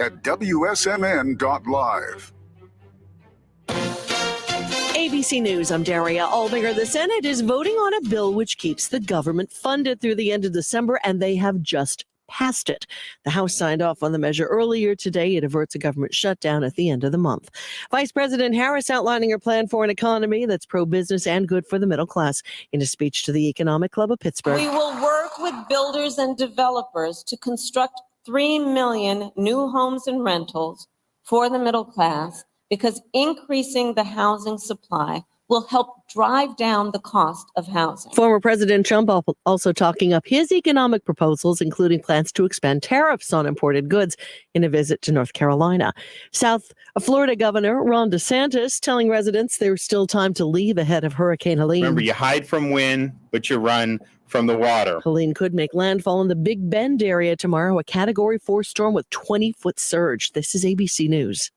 at WSMN.live. ABC News, I'm Daria Albinger. The Senate is voting on a bill which keeps the government funded through the end of December, and they have just passed it. The House signed off on the measure earlier today. It averts a government shutdown at the end of the month. Vice President Harris outlining her plan for an economy that's pro-business and good for the middle class in a speech to the Economic Club of Pittsburgh. We will work with builders and developers to construct 3 million new homes and rentals for the middle class, because increasing the housing supply will help drive down the cost of housing. Former President Trump also talking up his economic proposals, including plans to expand tariffs on imported goods in a visit to North Carolina. South Florida Governor Ron DeSantis telling residents there's still time to leave ahead of Hurricane Helene. Remember, you hide from wind, but you run from the water. Helene could make landfall in the Big Bend area tomorrow, a Category 4 storm with 20-foot surge. This is ABC News.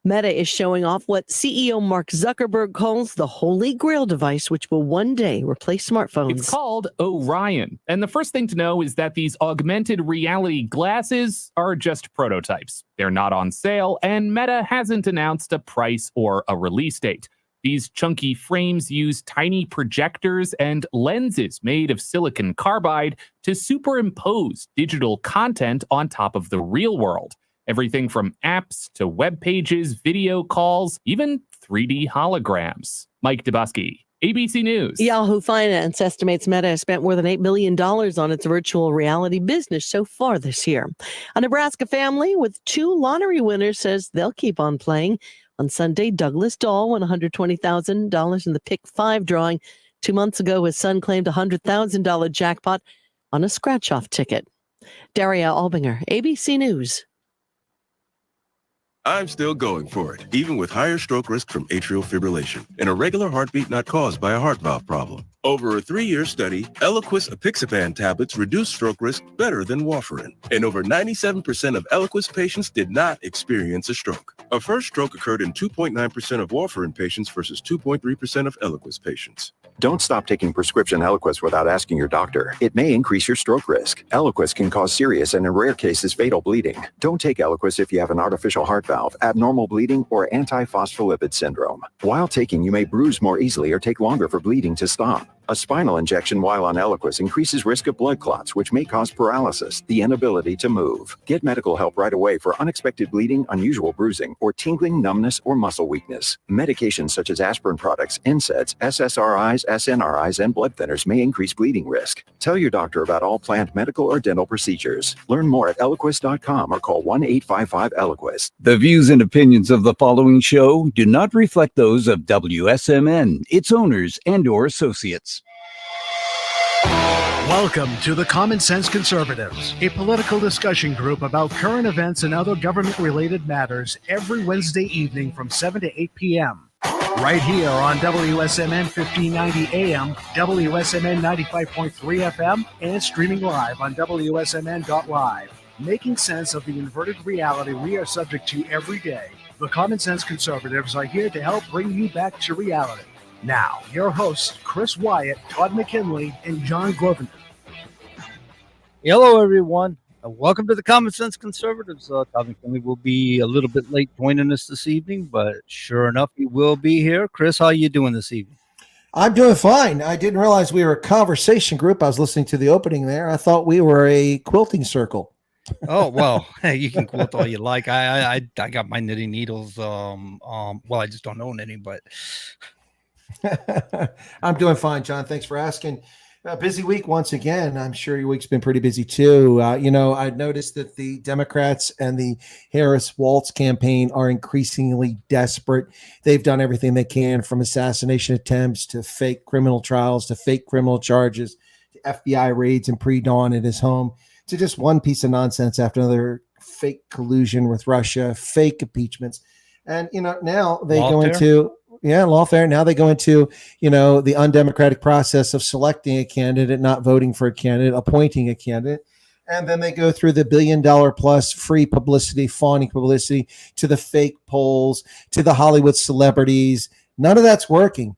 Meta is showing off what CEO Mark Zuckerberg calls the Holy Grail device, which will one day replace smartphones. It's called Orion. And the first thing to know is that these augmented reality glasses are just prototypes. They're not on sale, and Meta hasn't announced a price or a release date. These chunky frames use tiny projectors and lenses made of silicon carbide to superimpose digital content on top of the real world. Everything from apps to web pages, video calls, even 3D holograms. Mike Dubusky, ABC News. Yahoo Finance estimates Meta has spent more than $8 billion on its virtual reality business so far this year. A Nebraska family with 2 lottery winners says they'll keep on playing. On Sunday, Douglas Dahl won $120,000 in the Pick 5 drawing. 2 months ago, his son claimed a $100,000 jackpot on a scratch-off ticket. Daria Albinger, ABC News. I'm still going for it, even with higher stroke risk from atrial fibrillation, an irregular heartbeat not caused by a heart valve problem. Over a 3-year study, Eliquis apixaban tablets reduced stroke risk better than warfarin, and over 97% of Eliquis patients did not experience a stroke. A first stroke occurred in 2.9% of warfarin patients versus 2.3% of Eliquis patients. Don't stop taking prescription Eliquis without asking your doctor. It may increase your stroke risk. Eliquis can cause serious and in rare cases fatal bleeding. Don't take Eliquis if you have an artificial heart valve, abnormal bleeding, or antiphospholipid syndrome. While taking, you may bruise more easily or take longer for bleeding to stop. A spinal injection while on Eliquis increases risk of blood clots, which may cause paralysis, the inability to move. Get medical help right away for unexpected bleeding, unusual bruising, or tingling, numbness, or muscle weakness. Medications such as aspirin products, NSAIDs, SSRIs, SNRIs, and blood thinners may increase bleeding risk. Tell your doctor about all planned medical or dental procedures. Learn more at Eliquis.com or call 1-855-ELIQUIS. The views and opinions of the following show do not reflect those of WSMN, its owners, and/or associates. Welcome to the Common Sense Conservatives, a political discussion group about current events and other government-related matters every Wednesday evening from 7 to 8 p.m. Right here on WSMN 1590 AM, WSMN 95.3 FM, and streaming live on WSMN.live. Making sense of the inverted reality we are subject to every day, the Common Sense Conservatives are here to help bring you back to reality. Now, your hosts, Chris Wyatt, Todd McKinley, and John Glovender. Hello, everyone. Welcome to the Common Sense Conservatives. Todd McKinley will be a little bit late joining us this evening, but sure enough, he will be here. Chris, how are you doing this evening? I'm doing fine. I didn't realize we were a conversation group. I was listening to the opening there. I thought we were a quilting circle. Oh, well, you can quilt all you like. I got my knitting needles. Well, I just don't own any, but... I'm doing fine, John. Thanks for asking. Busy week once again. I'm sure your week's been pretty busy too. I noticed that the Democrats and the Harris-Walz campaign are increasingly desperate. They've done everything they can, from assassination attempts to fake criminal trials to fake criminal charges to FBI raids and pre-dawn at his home to just one piece of nonsense after another, fake collusion with Russia, fake impeachments. And, now they go into... Yeah, lawfare. Now they go into, the undemocratic process of selecting a candidate, not voting for a candidate, appointing a candidate. And then they go through the $1 billion plus free publicity, fawning publicity, to the fake polls, to the Hollywood celebrities. None of that's working.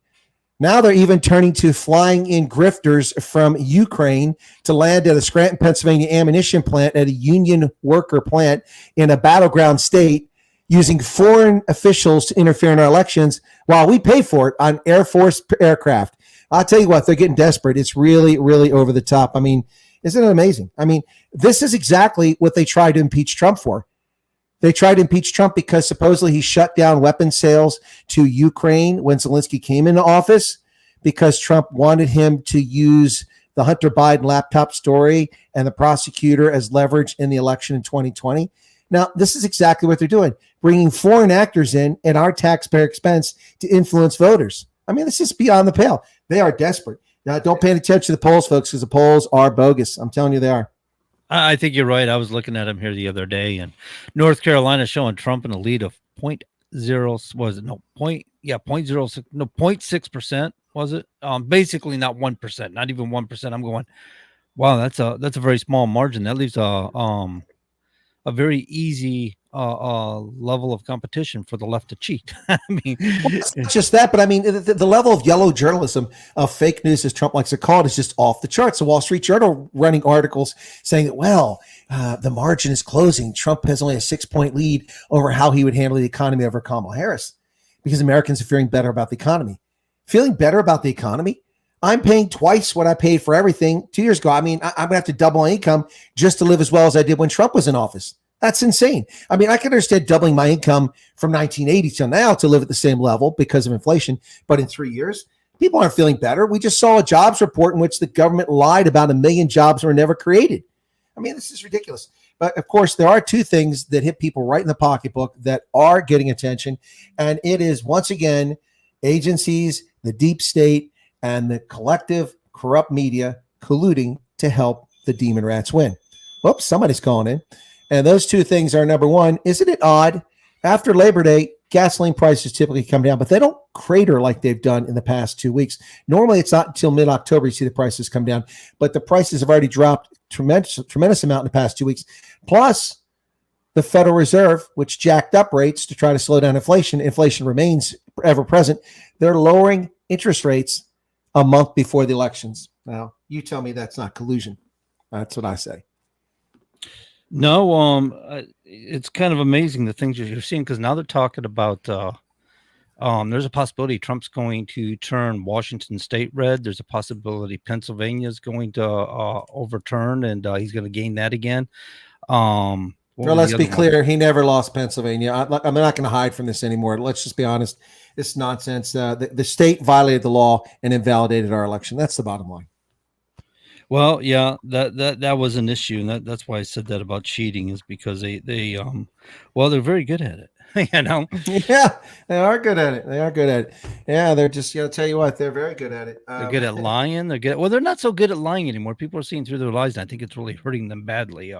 Now they're even turning to flying in grifters from Ukraine to land at a Scranton, Pennsylvania ammunition plant at a union worker plant in a battleground state, using foreign officials to interfere in our elections while we pay for it on Air Force aircraft. I'll tell you what, they're getting desperate. It's really, really over the top. I mean, isn't it amazing? I mean, this is exactly what they tried to impeach Trump for. They tried to impeach Trump because supposedly he shut down weapons sales to Ukraine when Zelensky came into office, because Trump wanted him to use the Hunter Biden laptop story and the prosecutor as leverage in the election in 2020. Now, this is exactly what they're doing, bringing foreign actors in at our taxpayer expense to influence voters. I mean, this is beyond the pale. They are desperate. Now, don't pay attention to the polls, folks, because the polls are bogus. I'm telling you they are. I think you're right. I was looking at him here the other day, and North Carolina showing Trump in a lead of 0.06%, was it? Basically not 1%, not even 1%. I'm going, wow, that's a very small margin. That leaves a very easy level of competition for the left to cheat. I mean, it's not just that, but I mean, the level of yellow journalism, of fake news, as Trump likes to call it, is just off the charts. The Wall Street Journal running articles saying that, well, the margin is closing. Trump has only a 6-point lead over how he would handle the economy over Kamala Harris, because Americans are feeling better about the economy. Feeling better about the economy? I'm paying twice what I paid for everything 2 years ago. I mean, I'm going to have to double my income just to live as well as I did when Trump was in office. That's insane. I mean, I can understand doubling my income from 1980 till now to live at the same level because of inflation. But in 3 years, people aren't feeling better. We just saw a jobs report in which the government lied about 1 million jobs were never created. I mean, this is ridiculous. But of course, there are two things that hit people right in the pocketbook that are getting attention. And it is, once again, agencies, the deep state, and the collective corrupt media colluding to help the demon rats win. Whoops, somebody's calling in. And those two things are, number one, isn't it odd? After Labor Day, gasoline prices typically come down, but they don't crater like they've done in the past 2 weeks. Normally, it's not until mid-October you see the prices come down, but the prices have already dropped tremendous amount in the past 2 weeks. Plus, the Federal Reserve, which jacked up rates to try to slow down inflation. Inflation remains ever present. They're lowering interest rates a month before the elections. Now, you tell me that's not collusion. That's what I say. No, it's kind of amazing the things you're seeing, because now they're talking about there's a possibility Trump's going to turn Washington state red. There's a possibility Pennsylvania is going to overturn, and he's going to gain that again. Well, let's be clear. He never lost Pennsylvania. I'm not going to hide from this anymore. Let's just be honest. It's nonsense. The state violated the law and invalidated our election. That's the bottom line. Well, yeah, that was an issue, and that's why I said that about cheating, is because they're very good at it. You know? Yeah, they are good at it. Yeah, they're just, tell you what, they're very good at it. They're good at lying. They're not so good at lying anymore. People are seeing through their lies, and I think it's really hurting them badly.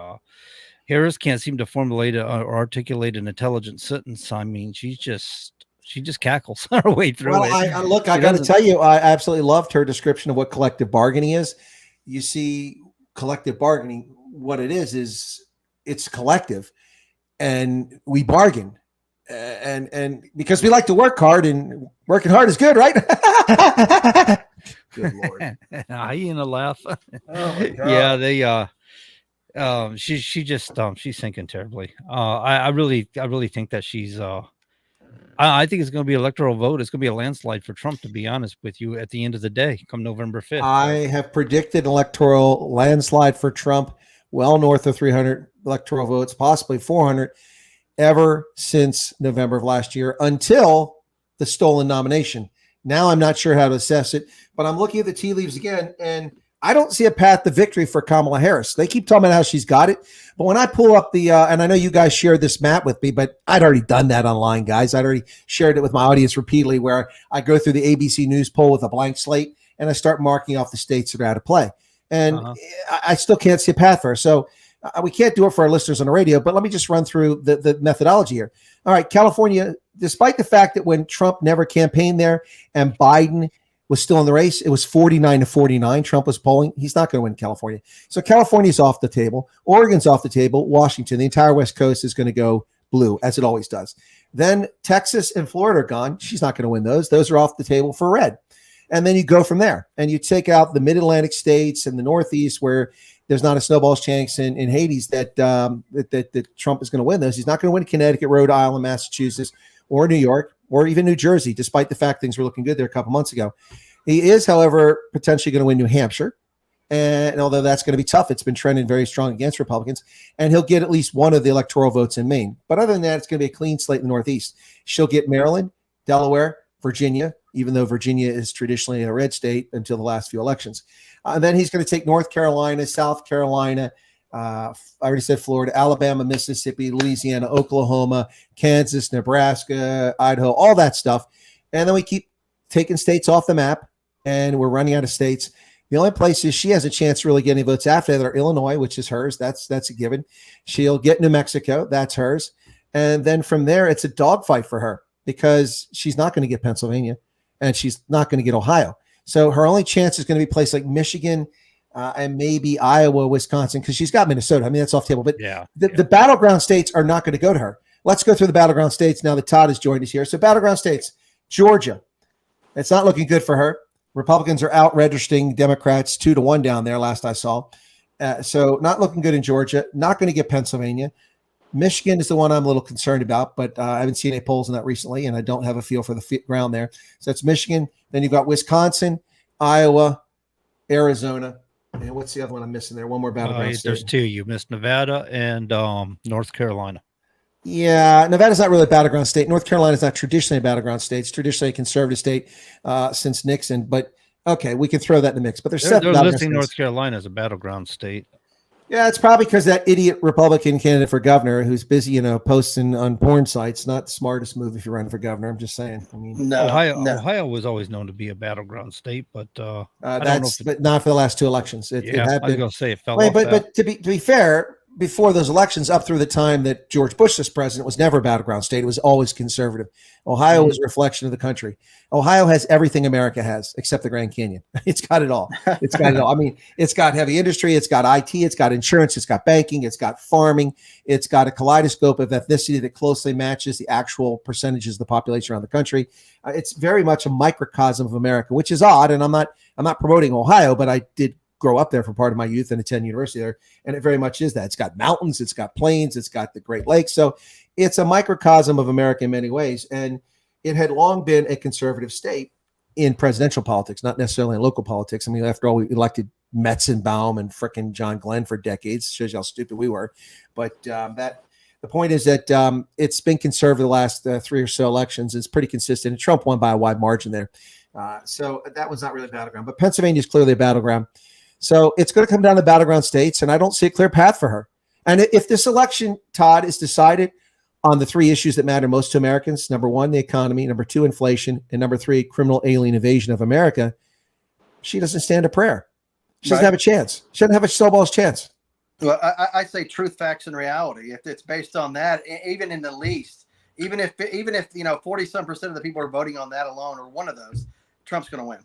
Harris can't seem to formulate or articulate an intelligent sentence. I mean, she just cackles her way through it. I got to tell you, I absolutely loved her description of what collective bargaining is. You see, collective bargaining, what it is it's collective, and we bargain, and because we like to work hard, and working hard is good, right? Good Lord. I ain't a laugh. Oh my God. Yeah, they she's sinking terribly. I really think that she's I think it's going to be an electoral vote. It's going to be a landslide for Trump, to be honest with you, at the end of the day, come November 5th. I have predicted electoral landslide for Trump, well north of 300 electoral votes, possibly 400, ever since November of last year, until the stolen nomination. Now I'm not sure how to assess it, but I'm looking at the tea leaves again, and I don't see a path to victory for Kamala Harris. They keep talking about how she's got it. But when I pull up and I know you guys shared this map with me, but I'd already done that online, guys. I'd already shared it with my audience repeatedly, where I go through the ABC News poll with a blank slate, and I start marking off the states that are out of play. And I still can't see a path for her. So we can't do it for our listeners on the radio, but let me just run through the methodology here. All right, California, despite the fact that when Trump never campaigned there and Biden was still in the race, it was 49-49. Trump was polling. He's not going to win California. So California's off the table. Oregon's off the table. Washington, the entire West Coast is going to go blue, as it always does. Then Texas and Florida are gone. She's not going to win those. Those are off the table for red. And then you go from there, and you take out the mid-Atlantic states and the Northeast where there's not a snowball's chance in Hades that Trump is going to win those. He's not going to win Connecticut, Rhode Island, Massachusetts, or New York, or even New Jersey, despite the fact things were looking good there a couple months ago. He is, however, potentially going to win New Hampshire. And although that's going to be tough, it's been trending very strong against Republicans. And he'll get at least one of the electoral votes in Maine. But other than that, it's going to be a clean slate in the Northeast. She'll get Maryland, Delaware, Virginia, even though Virginia is traditionally a red state until the last few elections. And then he's going to take North Carolina, South Carolina, I already said Florida, Alabama, Mississippi, Louisiana, Oklahoma, Kansas, Nebraska, Idaho, all that stuff. And then we keep taking states off the map, and we're running out of states. The only places she has a chance to really get any votes after that are Illinois, which is hers. That's a given. She'll get New Mexico. That's hers. And then from there, it's a dogfight for her because she's not going to get Pennsylvania and she's not going to get Ohio. So her only chance is going to be places like Michigan and maybe Iowa, Wisconsin, because she's got Minnesota. I mean, that's off the table. But the battleground states are not going to go to her. Let's go through the battleground states now that Todd has joined us here. So battleground states, Georgia. It's not looking good for her. Republicans are out registering Democrats 2-1 down there, last I saw. So not looking good in Georgia. Not going to get Pennsylvania. Michigan is the one I'm a little concerned about, but I haven't seen any polls on that recently, and I don't have a feel for the ground there. So that's Michigan. Then you've got Wisconsin, Iowa, Arizona. And what's the other one I'm missing there? One more battleground state. There's two. You missed Nevada and North Carolina. Yeah, Nevada's not really a battleground state. North Carolina is not traditionally a battleground state. It's traditionally a conservative state since Nixon. But, okay, we can throw that in the mix. But they're listing North Carolina as a battleground state. Yeah, it's probably because that idiot Republican candidate for governor who's busy, posting on porn sites. Not the smartest move if you're running for governor. I'm just saying. I mean, Ohio was always known to be a battleground state, but but not for the last two elections. It had been. I was going to say it fell off. But to be fair, before those elections, up through the time that George Bush was president, was never a battleground state. It was always conservative. Ohio is a reflection of the country. Ohio has everything America has, except the Grand Canyon. It's got it all. It's got it all. I mean, it's got heavy industry. It's got IT. It's got insurance. It's got banking. It's got farming. It's got a kaleidoscope of ethnicity that closely matches the actual percentages of the population around the country. It's very much a microcosm of America, which is odd. And I'm not promoting Ohio, but I did grow up there for part of my youth and attend university there. And it very much is that. It's got mountains, it's got plains, it's got the Great Lakes. So it's a microcosm of America in many ways. And it had long been a conservative state in presidential politics, not necessarily in local politics. I mean, after all, we elected Metzenbaum and frickin' John Glenn for decades. Shows you how stupid we were. But the point is that it's been conservative the last 3 or so elections. It's pretty consistent. And Trump won by a wide margin there. So that was not really a battleground. But Pennsylvania is clearly a battleground. So it's going to come down to battleground states, and I don't see a clear path for her. And if this election, Todd, is decided on the three issues that matter most to Americans, number one, the economy, number two, inflation, and number three, criminal alien invasion of America, she doesn't stand a prayer. She doesn't have a chance. She doesn't have a snowball's chance. Well, I say truth, facts, and reality. If it's based on that, even in the least, even if 40-some% of the people are voting on that alone or one of those, Trump's going to win.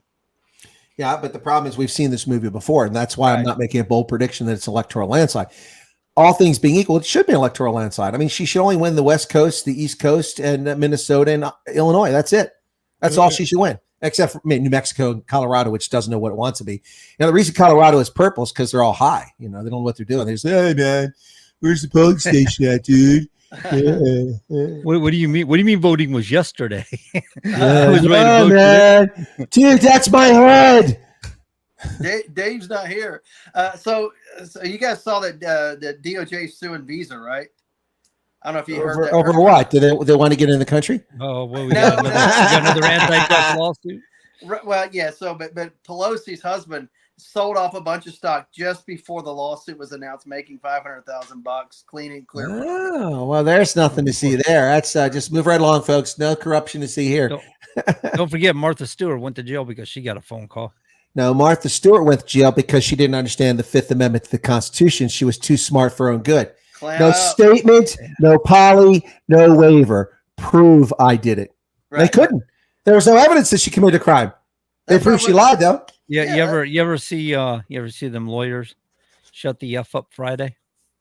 Yeah, but the problem is we've seen this movie before, and that's why I'm not making a bold prediction that it's electoral landslide. All things being equal, it should be an electoral landslide. I mean, she should only win the West Coast, the East Coast, and Minnesota and Illinois. That's it. That's all she should win, except for New Mexico and Colorado, which doesn't know what it wants to be. The reason Colorado is purple is because they're all high. They don't know what they're doing. They say, "Hey, man, where's the polling station at, dude?" What do you mean? What do you mean voting was yesterday? I was ready to vote man. Dude, that's my head. Dave's not here. So you guys saw that the DOJ suing Visa, right? I don't know if you heard that. Over what? Do they want to get in the country? Oh, well, we got another antitrust lawsuit. Well, yeah. So, but Pelosi's husband sold off a bunch of stock just before the lawsuit was announced, making $500,000 clean and clear. Oh, well, there's nothing to see there. That's just move right along, folks. No corruption to see here. Don't forget, Martha Stewart went to jail because she got a phone call. No, Martha Stewart went to jail because she didn't understand the Fifth Amendment to the Constitution. She was too smart for her own good. No statement, no poly, no waiver. Prove I did it. Right. They couldn't. There was no evidence that she committed a crime. They proved she lied, though. Yeah, you ever see them lawyers shut the F up Friday?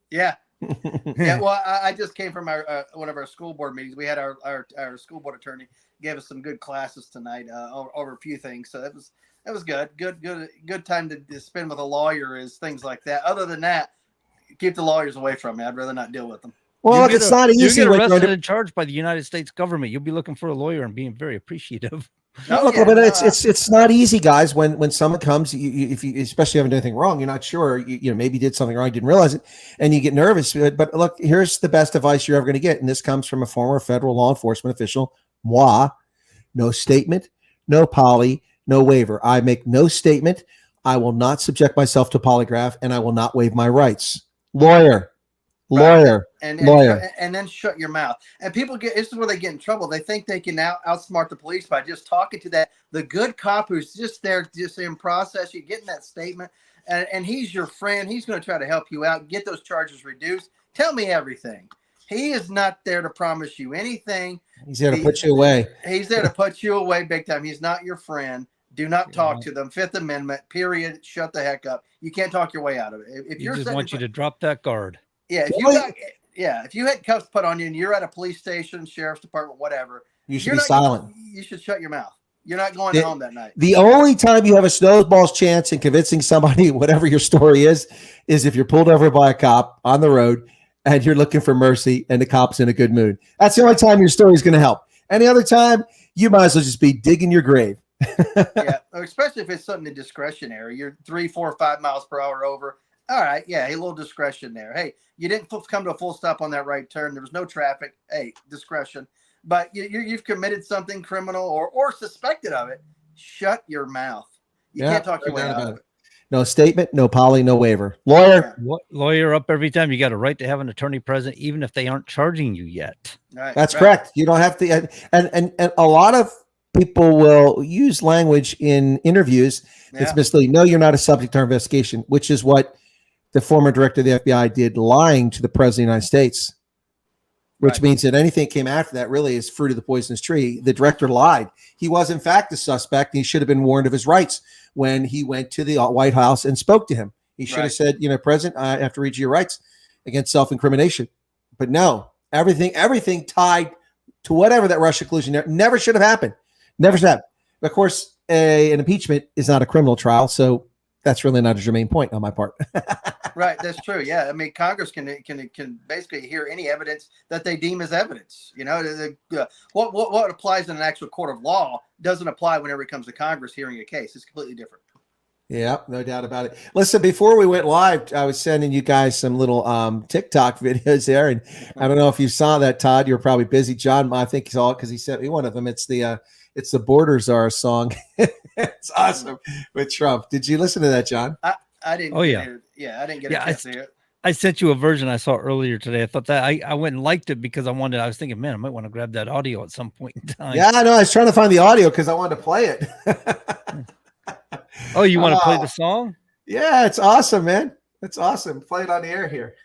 Yeah. Yeah, well, I just came from our one of our school board meetings. We had our school board attorney gave us some good classes tonight over a few things. So that was good. Good time to spend with a lawyer is things like that. Other than that, keep the lawyers away from me. I'd rather not deal with them. Well, it's not easy. You get when arrested you're- and charged by the United States government. You'll be looking for a lawyer and being very appreciative. Oh, Look, yeah, but no, it's not easy, guys. When someone comes, if you especially haven't done anything wrong, you're not sure. You maybe did something wrong, didn't realize it, and you get nervous. But look, here's the best advice you're ever going to get, and this comes from a former federal law enforcement official. Moi, no statement, no poly, no waiver. I make no statement. I will not subject myself to polygraph, and I will not waive my rights. Lawyer. And Lawyer. And then shut your mouth. And people this is where they get in trouble. They think they can outsmart the police by just talking to the good cop who's just there, just in process. You getting that statement, and he's your friend. He's going to try to help you out, get those charges reduced. Tell me everything. He is not there to promise you anything. He's there to put you away. He's there to put you away big time. He's not your friend. Do not talk to them. Fifth Amendment, period. Shut the heck up. You can't talk your way out of it. If He you're just wants you to drop that guard. Yeah, if you had cuffs put on you and you're at a police station, sheriff's department, whatever, You should be silent. You should shut your mouth. You're not going home that night. The only time you have a snowball's chance in convincing somebody, whatever your story is if you're pulled over by a cop on the road and you're looking for mercy and the cop's in a good mood. That's the only time your story is going to help. Any other time, you might as well just be digging your grave. Yeah, especially if it's something discretionary. You're 3, 4, 5 miles per hour over. All right, yeah, a little discretion there. Hey, you didn't come to a full stop on that right turn. There was no traffic. Hey, discretion. But you've committed something criminal or suspected of it. Shut your mouth. You can't talk your way out of it. No statement, no poly, no waiver. Lawyer. Lawyer up every time. You got a right to have an attorney present, even if they aren't charging you yet. Right, That's correct. You don't have to. And a lot of people will use language in interviews that's misleading. No, you're not a subject to our investigation, which is what the former director of the FBI did, lying to the president of the United States, which means that anything that came after that really is fruit of the poisonous tree. The director lied. He was, in fact, a suspect. He should have been warned of his rights when he went to the White House and spoke to him. He should have said, President, I have to read you your rights against self-incrimination. But no, everything tied to whatever that Russia collusion never should have happened. Never should have. Of course, an impeachment is not a criminal trial, so that's really not a germane point on my part. Right, that's true. Yeah, I mean, Congress can basically hear any evidence that they deem as evidence. What applies in an actual court of law doesn't apply whenever it comes to Congress hearing a case. It's completely different. Yeah, no doubt about it. Listen, before we went live, I was sending you guys some little TikTok videos there, and I don't know if you saw that, Todd. You were probably busy. John, I think he saw it because he sent me one of them. It's the Borders Are song. It's awesome with Trump. Did you listen to that, John? I didn't. Oh, yeah. I didn't get a chance to hear it. I sent you a version I saw earlier today. I thought that I went and liked it because I was thinking, man, I might want to grab that audio at some point in time. Yeah, I know. I was trying to find the audio because I wanted to play it. Oh, you want to play the song? Yeah, it's awesome, man. It's awesome. Play it on the air here.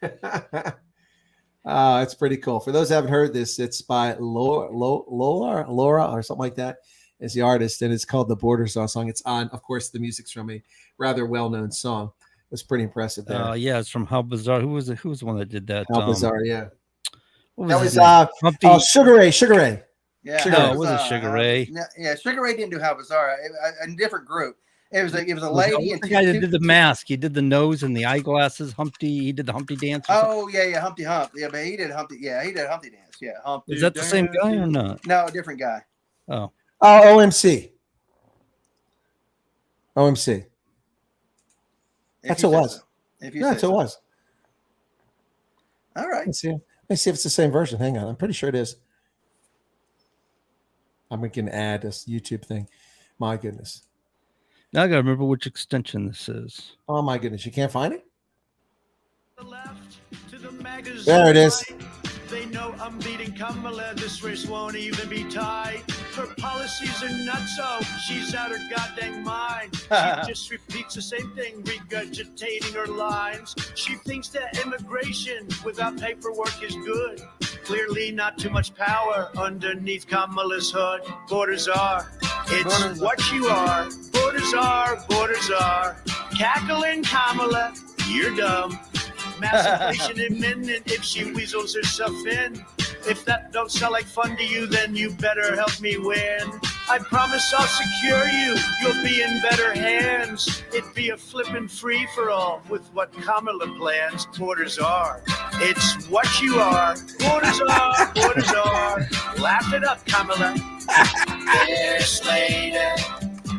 It's pretty cool. For those who haven't heard this, it's by Laura or something like that is the artist, and it's called the Borders Are song. It's on, of course, the music's from a rather well-known song. It was pretty impressive there. Yeah, it's from How Bizarre. Who was the one that did that? How Bizarre, yeah. That was Sugar Ray. Yeah, no, it wasn't Sugar Ray. Yeah, Sugar Ray didn't do How Bizarre. A different group. It was a lady. The guy that did the mask. He did the nose and the eyeglasses. Humpty. He did the Humpty dance. Yeah, Humpty Hump. Yeah, but he did Humpty. Yeah, he did Humpty dance. Yeah, Humpty. Is that the same guy or not? No, a different guy. Oh, OMC. That's who it was. That's who it was. All right. Let's see if it's the same version. Hang on. I'm pretty sure it is. I'm going to add this YouTube thing. My goodness. Now I got to remember which extension this is. Oh, my goodness. You can't find it? There it is. They know I'm beating Kamala. This race won't even be tied. Her policies are nuts, so she's out her goddamn mind. She just repeats the same thing, regurgitating her lines. She thinks that immigration without paperwork is good. Clearly not too much power underneath Kamala's hood. Borders are. It's what you are. Borders are. Cackling Kamala, you're dumb. Mass inflation imminent if she weasels herself in. If that don't sound like fun to you, then you better help me win. I promise I'll secure you, you'll be in better hands. It'd be a flippin' free-for-all with what Kamala plans. Borders are, it's what you are. Borders are, borders are. Laugh it up, Kamala.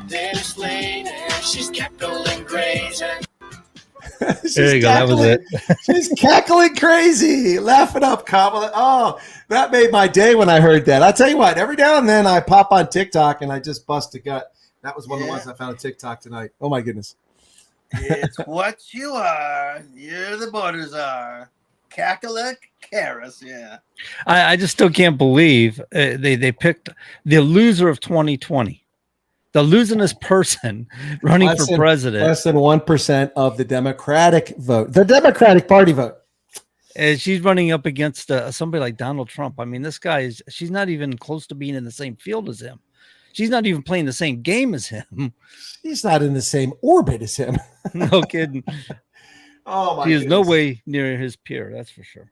This lady, she's cackling crazy. There you go. That was it. She's cackling crazy. Laugh it up, Kamala. Oh, that made my day when I heard that. I'll tell you what, every now and then I pop on TikTok and I just bust a gut. That was one of the ones I found on TikTok tonight. Oh, my goodness. It's what you are. You're the borders are. Cackalic Karis, yeah. I just still can't believe they picked the loser of 2020. The losingest person running for president. Less than 1% of the Democratic vote. The Democratic Party vote. And she's running up against somebody like Donald Trump. I mean, this guy she's not even close to being in the same field as him. She's not even playing the same game as him. She's not in the same orbit as him. No kidding. Oh, my He is no goodness. way near his peer. That's for sure.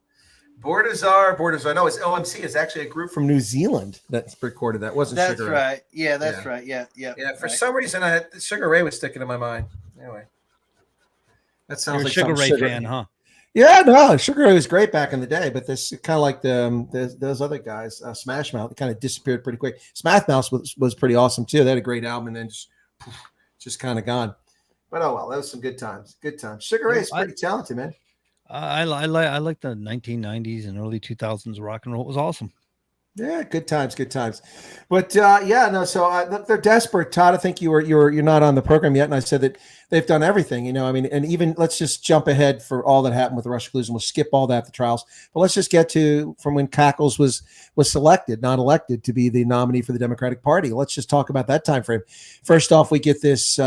Borders are. No, it's OMC. It's actually a group from New Zealand that's recorded that. Wasn't That's Sugar Ray. right. Yeah, that's Yeah. right. Yeah. Yeah, for right. some reason, Sugar Ray was sticking in my mind. Anyway, that sounds You're a like Sugar something Ray fan, huh? Yeah, no, Sugar Ray was great back in the day, but this kind of like those other guys, Smash Mouth, kind of disappeared pretty quick. Smash Mouth was pretty awesome too. They had a great album, and then just kind of gone. But oh well, that was some good times. Good times. Sugar Ray is pretty talented, man. I like the 1990s and early 2000s rock and roll. It was awesome. Yeah, good times. But so they're desperate. Todd, I think you're not on the program yet, and I said that they've done everything. I mean, and even let's just jump ahead for all that happened with the Russia collusion. We'll skip all that, the trials, but let's just get to from when Cackles was selected, not elected, to be the nominee for the Democratic Party. Let's just talk about that time frame. First off, we get this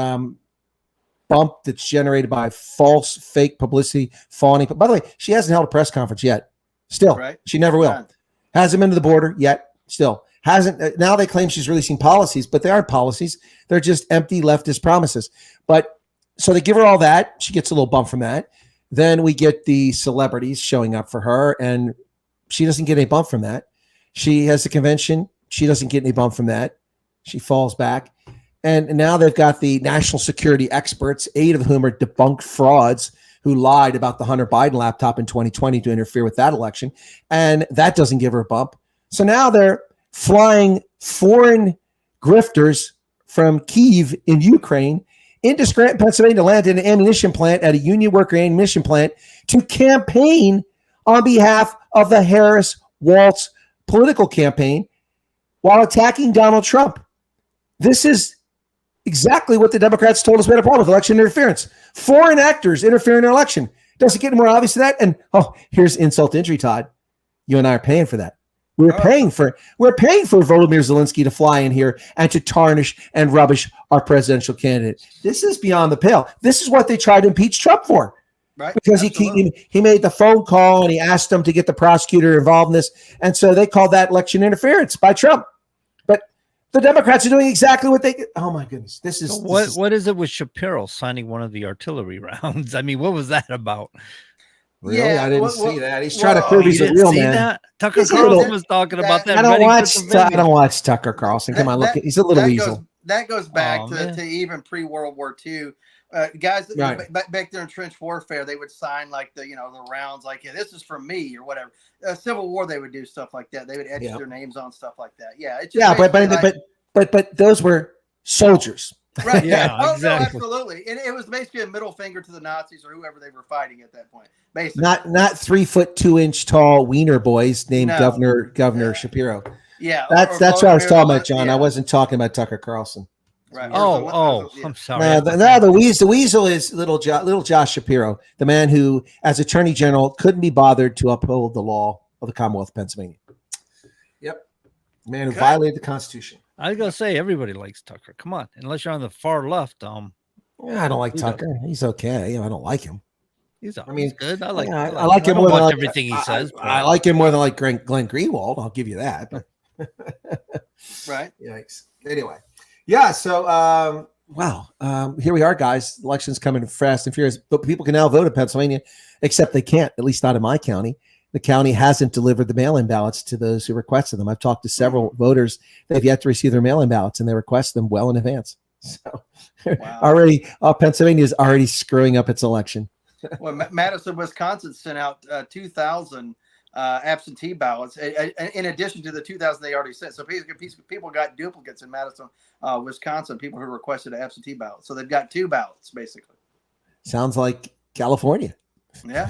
bump that's generated by false, fake publicity, fawning. But by the way, she hasn't held a press conference yet. Still, Right. She never will. Right. Hasn't been to the border yet. Still hasn't. Now they claim she's releasing policies, but they aren't policies. They're just empty leftist promises. But so they give her all that. She gets a little bump from that. Then we get the celebrities showing up for her, and she doesn't get any bump from that. She has the convention. She doesn't get any bump from that. She falls back. And now they've got the national security experts, 8 of whom are debunked frauds who lied about the Hunter Biden laptop in 2020 to interfere with that election. And that doesn't give her a bump. So now they're flying foreign grifters from Kyiv in Ukraine into Scranton, Pennsylvania, to land in an ammunition plant at a union worker ammunition plant to campaign on behalf of the Harris-Walz political campaign while attacking Donald Trump. This is exactly what the Democrats told us we had a problem with: election interference. Foreign actors interfering in an election. Doesn't get any more obvious than that. And here's insult to injury, Todd. You and I are paying for that. We're paying for Volodymyr Zelensky to fly in here and to tarnish and rubbish our presidential candidate. This is beyond the pale. This is what they tried to impeach Trump for. Right. Because he made the phone call and he asked them to get the prosecutor involved in this. And so they called that election interference by Trump. But the Democrats are doing exactly what they. Oh my goodness! This is What is it with Shapiro signing one of the artillery rounds? I mean, what was that about? Really? Yeah, I didn't see that. He's trying to Oh, prove you he's a didn't real see man. that? Tucker He's a Carlson little- was talking about that. I don't Reading, watch. I Pennsylvania. don't watch Tucker Carlson. Come on, look. He's a little weasel. That goes back Oh, to man. even pre-World War II. Guys that Right. back there in trench warfare, they would sign like the rounds, like, yeah, this is from me or whatever. Civil War, they would do stuff like that. They would etch their names on stuff like that. Yeah, it's just but those were soldiers. right. Yeah, Oh, exactly. no, absolutely. And it was basically a middle finger to the Nazis or whoever they were fighting at that point. Basically, Not 3 foot 2 inch tall wiener boys named No. Governor Shapiro. yeah. That's what I was talking about, John. Yeah, I wasn't talking about Tucker Carlson. right. Yeah. I'm sorry. No, the weasel is little Josh Shapiro, the man who, as Attorney General, couldn't be bothered to uphold the law of the Commonwealth of Pennsylvania. Yep, the man who violated the Constitution. I was gonna say everybody likes Tucker. Come on, unless you're on the far left. Yeah, I don't like Tucker. He's okay. I don't like him. He's mean, good. I like. Yeah, him. I like him don't more than watch like, everything he says. I like him more than like Glenn Greenwald. I'll give you that. Right. Yikes. Anyway, yeah. So Wow. Here we are, guys. Election's coming fast and furious, but people can now vote in Pennsylvania, except they can't, at least not in my county. The county hasn't delivered the mail-in ballots to those who requested them. I've talked to several voters that have yet to receive their mail-in ballots, and they request them well in advance. So already, Pennsylvania is already screwing up its election. Well, Madison, Wisconsin sent out 2,000 absentee ballots in addition to the 2,000 they already sent. So people got duplicates in Madison, Wisconsin, people who requested an absentee ballot. So they've got 2 ballots, basically. Sounds like California. Yeah.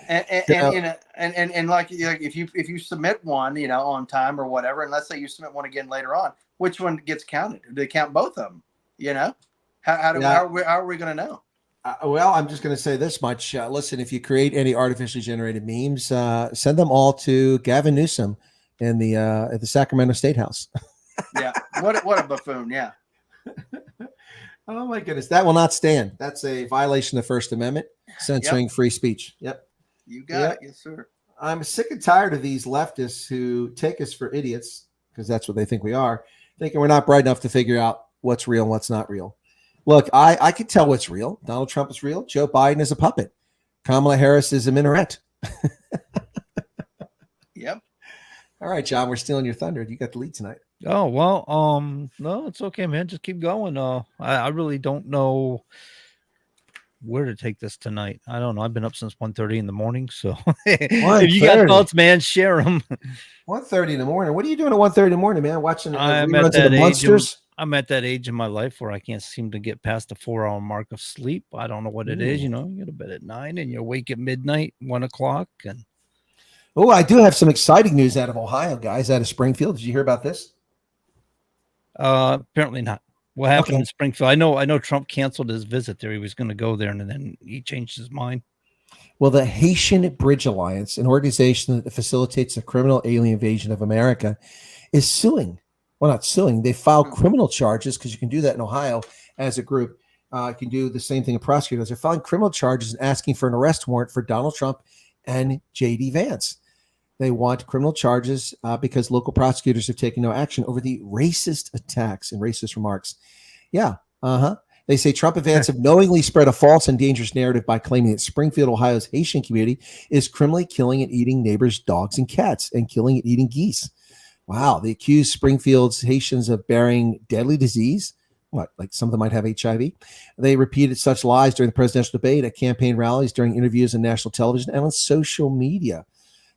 and like if you submit one, on time or whatever, and let's say you submit one again later on, which one gets counted? Do they count both of them? How are we going to know? Well, I'm just going to say this much. Listen, if you create any artificially generated memes, send them all to Gavin Newsom in the at the Sacramento State House. Yeah. What a buffoon. Yeah. Oh my goodness, that will not stand. That's a violation of the First Amendment, censoring free speech. Yep. You got it. Yes, sir. I'm sick and tired of these leftists who take us for idiots, because that's what they think we are, thinking we're not bright enough to figure out what's real and what's not real. Look, I can tell what's real. Donald Trump is real. Joe Biden is a puppet. Kamala Harris is a minaret. Yep. All right, John, we're stealing your thunder. You got the lead tonight. Oh, well, no, it's okay, man. Just keep going. I really don't know where to take this tonight. I don't know. I've been up since 1:30 in the morning. So if you got thoughts, man, share them. 1:30 in the morning. What are you doing at 1:30 in the morning, man? Watching I'm reruns at of that the age. Monsters? I'm at that age in my life where I can't seem to get past the 4-hour mark of sleep. I don't know what it is. You go to bed at 9 and you're awake at midnight, 1 o'clock. And oh, I do have some exciting news out of Ohio, guys, out of Springfield. Did you hear about this? Apparently not. What happened in Springfield? I know Trump canceled his visit there. He was going to go there, and then he changed his mind. Well, the Haitian Bridge Alliance, an organization that facilitates the criminal alien invasion of America, is suing. Well, not suing. They filed criminal charges, because you can do that in Ohio as a group. You can do the same thing in prosecutors. They're filing criminal charges and asking for an arrest warrant for Donald Trump and J.D. Vance. They want criminal charges because local prosecutors have taken no action over the racist attacks and racist remarks. Yeah. They say Trump and Vance have knowingly spread a false and dangerous narrative by claiming that Springfield, Ohio's Haitian community is criminally killing and eating neighbors' dogs and cats and killing and eating geese. Wow. They accuse Springfield's Haitians of bearing deadly disease. What, like some of them might have HIV? They repeated such lies during the presidential debate, at campaign rallies, during interviews on national television, and on social media.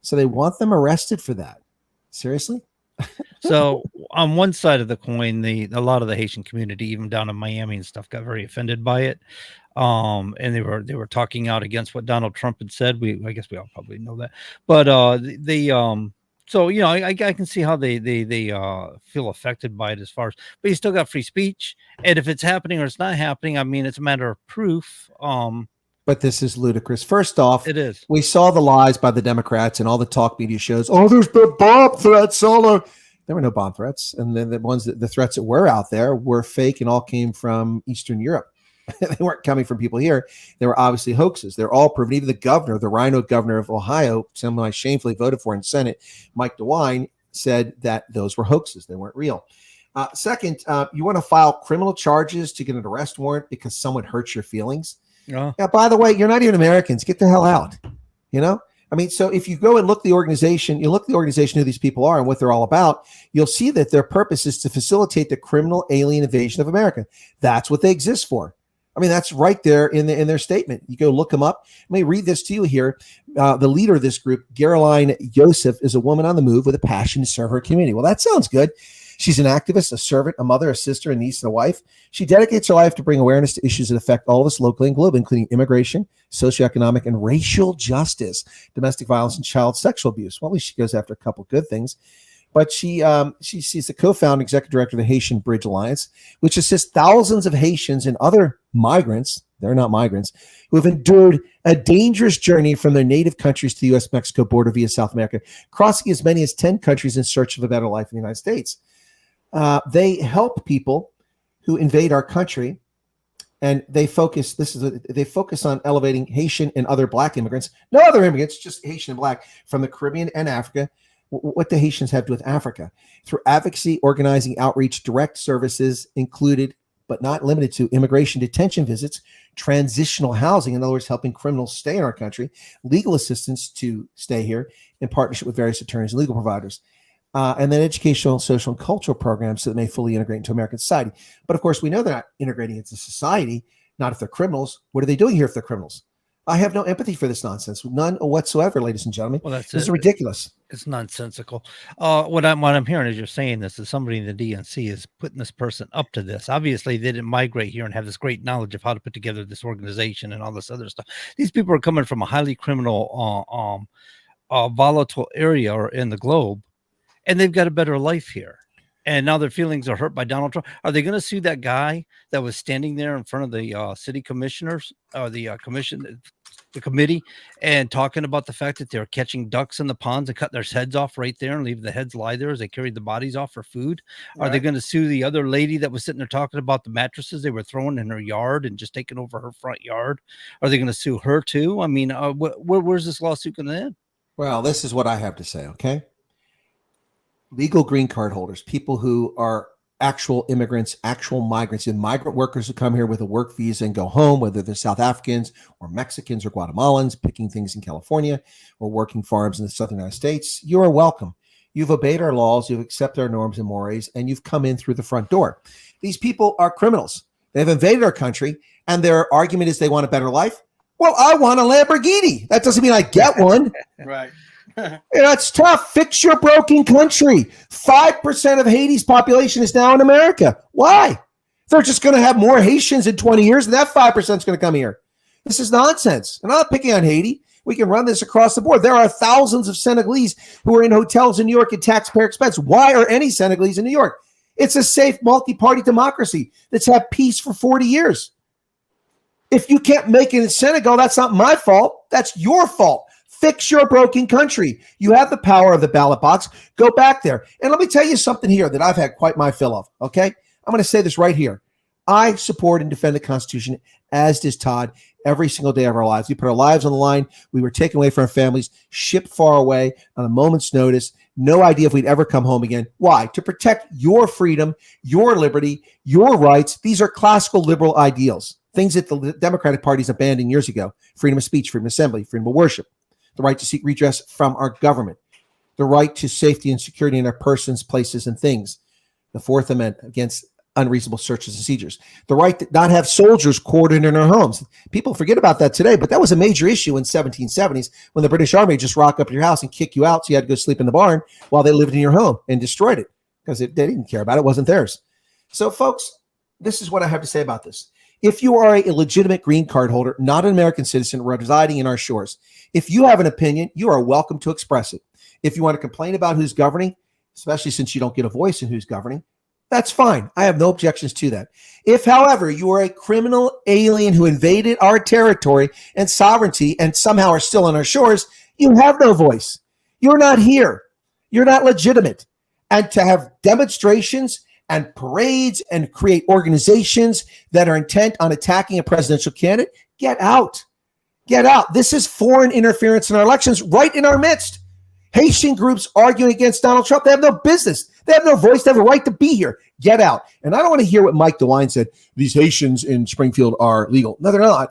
So they want them arrested for that. Seriously? So on one side of the coin, a lot of the Haitian community, even down in Miami and stuff, got very offended by it. And they were talking out against what Donald Trump had said. I guess we all probably know that. But so I can see how they feel affected by it as far as, but you still got free speech. And if it's happening or it's not happening, I mean, it's a matter of proof. But this is ludicrous. First off, it is. We saw the lies by the Democrats and all the talk media shows. Oh, there's been bomb threats. There were no bomb threats. And then the threats that were out there were fake and all came from Eastern Europe. They weren't coming from people here. They were obviously hoaxes. They're all proven. Even the governor, the rhino governor of Ohio, someone I shamefully voted for in Senate, Mike DeWine, said that those were hoaxes. They weren't real. Second, you want to file criminal charges to get an arrest warrant because someone hurt your feelings. Yeah. By the way, you're not even Americans. Get the hell out. I mean, so if you go and look the organization, who these people are and what they're all about, you'll see that their purpose is to facilitate the criminal alien invasion of America. That's what they exist for. I mean, that's right there in their statement. You go look them up. Let me read this to you here. The leader of this group, Caroline Yosef, is a woman on the move with a passion to serve her community. Well, that sounds good. She's an activist, a servant, a mother, a sister, a niece, and a wife. She dedicates her life to bring awareness to issues that affect all of us locally and globally, including immigration, socioeconomic and racial justice, domestic violence, and child sexual abuse. Well, at least she goes after a couple good things. But she's the co-founder, executive director of the Haitian Bridge Alliance, which assists thousands of Haitians and other migrants, they're not migrants, who have endured a dangerous journey from their native countries to the U.S.-Mexico border via South America, crossing as many as 10 countries in search of a better life in the United States. They help people who invade our country, and they focus on elevating Haitian and other Black immigrants, no other immigrants, just Haitian and Black from the Caribbean and Africa. What the Haitians have to do with Africa, through advocacy, organizing, outreach, direct services included but not limited to, immigration detention visits, transitional housing, in other words, helping criminals stay in our country, legal assistance to stay here in partnership with various attorneys and legal providers, and then educational, social, and cultural programs so that they may fully integrate into American society. But of course, we know they're not integrating into society, not if they're criminals. What are they doing here if they're criminals? I have no empathy for this nonsense, none whatsoever, ladies and gentlemen. Well, that's this is ridiculous. It's nonsensical. What I'm hearing is you're saying this is somebody in the DNC is putting this person up to this. Obviously, they didn't migrate here and have this great knowledge of how to put together this organization and all this other stuff. These people are coming from a highly criminal, volatile area or in the globe, and they've got a better life here. And now their feelings are hurt by Donald Trump. Are they going to sue that guy that was standing there in front of the city commissioners or the committee and talking about the fact that they're catching ducks in the ponds and cutting their heads off right there and leaving the heads lie there as they carried the bodies off for food? Are they going to sue the other lady that was sitting there talking about the mattresses they were throwing in her yard and just taking over her front yard? Are they going to sue her too? I mean, where's this lawsuit going to end? Well, this is what I have to say, okay? Legal green card holders, people who are actual immigrants, actual migrants, and migrant workers who come here with a work visa and go home, whether they're South Africans or Mexicans or Guatemalans, picking things in California or working farms in the southern United States, you are welcome. You've obeyed our laws, you've accepted our norms and mores, and you've come in through the front door. These people are criminals. They've invaded our country, and their argument is they want a better life. Well, I want a Lamborghini. That doesn't mean I get one. Right. That's tough. Fix your broken country. 5% of Haiti's population is now in America. Why? They're just going to have more Haitians in 20 years, and that 5% is going to come here. This is nonsense. And I'm not picking on Haiti. We can run this across the board. There are thousands of Senegalese who are in hotels in New York at taxpayer expense. Why are any Senegalese in New York? It's a safe multi-party democracy that's had peace for 40 years. If you can't make it in Senegal, that's not my fault. That's your fault. Fix your broken country. You have the power of the ballot box. Go back there. And let me tell you something here that I've had quite my fill of, okay? I'm going to say this right here. I support and defend the Constitution, as does Todd, every single day of our lives. We put our lives on the line. We were taken away from our families, shipped far away on a moment's notice. No idea if we'd ever come home again. Why? To protect your freedom, your liberty, your rights. These are classical liberal ideals, things that the Democratic Party's abandoned years ago. Freedom of speech, freedom of assembly, freedom of worship, the right to seek redress from our government, the right to safety and security in our persons, places, and things, the Fourth Amendment against unreasonable searches and seizures, the right to not have soldiers quartered in our homes. People forget about that today, but that was a major issue in 1770s when the British Army just rock up at your house and kick you out so you had to go sleep in the barn while they lived in your home and destroyed it because they didn't care about it. It wasn't theirs. So, folks, this is what I have to say about this. If you are a legitimate green card holder, not an American citizen residing in our shores, if you have an opinion, you are welcome to express it. If you want to complain about who's governing, especially since you don't get a voice in who's governing, that's fine. I have no objections to that. If, however, you are a criminal alien who invaded our territory and sovereignty and somehow are still on our shores, you have no voice. You're not here. You're not legitimate. And to have demonstrations and parades and create organizations that are intent on attacking a presidential candidate, get out. Get out. This is foreign interference in our elections right in our midst. Haitian groups arguing against Donald Trump. They have no business. They have no voice. They have a right to be here. Get out. And I don't want to hear what Mike DeWine said. These Haitians in Springfield are legal. No, they're not.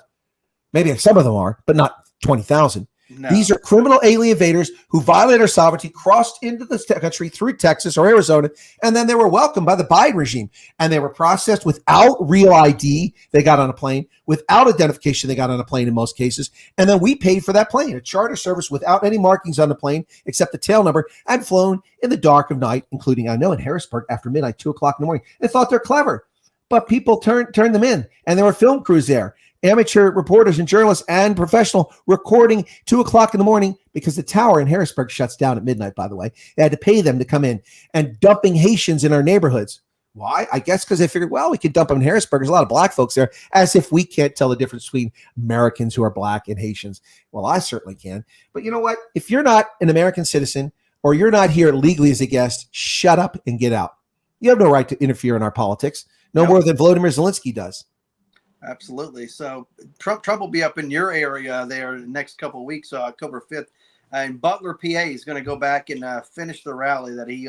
Maybe some of them are, but not 20,000. No. These are criminal alien invaders who violated our sovereignty, crossed into the country through Texas or Arizona, and then they were welcomed by the Biden regime. And they were processed without real ID. They got on a plane. Without identification, they got on a plane in most cases. And then we paid for that plane, a charter service without any markings on the plane except the tail number, and flown in the dark of night, including, I know, in Harrisburg after midnight, 2 o'clock in the morning. They thought they're clever. But people turned them in, and there were film crews there. Amateur reporters and journalists and professional recording 2 o'clock in the morning because the tower in Harrisburg shuts down at midnight, by the way. They had to pay them to come in and dumping Haitians in our neighborhoods. Why? I guess because they figured, well, we could dump them in Harrisburg. There's a lot of black folks there, as if we can't tell the difference between Americans who are black and Haitians. Well, I certainly can. But you know what? If you're not an American citizen or you're not here legally as a guest, shut up and get out. You have no right to interfere in our politics, no more than Volodymyr Zelensky does. Absolutely. So Trump will be up in your area there the next couple of weeks, October 5th. And Butler, PA is going to go back and finish the rally that he,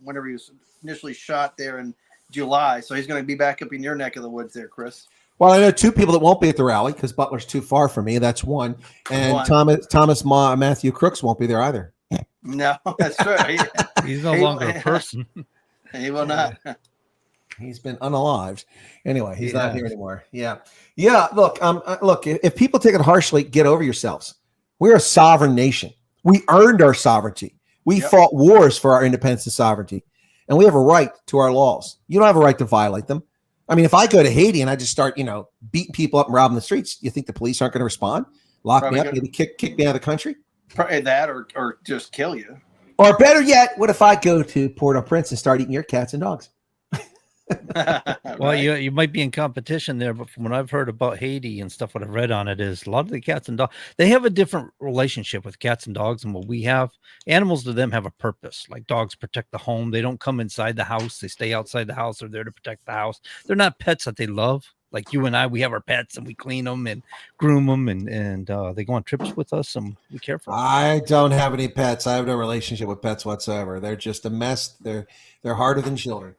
whenever he was initially shot there in July. So he's going to be back up in your neck of the woods there, Chris. Well, I know two people that won't be at the rally because Butler's too far for me. That's one. And Matthew Crooks won't be there either. No, that's true. He's no longer a person. He will not. He's been unalived. Anyway, he's not here anymore. Yeah. Look, if people take it harshly, get over yourselves. We're a sovereign nation. We earned our sovereignty. We fought wars for our independence and sovereignty, and we have a right to our laws. You don't have a right to violate them. I mean, if I go to Haiti and I just start, beating people up and robbing the streets, you think the police aren't going to respond? Lock me up, maybe kick me out of the country? Probably that, or just kill you. Or better yet, what if I go to Port-au-Prince and start eating your cats and dogs? Well, you might be in competition there, but from what I've heard about Haiti and stuff, what I've read on it is a lot of the cats and dogs, they have a different relationship with cats and dogs than what we have. Animals to them have a purpose. Like dogs protect the home. They don't come inside the house. They stay outside the house. They're there to protect the house. They're not pets that they love. Like you and I, we have our pets and we clean them and groom them and they go on trips with us and we care for them. I don't have any pets. I have no relationship with pets whatsoever. They're just a mess. They're harder than children.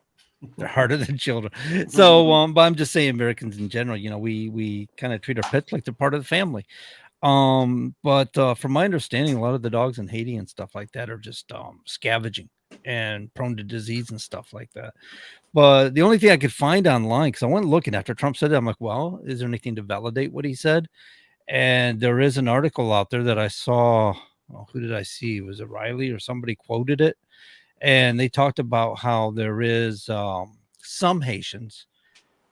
They're harder than children. So, but I'm just saying Americans in general, we kind of treat our pets like they're part of the family. But from my understanding, a lot of the dogs in Haiti and stuff like that are just scavenging and prone to disease and stuff like that. But the only thing I could find online, because I went looking after Trump said that, I'm like, well, is there anything to validate what he said? And there is an article out there that I saw. Oh, who did I see? Was it Riley or somebody quoted it? And they talked about how there is some Haitians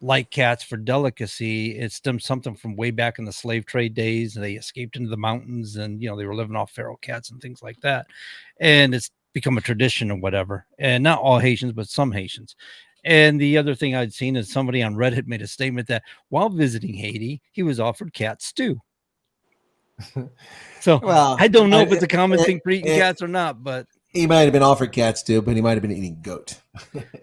like cats for delicacy. It's them something from way back in the slave trade days. And they escaped into the mountains and, they were living off feral cats and things like that. And it's become a tradition or whatever. And not all Haitians, but some Haitians. And the other thing I'd seen is somebody on Reddit made a statement that while visiting Haiti, he was offered cat stew. So I don't know if it's a common thing for eating cats or not, but he might have been offered cat stew, but he might have been eating goat.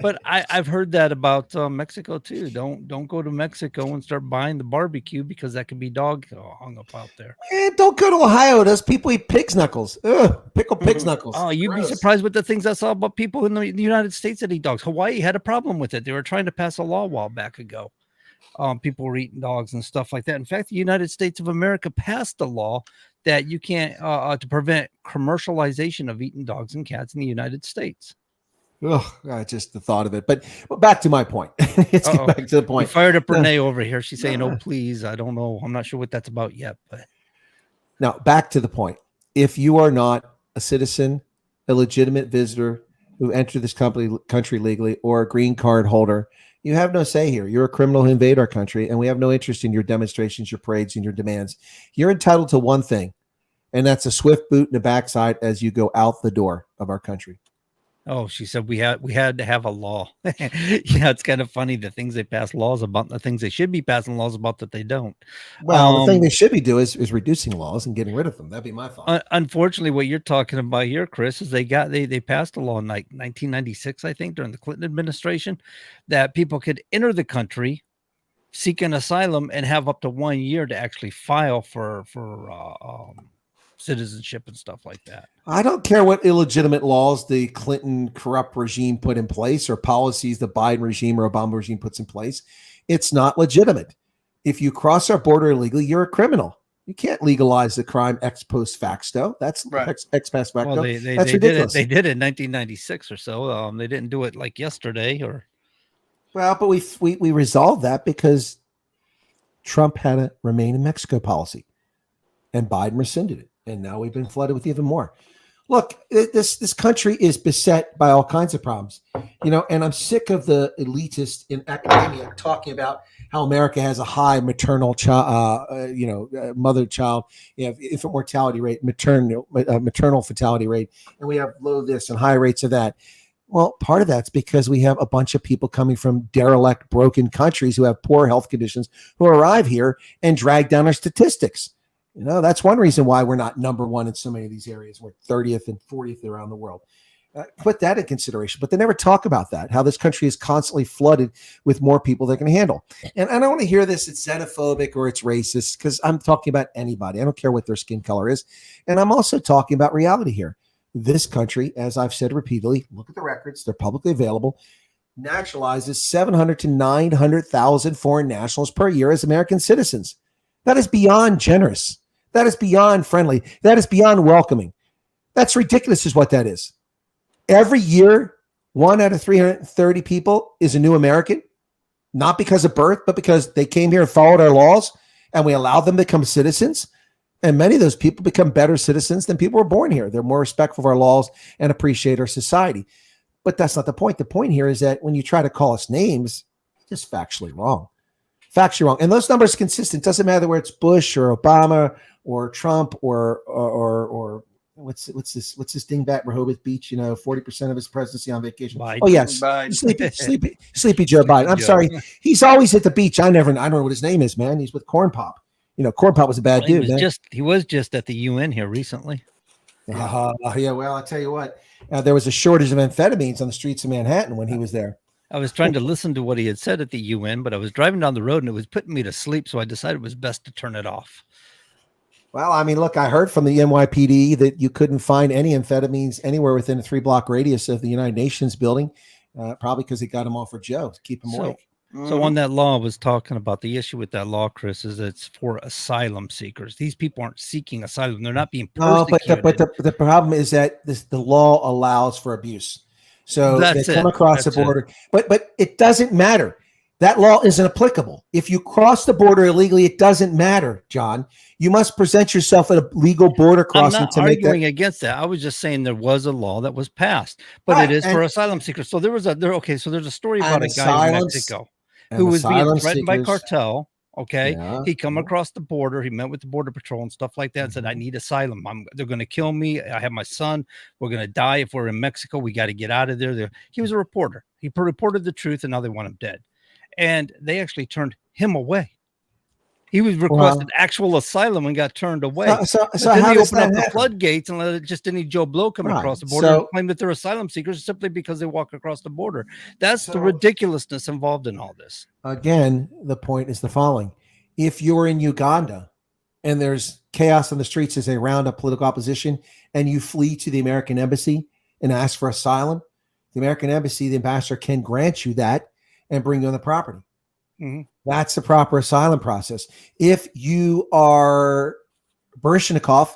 But I've heard that about Mexico too. Don't go to Mexico and start buying the barbecue because that could be dog hung up out there. Don't go to Ohio. Those people eat pig's knuckles. Ugh, pickled pig's knuckles. Oh, you'd be surprised with the things I saw about people in the United States that eat dogs. Hawaii had a problem with it. They were trying to pass a law a while back ago. People were eating dogs and stuff like that. In fact, the United States of America passed a law that you can't to prevent commercialization of eating dogs and cats in the United States. Oh, just the thought of it. But back to my point. Let's get back to the point. We fired up Renee over here. She's saying, "Oh, please." I don't know. I'm not sure what that's about yet. But now back to the point. If you are not a citizen, a legitimate visitor who entered this country legally, or a green card holder, you have no say here. You're a criminal who invade our country, and we have no interest in your demonstrations, your parades, and your demands. You're entitled to one thing, and that's a swift boot in the backside as you go out the door of our country. Oh, she said we had to have a law. Yeah, it's kind of funny the things they pass laws about, the things they should be passing laws about that they don't. Well, the thing they should be doing is reducing laws and getting rid of them. That'd be my thought. Unfortunately, what you're talking about here, Chris, is they passed a law in like 1996, I think, during the Clinton administration, that people could enter the country, seek an asylum, and have up to 1 year to actually file for citizenship and stuff like that. I don't care what illegitimate laws the Clinton corrupt regime put in place or policies the Biden regime or Obama regime puts in place. It's not legitimate. If you cross our border illegally, you're a criminal. You can't legalize the crime ex post facto. That's right. Ex post facto. Well, That's they ridiculous. They did it in 1996 or so. They didn't do it like yesterday or. Well, but we resolved that because Trump had a remain in Mexico policy and Biden rescinded it. And now we've been flooded with even more. Look, this country is beset by all kinds of problems, and I'm sick of the elitists in academia talking about how America has a high maternal mother-child, infant mortality rate, maternal fatality rate, and we have low this and high rates of that. Well, part of that's because we have a bunch of people coming from derelict, broken countries who have poor health conditions who arrive here and drag down our statistics. That's one reason why we're not number one in so many of these areas. We're 30th and 40th around the world. Put that in consideration. But they never talk about that, how this country is constantly flooded with more people they can handle. And I don't want to hear this, it's xenophobic or it's racist, because I'm talking about anybody. I don't care what their skin color is. And I'm also talking about reality here. This country, as I've said repeatedly, look at the records. They're publicly available. naturalizes 700 to 900,000 foreign nationals per year as American citizens. That is beyond generous. That is beyond friendly. That is beyond welcoming. That's ridiculous is what that is. Every year, 1 out of 330 people is a new American, not because of birth, but because they came here and followed our laws, and we allowed them to become citizens. And many of those people become better citizens than people who were born here. They're more respectful of our laws and appreciate our society. But that's not the point. The point here is that when you try to call us names, it's just factually wrong. Factually wrong. And those numbers are consistent. Doesn't matter whether it's Bush or Obama or Trump or what's this dingbat Rehoboth Beach? 40% of his presidency on vacation. Biden. Oh yes, sleepy Joe Biden. I'm sorry, he's always at the beach. I don't know what his name is, man. He's with Corn Pop. Corn Pop was a bad dude. He was just at the UN here recently. Yeah. Well, I'll tell you what. There was a shortage of amphetamines on the streets of Manhattan when he was there. I was trying to listen to what he had said at the UN, but I was driving down the road and it was putting me to sleep, so I decided it was best to turn it off. Well, I mean, look, I heard from the NYPD that you couldn't find any amphetamines anywhere within a 3-block radius of the United Nations building, probably because they got them all for Joe to keep him awake. So on that law, I was talking about the issue with that law, Chris, is it's for asylum seekers. These people aren't seeking asylum. They're not being persecuted. But the problem is that the law allows for abuse. So they come across the border, but it doesn't matter. That law isn't applicable. If you cross the border illegally, it doesn't matter, John. You must present yourself at a legal border crossing. I'm not arguing against that. I was just saying there was a law that was passed, but it is for asylum seekers. So there's a story about a guy in Mexico who was being threatened by cartel. Okay. Yeah. He come across the border. He met with the border patrol and stuff like that and said, I need asylum. They're going to kill me. I have my son. We're going to die. If we're in Mexico, we got to get out of there. He was a reporter. He reported the truth and now they want him dead. And they actually turned him away. He was requested actual asylum and got turned away. So then they opened up the floodgates and let just any Joe Blow come across the border and claim that they're asylum seekers simply because they walk across the border. That's the ridiculousness involved in all this. Again, the point is the following. If you're in Uganda and there's chaos on the streets as they round up political opposition and you flee to the American embassy and ask for asylum, the American embassy, the ambassador can grant you that and bring you on the property. Mm-hmm. That's the proper asylum process. If you are Baryshnikov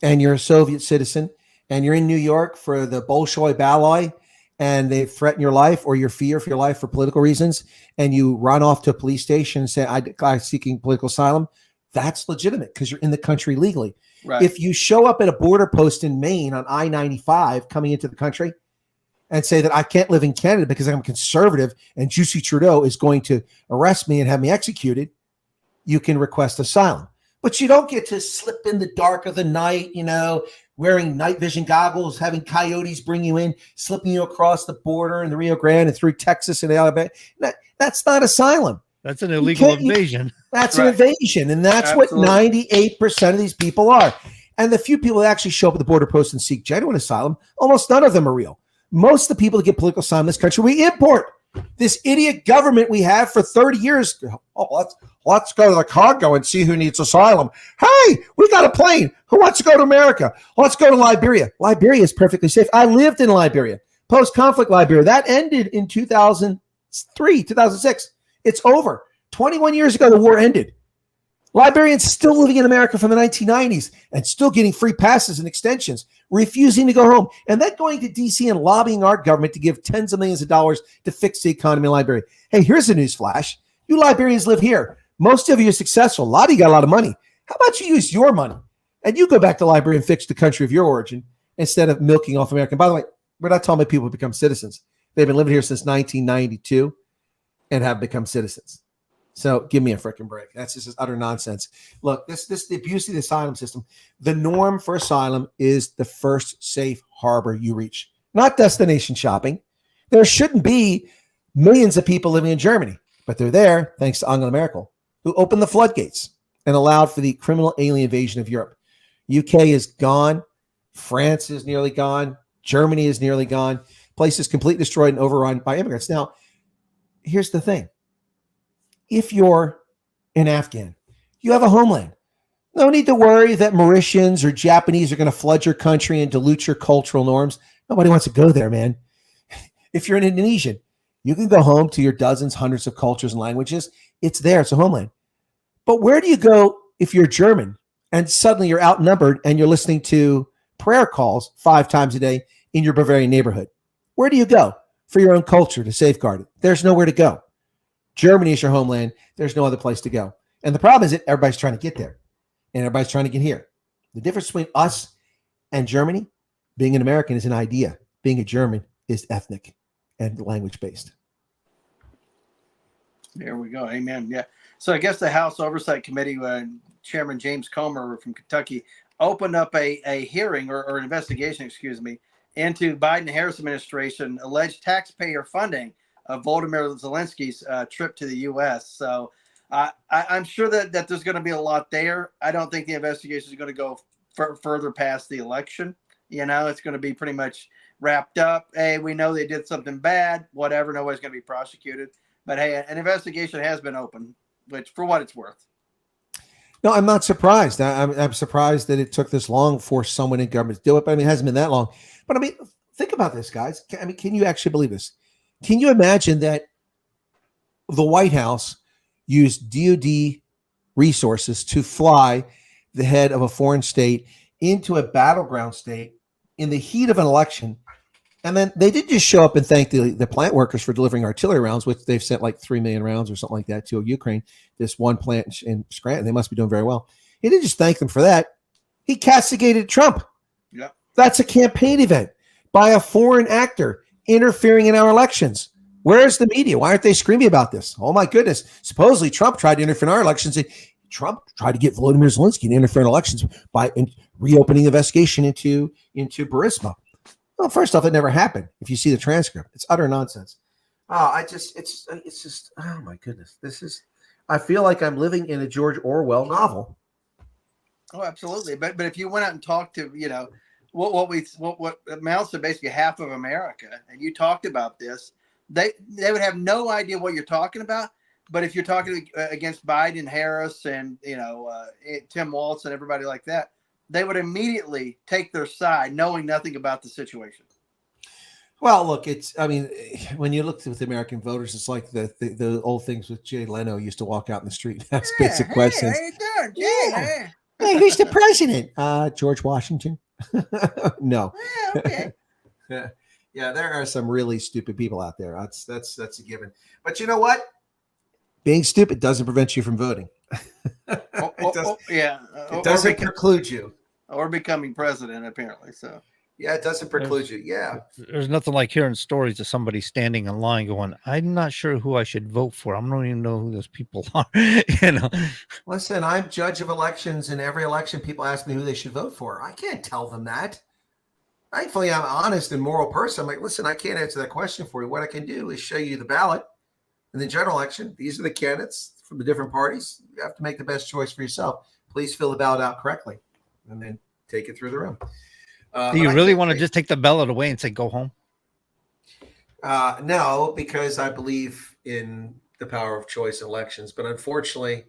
and you're a Soviet citizen and you're in New York for the Bolshoi Baloi and they threaten your life or your fear for your life for political reasons and you run off to a police station and say, I'm seeking political asylum, that's legitimate because you're in the country legally. Right. If you show up at a border post in Maine on I-95 coming into the country and say that I can't live in Canada because I'm conservative and Justin Trudeau is going to arrest me and have me executed, you can request asylum. But you don't get to slip in the dark of the night, wearing night vision goggles, having coyotes bring you in, slipping you across the border in the Rio Grande and through Texas and Alabama. That's not asylum. That's an illegal invasion. That's an invasion. And that's what 98% of these people are. And the few people that actually show up at the border post and seek genuine asylum, almost none of them are real. Most of the people that get political asylum in this country, we import. This idiot government we have for 30 years. Oh, let's go to the Congo and see who needs asylum. Hey, we got a plane. Who wants to go to America? Let's go to Liberia. Liberia is perfectly safe. I lived in Liberia, post-conflict Liberia. That ended in 2003, 2006. It's over. 21 years ago, the war ended. Liberians still living in America from the 1990s and still getting free passes and extensions, refusing to go home, and then going to D.C. and lobbying our government to give tens of millions of dollars to fix the economy in Liberia. Hey, here's a news flash. You Liberians live here. Most of you are successful. A lot of you got a lot of money. How about you use your money and you go back to Liberia and fix the country of your origin instead of milking off America? By the way, we're not telling people to become citizens. They've been living here since 1992 and have become citizens. So give me a freaking break. That's just utter nonsense. Look, this the abuse of the asylum system. The norm for asylum is the first safe harbor you reach, not destination shopping. There shouldn't be millions of people living in Germany, but they're there thanks to Angela Merkel, who opened the floodgates and allowed for the criminal alien invasion of Europe. UK is gone. France is nearly gone. Germany is nearly gone. Place is completely destroyed and overrun by immigrants. Now, here's the thing. If you're an Afghan, you have a homeland. No need to worry that Mauritians or Japanese are going to flood your country and dilute your cultural norms. Nobody wants to go there, man. If you're an Indonesian, you can go home to your dozens, hundreds of cultures and languages. It's there. It's a homeland. But where do you go if you're German and suddenly you're outnumbered and you're listening to prayer calls 5 times a day in your Bavarian neighborhood? Where do you go for your own culture to safeguard it? There's nowhere to go. Germany is your homeland. There's no other place to go. And the problem is that everybody's trying to get there and everybody's trying to get here. The difference between us and Germany, being an American is an idea. Being a German is ethnic and language based. There we go. Amen. Yeah. So I guess the House Oversight Committee, Chairman James Comer from Kentucky, opened up a hearing or an investigation, into Biden-Harris administration alleged taxpayer funding of Volodymyr Zelensky's trip to the U.S. So I'm sure that there's going to be a lot there. I don't think the investigation is going to go further past the election. It's going to be pretty much wrapped up. Hey, we know they did something bad, whatever. Nobody's going to be prosecuted. But hey, an investigation has been opened, which for what it's worth. No, I'm not surprised. I'm surprised that it took this long for someone in government to do it. But it hasn't been that long. But think about this, guys. Can you actually believe this? Can you imagine that the White House used DOD resources to fly the head of a foreign state into a battleground state in the heat of an election? And then they did just show up and thank the plant workers for delivering artillery rounds, which they've sent like 3 million rounds or something like that to Ukraine. This one plant in Scranton, they must be doing very well. He didn't just thank them for that. He castigated Trump. Yeah. That's a campaign event by a foreign actor interfering in our elections. Where's the media? Why aren't they screaming about this? Oh my goodness. Supposedly Trump tried to interfere in our elections. Trump tried to get Volodymyr Zelensky to interfere in elections by reopening the investigation into Burisma. Well, first off, it never happened. If you see the transcript, it's utter nonsense. It's just, oh my goodness. I feel like I'm living in a George Orwell novel. Oh, absolutely. But if you went out and talked to, what amounts to basically half of America, and you talked about this, they would have no idea what you're talking about. But if you're talking against Biden, Harris, and, Tim Walz and everybody like that, they would immediately take their side, knowing nothing about the situation. Well, look, when you look with American voters, it's like the old things with Jay Leno used to walk out in the street and ask basic questions. How you doing, Jay? Yeah. Hey, who's the president? George Washington. No. Yeah, okay. Yeah, there are some really stupid people out there. That's a given. But you know what? Being stupid doesn't prevent you from voting. It doesn't preclude you. Or becoming president, apparently. So yeah, it doesn't preclude you. Yeah. There's nothing like hearing stories of somebody standing in line going, I'm not sure who I should vote for. I don't even know who those people are. Listen, I'm judge of elections, and every election people ask me who they should vote for. I can't tell them that. Thankfully, I'm an honest and moral person. I'm like, listen, I can't answer that question for you. What I can do is show you the ballot in the general election. These are the candidates from the different parties. You have to make the best choice for yourself. Please fill the ballot out correctly and then take it through the room. Do you really want to just take the ballot away and say, go home? No, because I believe in the power of choice in elections. But unfortunately,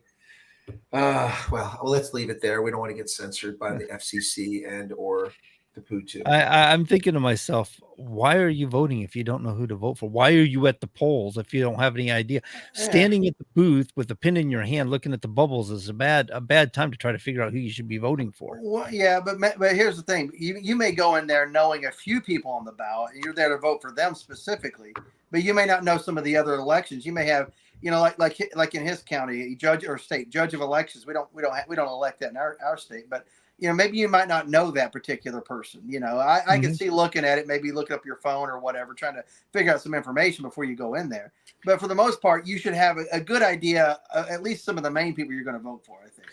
well, let's leave it there. We don't want to get censored by the FCC and or the Putin. I'm thinking to myself, why are you voting if you don't know who to vote for? Why are you at the polls if you don't have any idea? Standing at the booth with a pen in your hand, looking at the bubbles is a bad time to try to figure out who you should be voting for. Well, yeah, but here's the thing: you may go in there knowing a few people on the ballot, and you're there to vote for them specifically, but you may not know some of the other elections. You may have, like in his county, a judge or state judge of elections. We don't elect that in our state, but. Maybe you might not know that particular person. I can see looking at it, maybe look up your phone or whatever, trying to figure out some information before you go in there. But for the most part, you should have a good idea, at least some of the main people you're going to vote for, I think.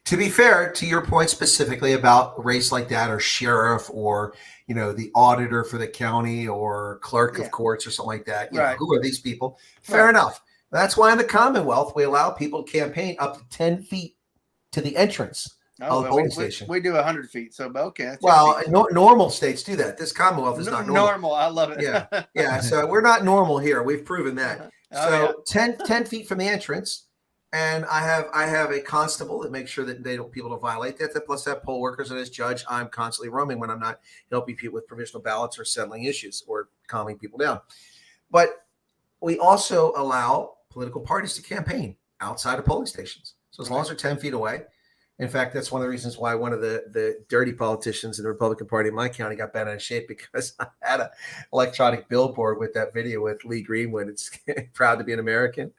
To be fair, to your point specifically about a race like that, or sheriff, or the auditor for the county, or clerk of courts, or something like that. Right. Who are these people? Fair enough. That's why in the Commonwealth we allow people to campaign up to 10 feet to the entrance. We do 100 feet, so okay. Well, normal states do that. This Commonwealth is not normal. I love it. Yeah. So we're not normal here. We've proven that. 10 feet from the entrance, and I have a constable that makes sure that people don't violate that. Plus, I have poll workers, and as judge, I'm constantly roaming when I'm not helping people with provisional ballots or settling issues or calming people down. But we also allow political parties to campaign outside of polling stations. So as long as they're 10 feet away. In fact, that's one of the reasons why one of the dirty politicians in the Republican Party in my county got bent out of shape, because I had an electronic billboard with that video with Lee Greenwood. It's proud to be an American.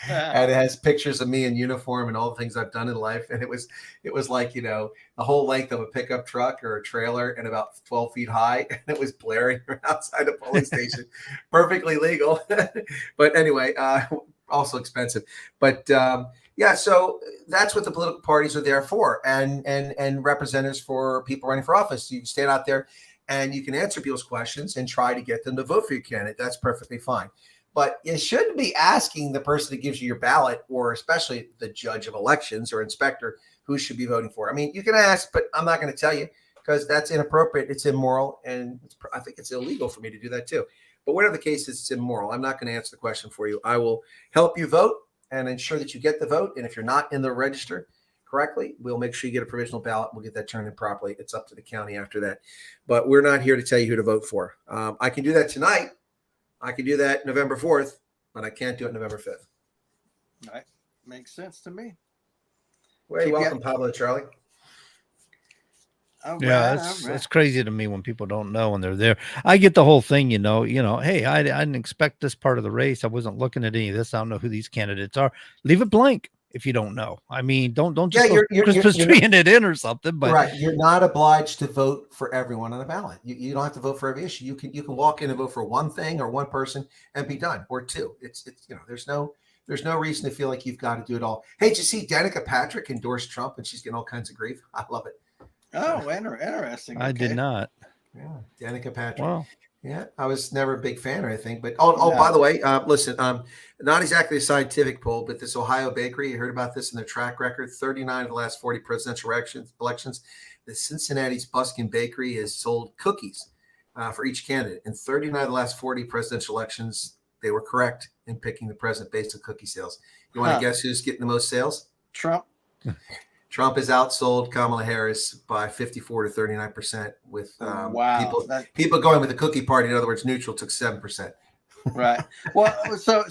And it has pictures of me in uniform and all the things I've done in life. And it was like, the whole length of a pickup truck or a trailer and about 12 feet high. And it was blaring outside a polling station. Perfectly legal. But anyway, also expensive. But yeah, so that's what the political parties are there for, and representatives for people running for office. You can stand out there and you can answer people's questions and try to get them to vote for your candidate. That's perfectly fine. But you shouldn't be asking the person that gives you your ballot, or especially the judge of elections or inspector, who should be voting for. I mean, you can ask, but I'm not going to tell you, because that's inappropriate. It's immoral, and I think it's illegal for me to do that too. But whatever the case is, it's immoral. I'm not going to answer the question for you. I will help you vote and ensure that you get the vote. And if you're not in the register correctly, we'll make sure you get a provisional ballot. We'll get that turned in properly. It's up to the county after that. But we're not here to tell you who to vote for. I can do that tonight. I can do that November 4th, but I can't do it November 5th. All right. Makes sense to me. Well, you're welcome, Pablo Charlie. It's crazy to me when people don't know and they're there. I get the whole thing, hey, I didn't expect this part of the race. I wasn't looking at any of this. I don't know who these candidates are. Leave it blank if you don't know. I mean, don't just Christmas treeing it in or something. But right, you're not obliged to vote for everyone on the ballot. You don't have to vote for every issue. You can walk in and vote for one thing or one person and be done, or two. It's there's no reason to feel like you've got to do it all. Hey, did you see Danica Patrick endorse Trump and she's getting all kinds of grief? I love it. Oh, interesting. I did not. Yeah, Danica Patrick. Wow. Yeah, I was never a big fan or anything. But by the way, listen, not exactly a scientific poll, but this Ohio bakery, you heard about this in their track record, 39 of the last 40 presidential elections. The Cincinnati's Buskin Bakery has sold cookies for each candidate. In 39 of the last 40 presidential elections, they were correct in picking the president based on cookie sales. You want to guess who's getting the most sales? Trump. Trump has outsold Kamala Harris by 54 to 39%, with people going with the cookie party. In other words, neutral took 7%. Right. Well, so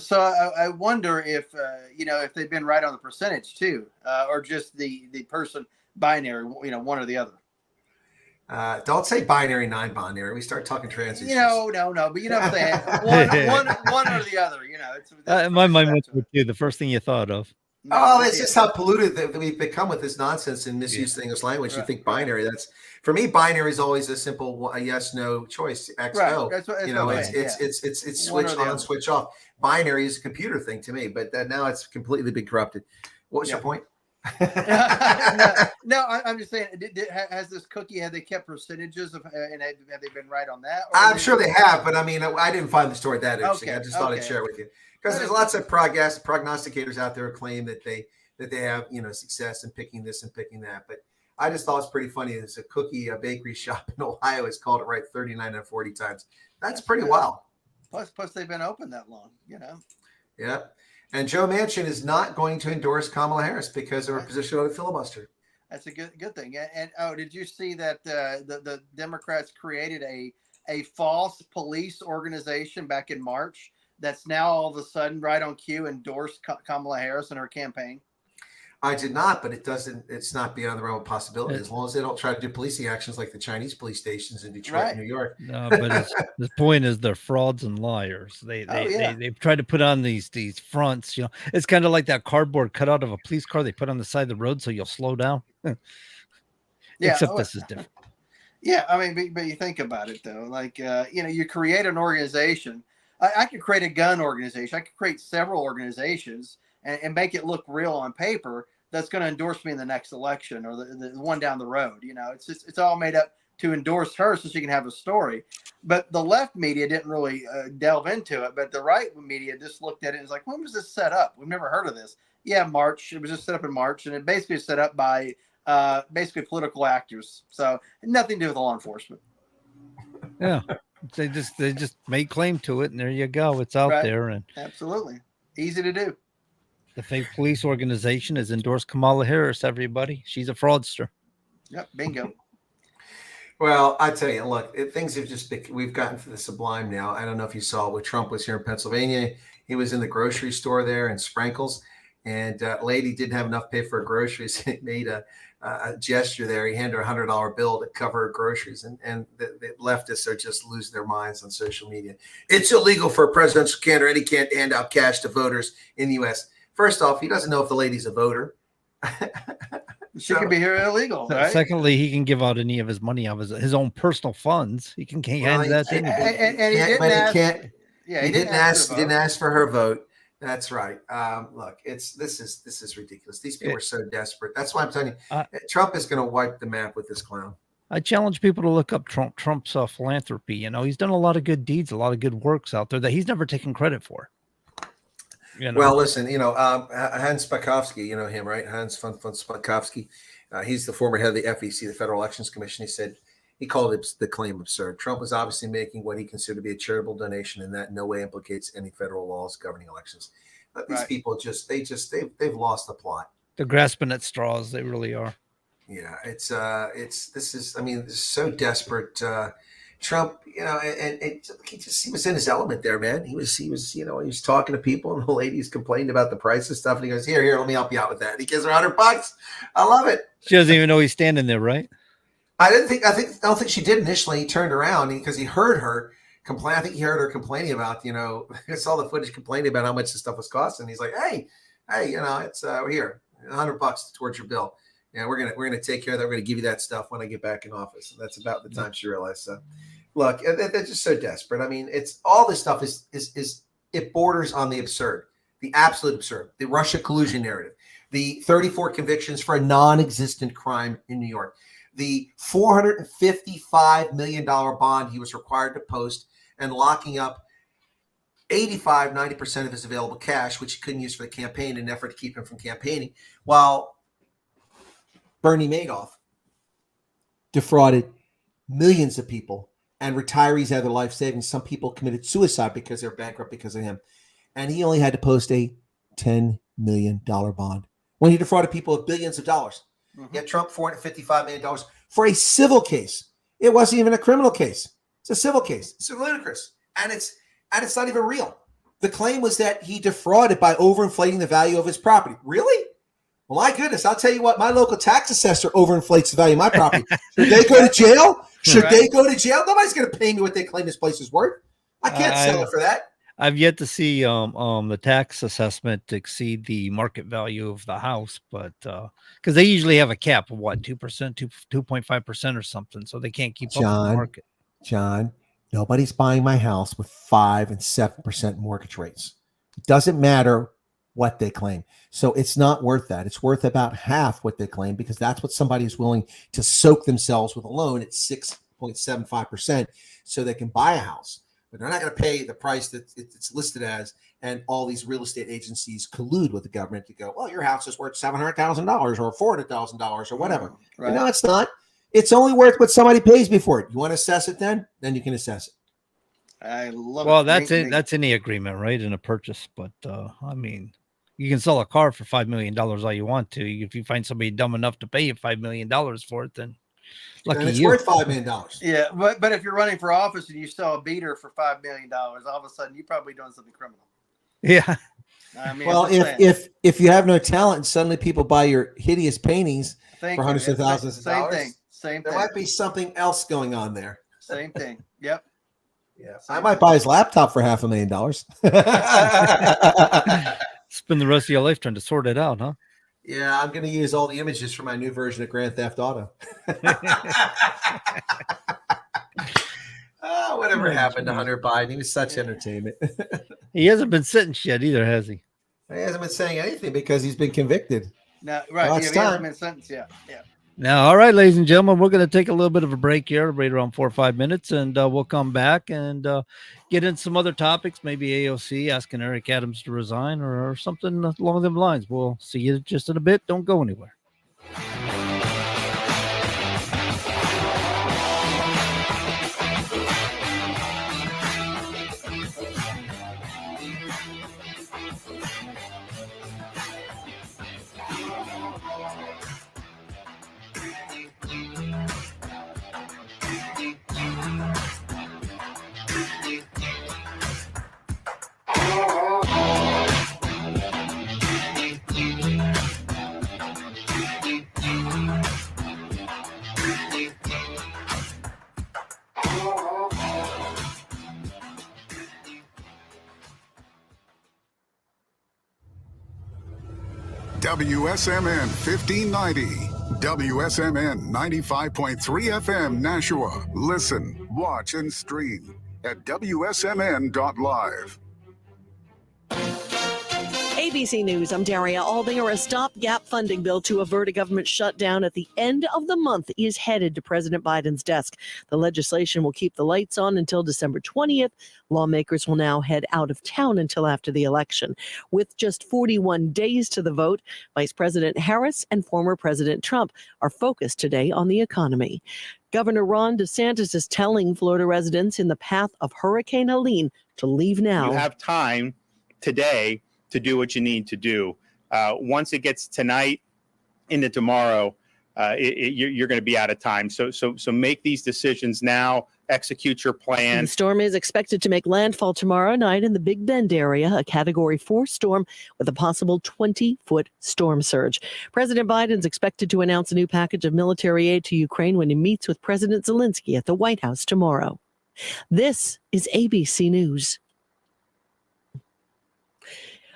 I wonder if if they've been right on the percentage too, or just the person binary, one or the other. Don't say binary, non-binary. We start talking trans issues. No. But what I'm saying, one or the other. My mind went to you. The first thing you thought of. No, it's just how polluted that we've become with this nonsense and misuse of English language. You think binary? That's, for me, binary is always a simple yes/no choice. X no. That's what it's switch on, switch off. Binary is a computer thing to me, but now it's completely been corrupted. What was your point? No, I'm just saying. Has this cookie? Have they kept percentages of? And have they been right on that? I'm sure they have, but I mean, I didn't find the story that interesting. I just thought I'd share it with you. Because there's lots of prognosticators out there who claim that they have success in picking this and picking that. But I just thought it's pretty funny. There's a bakery shop in Ohio has called it right 39 and 40 times. That's pretty wild. Plus they've been open that long, Yeah. And Joe Manchin is not going to endorse Kamala Harris because of her position on the filibuster. That's a good thing. And did you see that the Democrats created a false police organization back in March that's now all of a sudden right on cue endorsed Kamala Harris in her campaign? I did not, but it's not beyond the realm of possibility as long as they don't try to do policing actions like the Chinese police stations in Detroit and New York. No, but the point is they're frauds and liars. They've tried to put on these fronts. It's kind of like that cardboard cut out of a police car they put on the side of the road so you'll slow down. Except this is different. Yeah, I mean, but you think about it though, like you create an organization. I could create a gun organization. I could create several organizations and make it look real on paper. That's going to endorse me in the next election or the one down the road. It's all made up to endorse her so she can have a story. But the left media didn't really delve into it. But the right media just looked at it and was like, when was this set up? We've never heard of this. Yeah, March. It was just set up in March. And it basically was set up by basically political actors. So nothing to do with law enforcement. Yeah. They just made claim to it, and there you go. It's out there, and absolutely easy to do. The fake police organization has endorsed Kamala Harris. Everybody, she's a fraudster. Yep, bingo. Well, I tell you, look, things have just been, we've gotten to the sublime now. I don't know if you saw when Trump was here in Pennsylvania. He was in the grocery store there in Sprinkles, and lady didn't have enough to pay for her groceries. He made a gesture there. He handed her $100 bill to cover her groceries, and the leftists are just losing their minds on social media. It's illegal for a presidential candidate. He can't hand out cash to voters in the U.S. First off, he doesn't know if the lady's a voter. She could be here illegal, right? Secondly, he can give out any of his money out of his own personal funds. He can hand that to anybody. And he didn't ask. He didn't ask for her vote. That's right. Look, this is ridiculous. These people are so desperate. That's why I'm telling you, Trump is going to wipe the map with this clown. I challenge people to look up Trump's philanthropy. You know, he's done a lot of good deeds, a lot of good works out there that he's never taken credit for. You know? Well, listen, Hans Spakovsky, you know him, right? Hans von Spakovsky. He's the former head of the FEC, the Federal Elections Commission. He called it the claim absurd. Trump was obviously making what he considered to be a charitable donation, and that in no way implicates any federal laws governing elections. But these people they've lost the plot. They're grasping at straws. They really are. Yeah, it's so desperate. Trump, and he was in his element there, man. He was talking to people, and the ladies complained about the price of stuff, and he goes, here, let me help you out with that. And he gives her $100. I love it. She doesn't even know he's standing there, right? I don't think she did initially. He turned around because he heard her complain. I think he heard her complaining about, I saw the footage complaining about how much the stuff was costing. He's like, hey, it's here, $100 towards your bill. Yeah, we're gonna take care of that. We're gonna give you that stuff when I get back in office. And that's about the time she realized. So, look, they're just so desperate. I mean, it's all this stuff is it borders on the absurd, the absolute absurd. The Russia collusion narrative, the 34 convictions for a non-existent crime in New York, the $455 million bond he was required to post, and locking up 90% of his available cash, which he couldn't use for the campaign in an effort to keep him from campaigning, while Bernie Madoff defrauded millions of people, and retirees had their life savings. Some people committed suicide because they're bankrupt because of him. And he only had to post a $10 million bond when he defrauded people of billions of dollars. Mm-hmm. Yet Trump, $455 million for a civil case. It wasn't even a criminal case. It's a civil case. It's ludicrous. And it's not even real. The claim was that he defrauded by overinflating the value of his property. Really? Well, my goodness, I'll tell you what, my local tax assessor overinflates the value of my property. Should they go to jail? They go to jail? Nobody's going to pay me what they claim this place is worth. I can't sell it for that. I've yet to see the tax assessment exceed the market value of the house, but because they usually have a cap of what, 2%, 2.5% or something, so they can't keep up with the market. John, nobody's buying my house with 5 and 7% mortgage rates. It doesn't matter what they claim. So it's not worth that. It's worth about half what they claim, because that's what somebody is willing to soak themselves with a loan at 6.75% so they can buy a house. But they're not going to pay the price that it's listed as, and all these real estate agencies collude with the government to go, well, your house is worth $700,000 or $400,000 or whatever. Right. No, it's not. It's only worth what somebody pays me for it. You want to assess it then you can assess it. I love it. Well, that's any agreement, right? In a purchase. But I mean, you can sell a car for $5 million all you want to. If you find somebody dumb enough to pay you $5 million for it, then lucky it's you. Worth $5 million. Yeah, but if you're running for office and you sell a beater for $5 million, all of a sudden you're probably doing something criminal. Yeah. I mean, well, if you have no talent and suddenly people buy your hideous paintings for hundreds of thousands of dollars, same thing. There might be something else going on there. Same thing. Yep. Yeah. I might buy his laptop for $500,000. Spend the rest of your life trying to sort it out, huh? Yeah, I'm going to use all the images for my new version of Grand Theft Auto. Whatever happened to Hunter Biden? He was such entertainment. He hasn't been sentenced yet either, has he? He hasn't been saying anything because he's been convicted. No, right. He hasn't been sentenced yet. Yeah. Now, all right, ladies and gentlemen, we're going to take a little bit of a break here, right around 4 or 5 minutes, and we'll come back and get into some other topics, maybe AOC asking Eric Adams to resign or something along those lines. We'll see you just in a bit. Don't go anywhere. WSMN 1590. WSMN 95.3 FM Nashua. Listen, watch, and stream at WSMN.live. ABC News, I'm Daria Albinger. A stopgap funding bill to avert a government shutdown at the end of the month is headed to President Biden's desk. The legislation will keep the lights on until December 20th. Lawmakers will now head out of town until after the election. With just 41 days to the vote, Vice President Harris and former President Trump are focused today on the economy. Governor Ron DeSantis is telling Florida residents in the path of Hurricane Helene to leave now. You have time today to do what you need to do. Once it gets tonight into tomorrow, you're going to be out of time. So make these decisions now. Execute your plan. The storm is expected to make landfall tomorrow night in the Big Bend area, a Category 4 storm with a possible 20-foot storm surge. President Biden's expected to announce a new package of military aid to Ukraine when he meets with President Zelensky at the White House tomorrow. This is ABC News.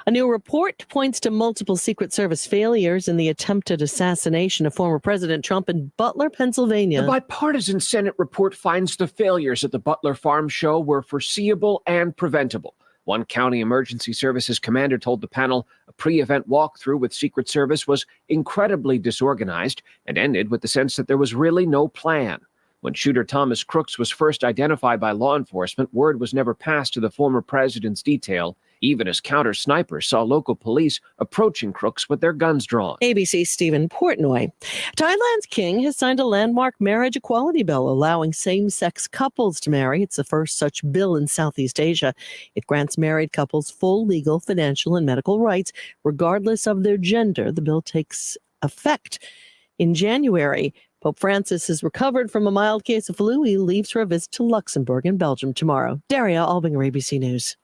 A new report points to multiple Secret Service failures in the attempted assassination of former President Trump in Butler, Pennsylvania. The bipartisan Senate report finds the failures at the Butler Farm Show were foreseeable and preventable. One county emergency services commander told the panel a pre-event walkthrough with Secret Service was incredibly disorganized and ended with the sense that there was really no plan. When shooter Thomas Crooks was first identified by law enforcement, word was never passed to the former president's detail, even as counter-snipers saw local police approaching Crooks with their guns drawn. ABC's Stephen Portnoy. Thailand's king has signed a landmark marriage equality bill allowing same-sex couples to marry. It's the first such bill in Southeast Asia. It grants married couples full legal, financial, and medical rights, regardless of their gender. The bill takes effect in January. Pope Francis has recovered from a mild case of flu. He leaves for a visit to Luxembourg and Belgium tomorrow. Daria Albinger, ABC News.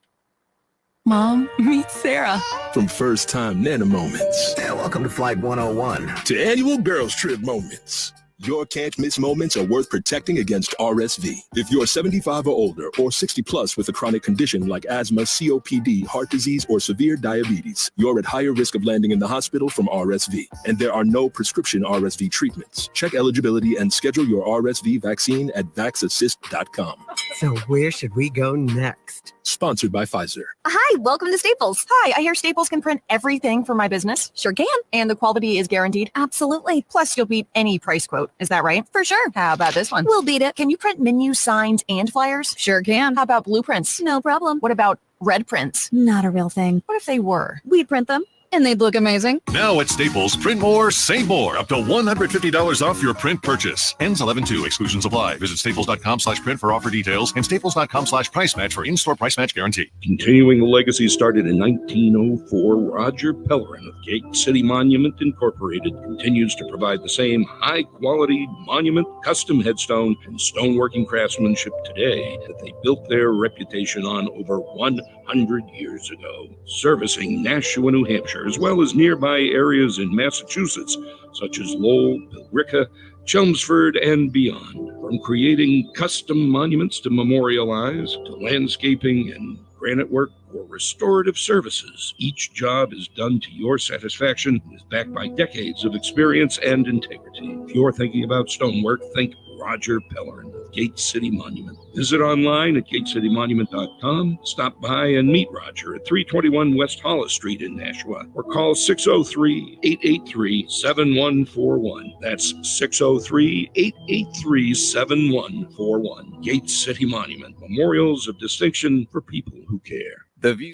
Mom, meet Sarah. From first-time Nana moments. Yeah, welcome to Flight 101. To annual girls trip moments. Your can't-miss moments are worth protecting against RSV. If you're 75 or older or 60 plus with a chronic condition like asthma, COPD, heart disease, or severe diabetes, you're at higher risk of landing in the hospital from RSV. And there are no prescription RSV treatments. Check eligibility and schedule your RSV vaccine at vaxassist.com. So where should we go next? Sponsored by Pfizer. Hi, welcome to Staples. Hi, I hear Staples can print everything for my business. Sure can. And the quality is guaranteed? Absolutely. Plus, you'll beat any price quote. Is that right? For sure. How about this one? We'll beat it. Can you print menus, signs, and flyers? Sure can. How about blueprints? No problem. What about red prints? Not a real thing. What if they were? We'd print them. And they'd look amazing. Now at Staples, print more, save more. Up to $150 off your print purchase. Ends 11/2. Exclusions apply. Visit staples.com/print for offer details and staples.com/price match for in-store price match guarantee. Continuing the legacy started in 1904, Roger Pellerin of Gate City Monument Incorporated continues to provide the same high-quality monument, custom headstone, and stoneworking craftsmanship today that they built their reputation on over 100 years ago. Servicing Nashua, New Hampshire, as well as nearby areas in Massachusetts, such as Lowell, Billerica, Chelmsford, and beyond. From creating custom monuments to memorialize, to landscaping and granite work or restorative services, each job is done to your satisfaction and is backed by decades of experience and integrity. If you're thinking about stonework, think Roger Pellerin of Gate City Monument. Visit online at gatecitymonument.com. Stop by and meet Roger at 321 West Hollis Street in Nashua, or call 603-883-7141. That's 603-883-7141. Gate City Monument. Memorials of distinction for people who care. The view.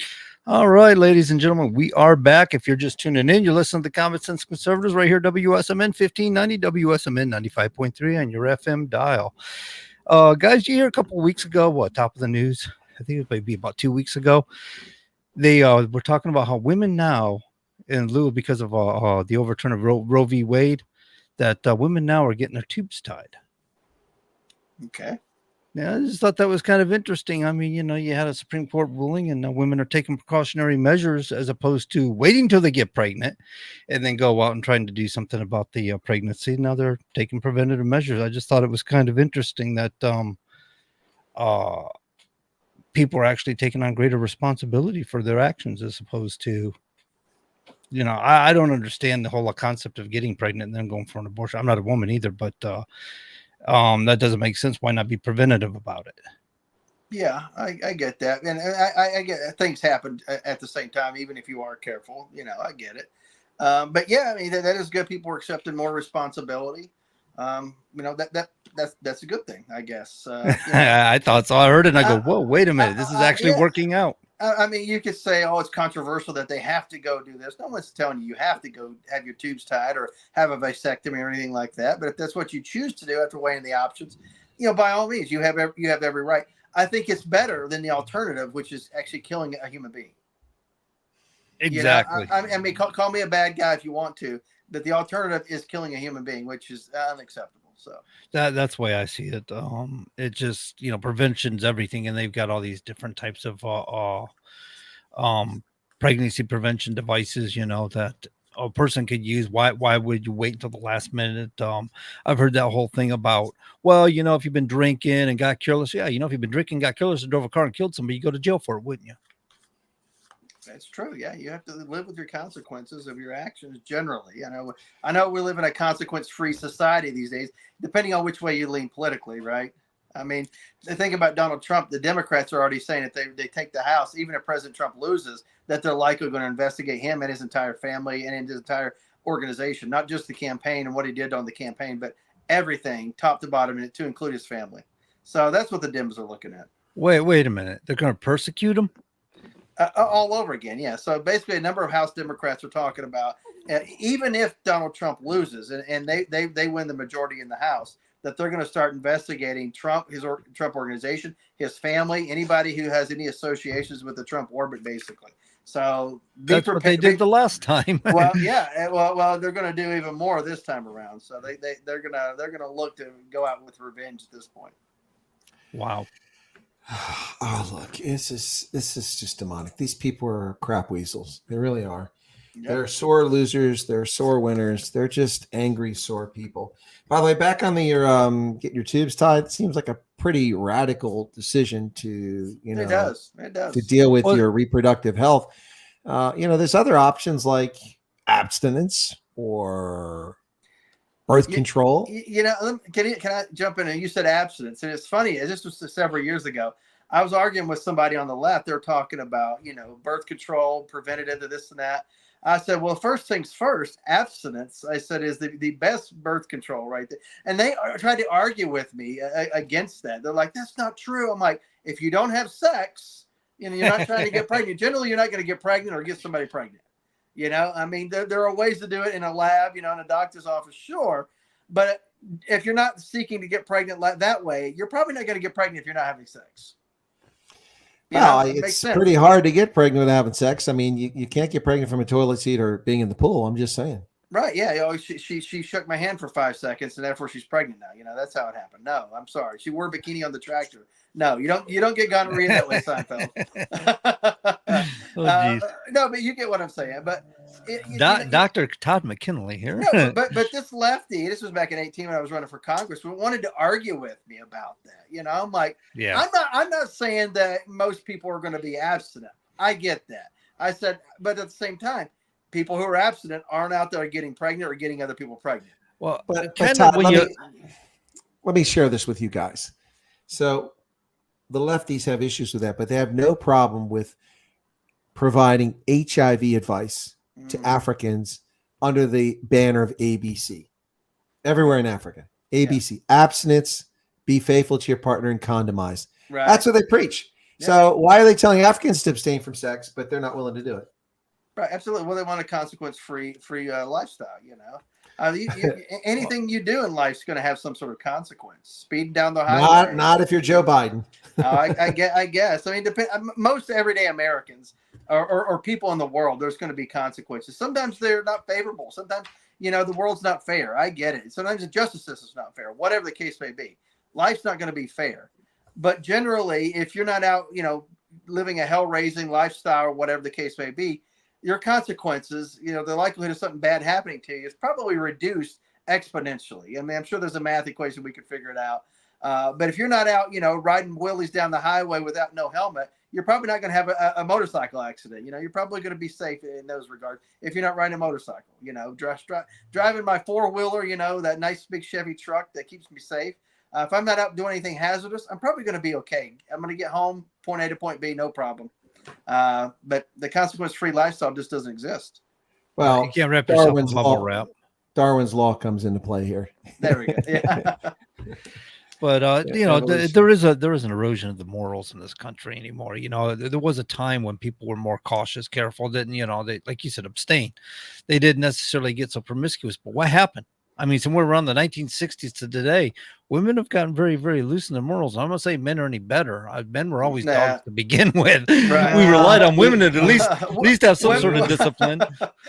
All right, ladies and gentlemen, we are back. If you're just tuning in, you're listening to Common Sense Conservatives right here, WSMN 1590, WSMN 95.3 on your FM dial. Guys, you hear a couple of weeks ago, top of the news? I think it might be about 2 weeks ago. They were talking about how women now, in lieu because of the overturn of Roe v. Wade, that women now are getting their tubes tied. Okay. Yeah, I just thought that was kind of interesting. I mean, you had a Supreme Court ruling and women are taking precautionary measures as opposed to waiting till they get pregnant and then go out and trying to do something about the pregnancy. Now they're taking preventative measures. I just thought it was kind of interesting that people are actually taking on greater responsibility for their actions as opposed to You know, I don't understand the whole concept of getting pregnant and then going for an abortion. I'm not a woman either, but that doesn't make sense. Why not be preventative about it? Yeah, I get that, and I get things happen at the same time, even if you are careful. You know, I get it. But yeah, I mean that is good. People are accepting more responsibility. You know that's a good thing, I guess. You know, I thought so. I heard it and I go, whoa, wait a minute. This is actually yeah. working out. I mean, you could say, oh, it's controversial that they have to go do this. No one's telling you have to go have your tubes tied or have a vasectomy or anything like that. But if that's what you choose to do after weighing the options, you know, by all means, you have every right. I think it's better than the alternative, which is actually killing a human being. Exactly. You know, I mean, call me a bad guy if you want to, but the alternative is killing a human being, which is unacceptable. So That's the way I see it. It just, you know, prevention's everything, and they've got all these different types of pregnancy prevention devices, you know, that a person could use. Why would you wait until the last minute? I've heard that whole thing about, well, you know, if you've been drinking and got careless, yeah, you know, if you've been drinking, got careless and drove a car and killed somebody, you go to jail for it, wouldn't you? that's true. Yeah, you have to live with your consequences of your actions generally. I know we live in a consequence-free society these days, depending on which way you lean politically, right? I mean, the thing about Donald Trump, the Democrats are already saying if they take the House, even if President Trump loses, that they're likely going to investigate him and his entire family and his entire organization, not just the campaign and what he did on the campaign, but everything, top to bottom, to include his family. So that's what the Dems are looking at. Wait a minute. They're going to persecute him? All over again, yeah. So basically, a number of House Democrats are talking about, even if Donald Trump loses and they win the majority in the House, that they're going to start investigating Trump, Trump organization, his family, anybody who has any associations with the Trump orbit, basically. So that's what they did the last time. Well, yeah. Well, they're going to do even more this time around. So they're gonna look to go out with revenge at this point. Wow. Oh, look, this is just demonic. These people are crap weasels. They really are. Yep. They're sore losers. They're sore winners. They're just angry, sore people. By the way, back on your get your tubes tied, it seems like a pretty radical decision to, you know, it does to deal with your reproductive health. You know, there's other options like abstinence or birth control. You know, can I jump in? And you said abstinence, and it's funny. This was several years ago. I was arguing with somebody on the left. They're talking about, you know, birth control, preventative to this and that. I said, well, first things first, abstinence, I said, is the best birth control right there. And they tried to argue with me against that. They're like, that's not true. I'm like, if you don't have sex, you know, you're not trying to get pregnant. Generally, you're not going to get pregnant or get somebody pregnant. You know, I mean, there are ways to do it in a lab, you know, in a doctor's office, sure. But if you're not seeking to get pregnant that way, you're probably not going to get pregnant if you're not having sex. It's pretty hard to get pregnant without having sex. I mean, you can't get pregnant from a toilet seat or being in the pool. I'm just saying. Right. Yeah. You know, she shook my hand for 5 seconds and therefore she's pregnant now. You know, that's how it happened. No, I'm sorry. She wore a bikini on the tractor. No, you don't get gonorrhea that way, Seinfeld. No, but you get what I'm saying. But Dr. Todd McKinley here. No, but this lefty, this was back in 2018 when I was running for Congress, wanted to argue with me about that. You know, I'm like, yeah, I'm not saying that most people are going to be abstinent. I get that. I said, but at the same time, people who are abstinent aren't out there getting pregnant or getting other people pregnant. Well, but Todd, let me share this with you guys. So the lefties have issues with that, but they have no problem with providing HIV advice to Africans under the banner of ABC. Everywhere in Africa, ABC, abstinence, be faithful to your partner, and condomize. Right. That's what they preach. Yeah. So why are they telling Africans to abstain from sex, but they're not willing to do it? Right, absolutely. Well, they want a consequence-free lifestyle, you know. Anything you do in life is going to have some sort of consequence. Speeding down the highway. Not if you're Joe Biden. I guess. I mean, most everyday Americans or people in the world, there's going to be consequences. Sometimes they're not favorable. Sometimes, you know, the world's not fair. I get it. Sometimes the justice system's not fair. Whatever the case may be, life's not going to be fair. But generally, if you're not out, you know, living a hell-raising lifestyle or whatever the case may be, your consequences, you know, the likelihood of something bad happening to you is probably reduced exponentially. I mean, I'm sure there's a math equation we could figure it out. But if you're not out, riding wheelies down the highway without no helmet, you're probably not going to have a motorcycle accident. You're probably going to be safe in those regards if you're not riding a motorcycle. Driving my four-wheeler, that nice big Chevy truck that keeps me safe. If I'm not out doing anything hazardous, I'm probably going to be okay. I'm going to get home, point A to point B, no problem. But the consequence-free lifestyle just doesn't exist. Well, you can't wrap yourself in bubble wrap. Darwin's law comes into play here. There we go. Yeah. But there is an erosion of the morals in this country anymore. There was a time when people were more cautious, careful. Didn't they, like you said, abstain. They didn't necessarily get so promiscuous. But what happened? I mean, somewhere around the 1960s to today, women have gotten very, very loose in their morals. I'm not going to say men are any better. Men were always dogs to begin with. Right. We relied on women to at least have some sort of discipline.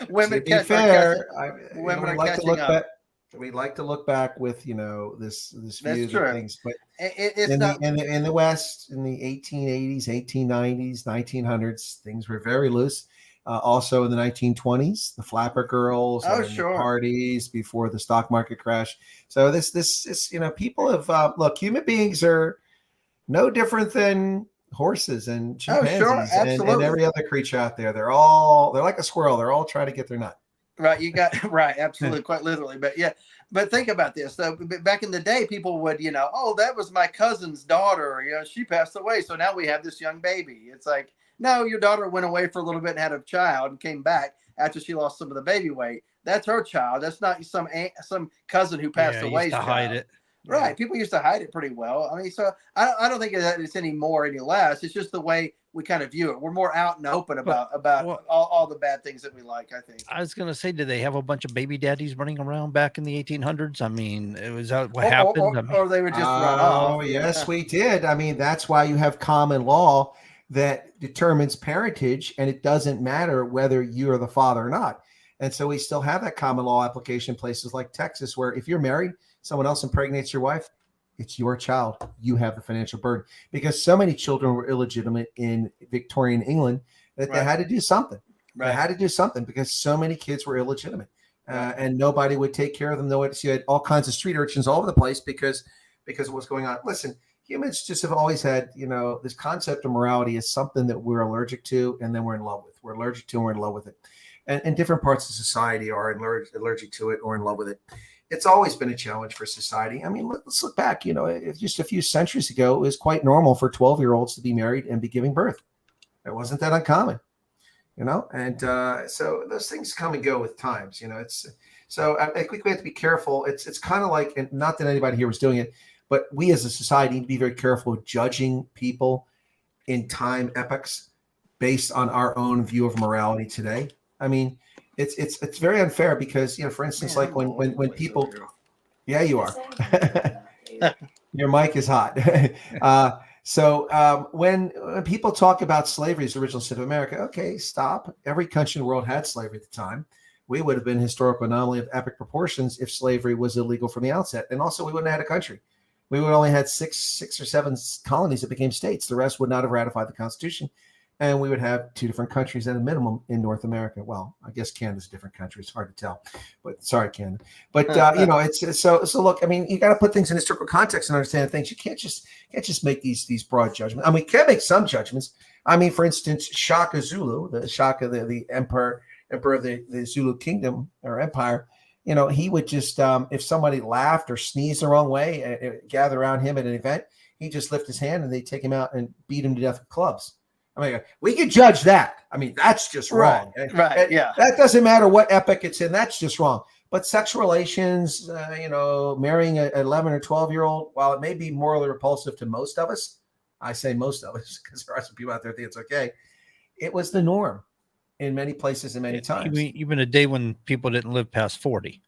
Women, to be fair, women are catching up. Back. We'd like to look back with this view of things, but it's in the West, in the 1880s, 1890s, 1900s, things were very loose. Also in the 1920s, the flapper girls, the parties before the stock market crash. So this people have look. Human beings are no different than horses and chimpanzees and every other creature out there. They're like a squirrel. They're all trying to get their nut. Right, you got right, absolutely, quite literally. But yeah, but think about this. So back in the day, people would, oh, that was my cousin's daughter. She passed away, so now we have this young baby. It's like, no, your daughter went away for a little bit and had a child and came back after she lost some of the baby weight. That's her child. That's not some cousin who passed away. Used to hide it. Right, people used to hide it pretty well. I mean, so I don't think that it's any more, any less. It's just the way we kind of view it. We're more out and open about all the bad things that we like, I think. I was going to say, did they have a bunch of baby daddies running around back in the 1800s? I mean, it was what happened? Or they would just run off. Oh, yes, we did. I mean, that's why you have common law that determines parentage, and it doesn't matter whether you are the father or not. And so we still have that common law application in places like Texas, where if you're married, someone else impregnates your wife, it's your child. You have the financial burden, because so many children were illegitimate in Victorian England that they had to do something. Right. They had to do something because so many kids were illegitimate, and nobody would take care of them. So you had all kinds of street urchins all over the place because of what's going on. Listen, humans just have always had, this concept of morality is something that we're allergic to, and then we're in love with. We're allergic to, and we're in love with it. And different parts of society are allergic to it or in love with it. It's always been a challenge for society. I mean, let's look back. Just a few centuries ago, it was quite normal for 12-year-olds to be married and be giving birth. It wasn't that uncommon, And so those things come and go with times. So I think we have to be careful. It's kind of like, and not that anybody here was doing it, but we as a society need to be very careful of judging people in time epochs based on our own view of morality today. I mean, it's very unfair because, for instance, like when people, yeah, you are, your mic is hot. So when people talk about slavery as the original sin of America, okay, stop. Every country in the world had slavery at the time. We would have been a historical anomaly of epic proportions if slavery was illegal from the outset. And also we wouldn't have had a country. We would only had six or seven colonies that became states. The rest would not have ratified the Constitution. And we would have two different countries at a minimum in North America. Well, I guess Canada's a different country. It's hard to tell, but sorry, Canada. But it's so look. I mean, you got to put things in historical context and understand things. You can't just make these broad judgments. I mean, we can make some judgments. I mean, for instance, Shaka Zulu, the Shaka, the emperor of the Zulu kingdom or empire. He would just if somebody laughed or sneezed the wrong way, gather around him at an event, he'd just lift his hand and they'd take him out and beat him to death with clubs. I mean, we could judge that. I mean, that's just wrong. Right. Yeah. That doesn't matter what epoch it's in. That's just wrong. But sexual relations, marrying an 11 or 12-year-old, while it may be morally repulsive to most of us, I say most of us because there are some people out there that think it's okay. It was the norm in many places and many times. Even a day when people didn't live past 40.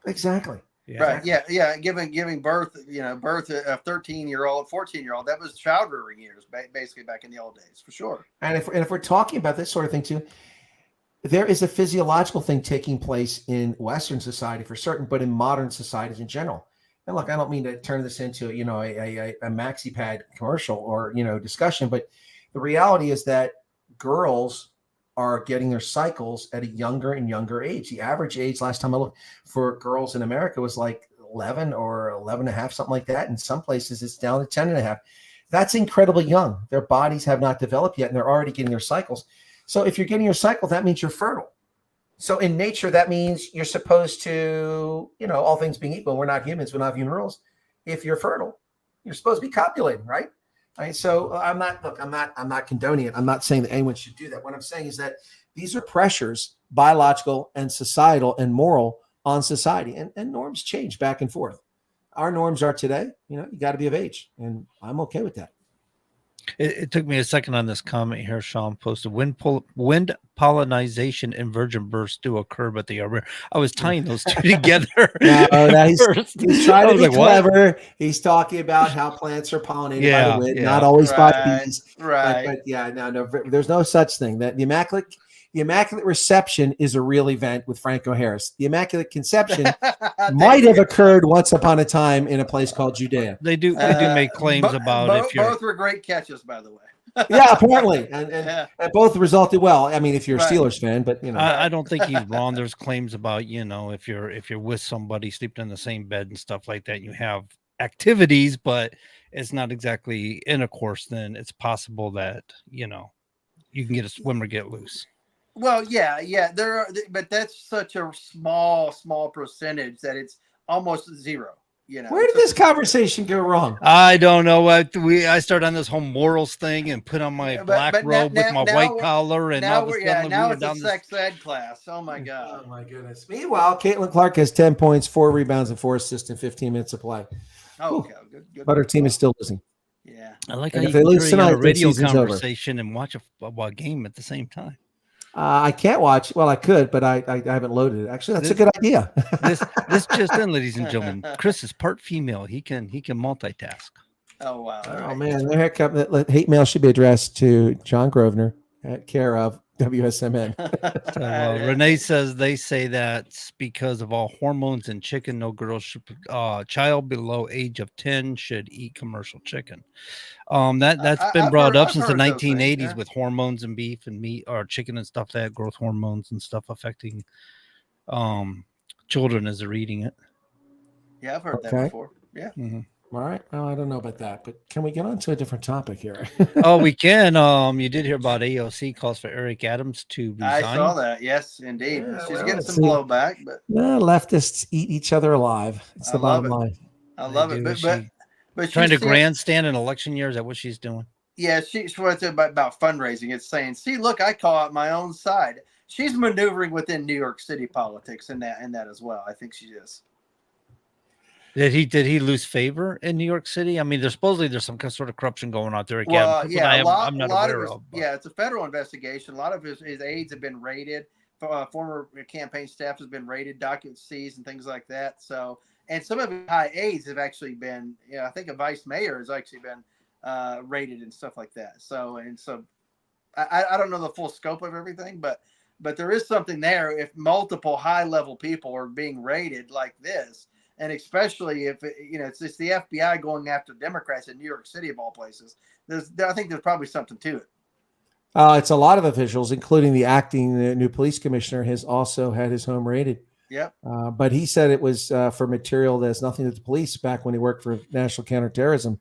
Exactly. Yeah. Right. Yeah. Giving birth, birth a 13-year-old, 14-year-old, that was child rearing years, basically back in the old days, for sure. And if we're talking about this sort of thing too, there is a physiological thing taking place in Western society for certain, but in modern societies in general. And look, I don't mean to turn this into, a maxi pad commercial or, discussion, but the reality is that girls are getting their cycles at a younger and younger age. The average age last time I looked for girls in America was like 11 or 11 and a half, something like that. In some places, it's down to 10 and a half. That's incredibly young. Their bodies have not developed yet, and they're already getting their cycles. So if you're getting your cycle, that means you're fertile. So in nature, that means you're supposed to, all things being equal, we're not humans, we don't have human rules. If you're fertile, you're supposed to be copulating, right? All right. So I'm not condoning it. I'm not saying that anyone should do that. What I'm saying is that these are pressures, biological and societal and moral, on society, and norms change back and forth. Our norms are today, you got to be of age, and I'm okay with that. It took me a second on this comment here. Sean posted wind pollinization and virgin births do occur, but they are rare. I was tying those two together. No, he's trying to be clever. What? He's talking about how plants are pollinated by the wind, not always by bees. Right. But no, there's no such thing. That the Immaculate Reception is a real event with Franco Harris. The Immaculate Conception might have occurred once upon a time in a place called Judea. They do make claims about if you're. Both were great catches, by the way. Yeah, apparently, and both resulted well. I mean, if you're a Steelers fan, but I don't think he's wrong. There's claims about if you're with somebody sleeping in the same bed and stuff like that, you have activities, but it's not exactly intercourse. Then it's possible that you can get a swimmer get loose. Well, yeah, there are, but that's such a small percentage that it's almost zero. Where did this conversation go wrong? I don't know. I started on this whole morals thing and put on my black robe with my white collar, and now it's a sex ed class. Oh my god! Oh my goodness! Meanwhile, Caitlin Clark has 10 points, 4 rebounds, and 4 assists in 15 minutes of play. Oh, okay, good. But her team is still losing. Yeah, I like how you can a radio conversation and watch a game at the same time. I can't watch. Well, I could, but I haven't loaded it. Actually, that's a good idea. this just in, ladies and gentlemen. Chris is part female. He can multitask. Oh wow! Oh man, the haircut. Hate mail should be addressed to John Grosvenor at care of WSMN. So, Renee says they say that's because of all hormones in chicken. No girl should, child below age of 10 should eat commercial chicken. That's been brought up since the 1980s with hormones in beef and meat or chicken and stuff, that growth hormones and stuff affecting children as they're eating it. Yeah, I've heard that before. Yeah. Mm-hmm. All right. Oh, I don't know about that, but can we get on to a different topic here? Oh, we can. You did hear about AOC calls for Eric Adams to resign. I saw that. Yes, indeed. She's getting some blowback, but leftists eat each other alive. It's the bottom line. I love it. But trying to grandstand an election year, is that what she's doing? Yeah, she's about fundraising. It's saying, see, look, I call out my own side. She's maneuvering within New York City politics in that as well. I think she is. Did he lose favor in New York City? I mean, there's some sort of corruption going on there again. Well, yeah, I'm not aware of. Yeah, it's a federal investigation. A lot of his aides have been raided. Former campaign staff has been raided, documents seized, and things like that. So, and some of his high aides have actually been, I think a vice mayor has actually been raided and stuff like that. So, I don't know the full scope of everything, but there is something there. If multiple high level people are being raided like this. And especially if it's the FBI going after Democrats in New York City of all places, I think there's probably something to it. It's a lot of officials, including the acting new police commissioner, has also had his home raided. Yep. But he said it was for material that has nothing to do with the police back when he worked for National Counterterrorism,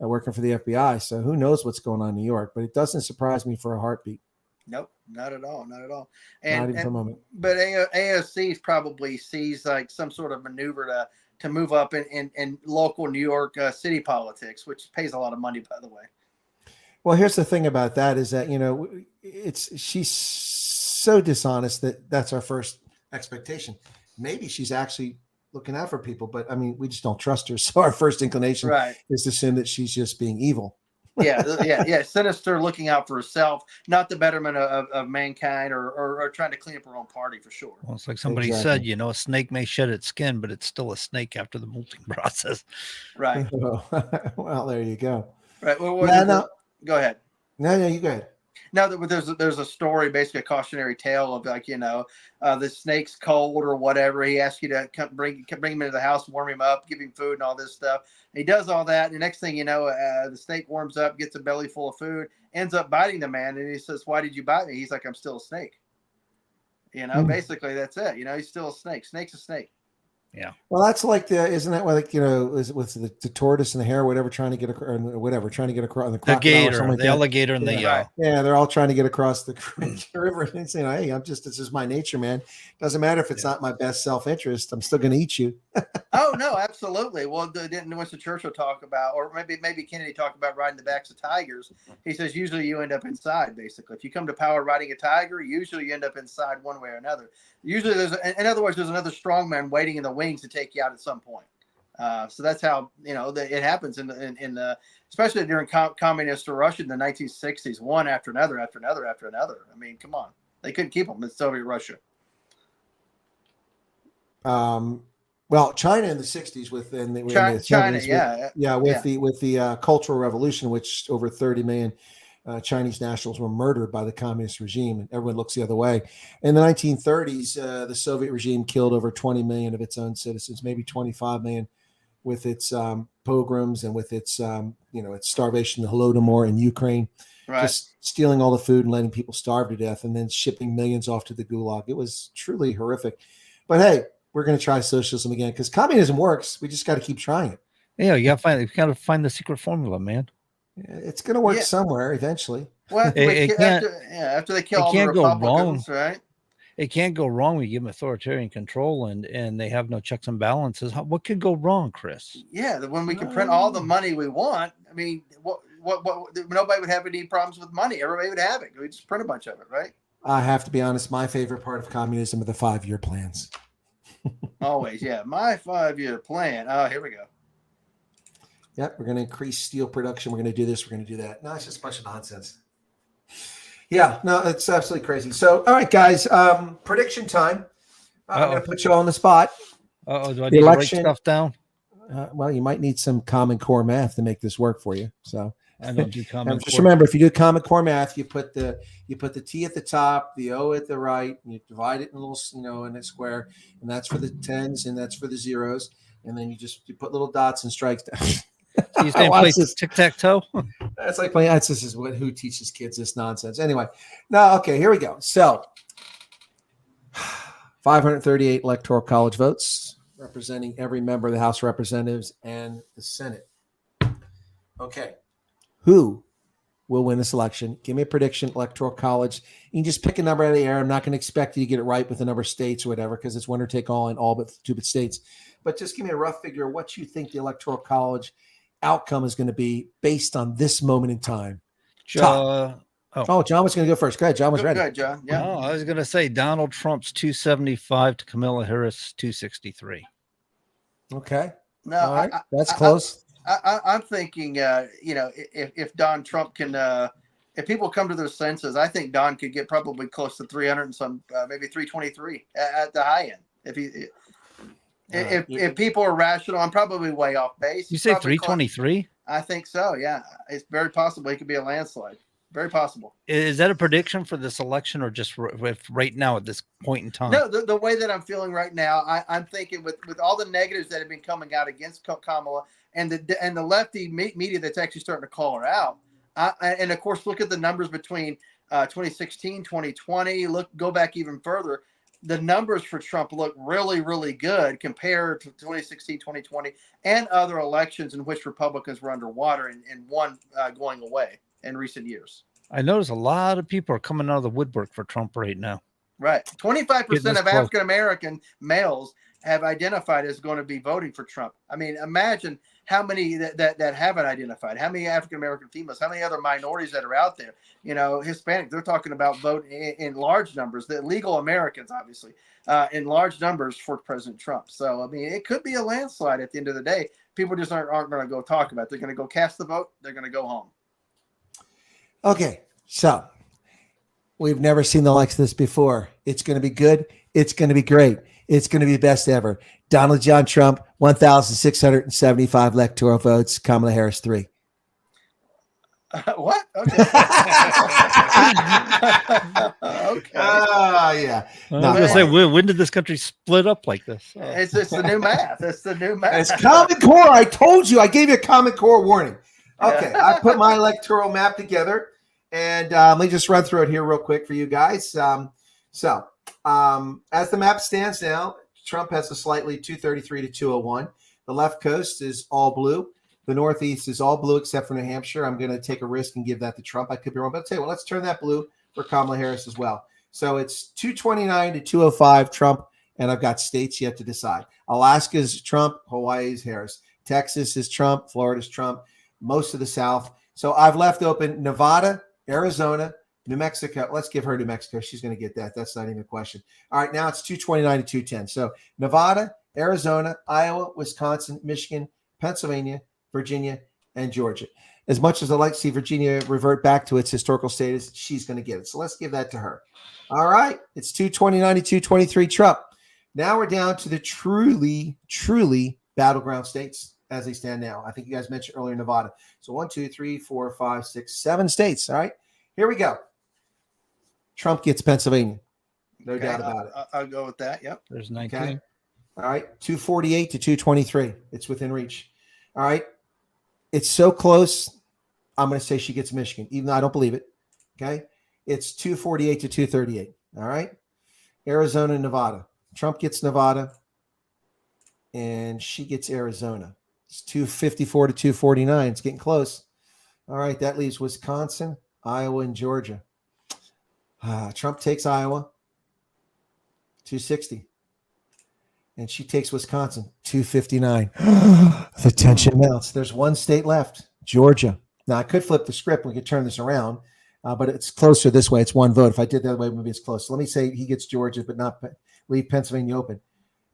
working for the FBI. So who knows what's going on in New York? But it doesn't surprise me for a heartbeat. Nope, not at all. Not at all. Not even for a moment. But AOC probably sees like some sort of maneuver to move up in local New York city politics, which pays a lot of money, by the way. Well, here's the thing about that is that, she's so dishonest that's our first expectation. Maybe she's actually looking out for people, but I mean, we just don't trust her. So our first inclination is to assume that she's just being evil. Yeah. Sinister, looking out for herself, not the betterment of mankind or trying to clean up her own party for sure. Well, it's like somebody said, a snake may shed its skin, but it's still a snake after the molting process. Right. Well, there you go. Right. Well, go ahead. No, you go ahead. Now that there's a story, basically a cautionary tale of like, the snake's cold or whatever. He asks you to bring him into the house, warm him up, give him food and all this stuff. And he does all that. And the next thing you know, the snake warms up, gets a belly full of food, ends up biting the man. And he says, "Why did you bite me?" He's like, "I'm still a snake." Basically that's it. He's still a snake. Snake's a snake. Yeah. Well, that's like isn't that like is it with the tortoise and the hare, whatever, trying to get across, trying to get across the crocodile, gator, or something like the that. alligator, and yeah. Yeah, they're all trying to get across the river and saying, "Hey, this is my nature, man. Doesn't matter if it's not my best self-interest. I'm still going to eat you." Oh no, absolutely. Well, didn't Winston Churchill talk about, or maybe Kennedy talked about riding the backs of tigers? He says usually you end up inside. Basically, if you come to power riding a tiger, usually you end up inside one way or another. Usually, in other words, there's another strongman waiting in the wings to take you out at some point. So that's how it happens in the especially during communist Russia in the 1960s, one after another after another after another. I mean, come on, they couldn't keep them in Soviet Russia. Well, China in the 60s with the 70s, with the Cultural Revolution, which over 30 million Chinese nationals were murdered by the communist regime, and everyone looks the other way. In the 1930s, the Soviet regime killed over 20 million of its own citizens, maybe 25 million, with its pogroms and with its its starvation, the Holodomor in Ukraine, just stealing all the food and letting people starve to death, and then shipping millions off to the Gulag. It was truly horrific. But hey, we're going to try socialism again because communism works. We just got to keep trying it. Yeah, you got to find the secret formula, man. It's going to work somewhere eventually. Well, after they kill all the Republicans, right? It can't go wrong when you give them authoritarian control and they have no checks and balances. What could go wrong, Chris? Yeah, when we can print all the money we want, I mean, what nobody would have any problems with money. Everybody would have it. We just print a bunch of it, right? I have to be honest. My favorite part of communism are the 5-year plans. Always, yeah. My 5-year plan. Oh, here we go. Yep, we're going to increase steel production. We're going to do this. We're going to do that. No, it's just a bunch of nonsense. Yeah, no, it's absolutely crazy. So, all right, guys, prediction time. I'm going to put you all on the spot. Do I need to write stuff down? Well, you might need some Common Core math to make this work for you. So, I don't do Common Core. Just remember, if you do Common Core math, you put the T at the top, the O at the right, and you divide it in a little, in a square, and that's for the tens, and that's for the zeros, and then you put little dots and strikes down. So you saying play tic-tac-toe? That's like playing. This is who teaches kids this nonsense. Anyway, now, okay, here we go. So, 538 electoral college votes representing every member of the House of Representatives and the Senate. Okay, who will win this election? Give me a prediction, electoral college. You can just pick a number out of the air. I'm not going to expect you to get it right with the number of states or whatever, because it's winner take all in all but 2 states. But just give me a rough figure of what you think the electoral college outcome is going to be based on this moment in time. John was going to go first. Go ahead, John was ready. Go ahead, John. Yeah. Oh, I was going to say Donald Trump's 275 to Kamala Harris 263. Okay. No, all right. That's close. I'm thinking, if Don Trump can, if people come to their senses, I think Don could get probably close to 300 and some, maybe 323 at the high end. If people are rational, I'm probably way off base. You say 323? I think so. Yeah, it's very possible it could be a landslide. Very possible. Is that a prediction for this election, or just right now at this point in time? No, the way that I'm feeling right now, I'm thinking with all the negatives that have been coming out against Kamala and the lefty media that's actually starting to call her out, and of course look at the numbers between 2016, 2020. Go back even further. The numbers for Trump look really, really good compared to 2016, 2020, and other elections in which Republicans were underwater and one going away in recent years. I notice a lot of people are coming out of the woodwork for Trump right now. Right. 25% of African-American males have identified as going to be voting for Trump. I mean, imagine how many that haven't identified, how many African-American females, how many other minorities that are out there, Hispanic, they're talking about vote in large numbers, the legal Americans, obviously, in large numbers for President Trump. So, I mean, it could be a landslide at the end of the day. People just aren't going to go talk about it. They're going to go cast the vote. They're going to go home. Okay. So we've never seen the likes of this before. It's going to be good. It's going to be great. It's going to be the best ever. Donald John Trump, 1,675 electoral votes. Kamala Harris, 3. What? Okay. Okay. Yeah. I was going to say, when did this country split up like this? It's the new math. It's the new math. It's Common Core. I told you. I gave you a Common Core warning. Okay. I put my electoral map together, and let me just run through it here real quick for you guys. As the map stands now, Trump has a slightly 233 to 201. The left coast is all blue. The Northeast is all blue except for New Hampshire. I'm going to take a risk and give that to Trump. I could be wrong, but I'll tell you what, let's turn that blue for Kamala Harris as well. So it's 229 to 205 Trump, and I've got states yet to decide. Alaska's Trump, Hawaii's Harris. Texas is Trump, Florida's Trump, most of the South. So I've left open Nevada, Arizona, New Mexico. Let's give her New Mexico. She's going to get that. That's not even a question. All right, now it's 229 to 210. So Nevada, Arizona, Iowa, Wisconsin, Michigan, Pennsylvania, Virginia, and Georgia. As much as I'd like to see Virginia revert back to its historical status, she's going to get it. So let's give that to her. All right, it's 229 to 223 Trump. Now we're down to the truly battleground states as they stand now. I think you guys mentioned earlier Nevada. So 1, 2, 3, 4, 5, 6, 7 states. All right, here we go. Trump gets Pennsylvania. No doubt about it. I'll go with that. Yep. There's 19. Okay. All right, 248 to 223. It's within reach. All right. It's so close. I'm going to say she gets Michigan, even though I don't believe it. Okay. It's 248 to 238. All right. Arizona, Nevada. Trump gets Nevada, and she gets Arizona. It's 254 to 249. It's getting close. All right. That leaves Wisconsin, Iowa, and Georgia. Trump takes Iowa, 260. And she takes Wisconsin, 259. The tension mounts. There's one state left, Georgia. Now, I could flip the script. We could turn this around, but it's closer this way. It's one vote. If I did that way, maybe it's close. So let me say he gets Georgia, but not leave Pennsylvania open.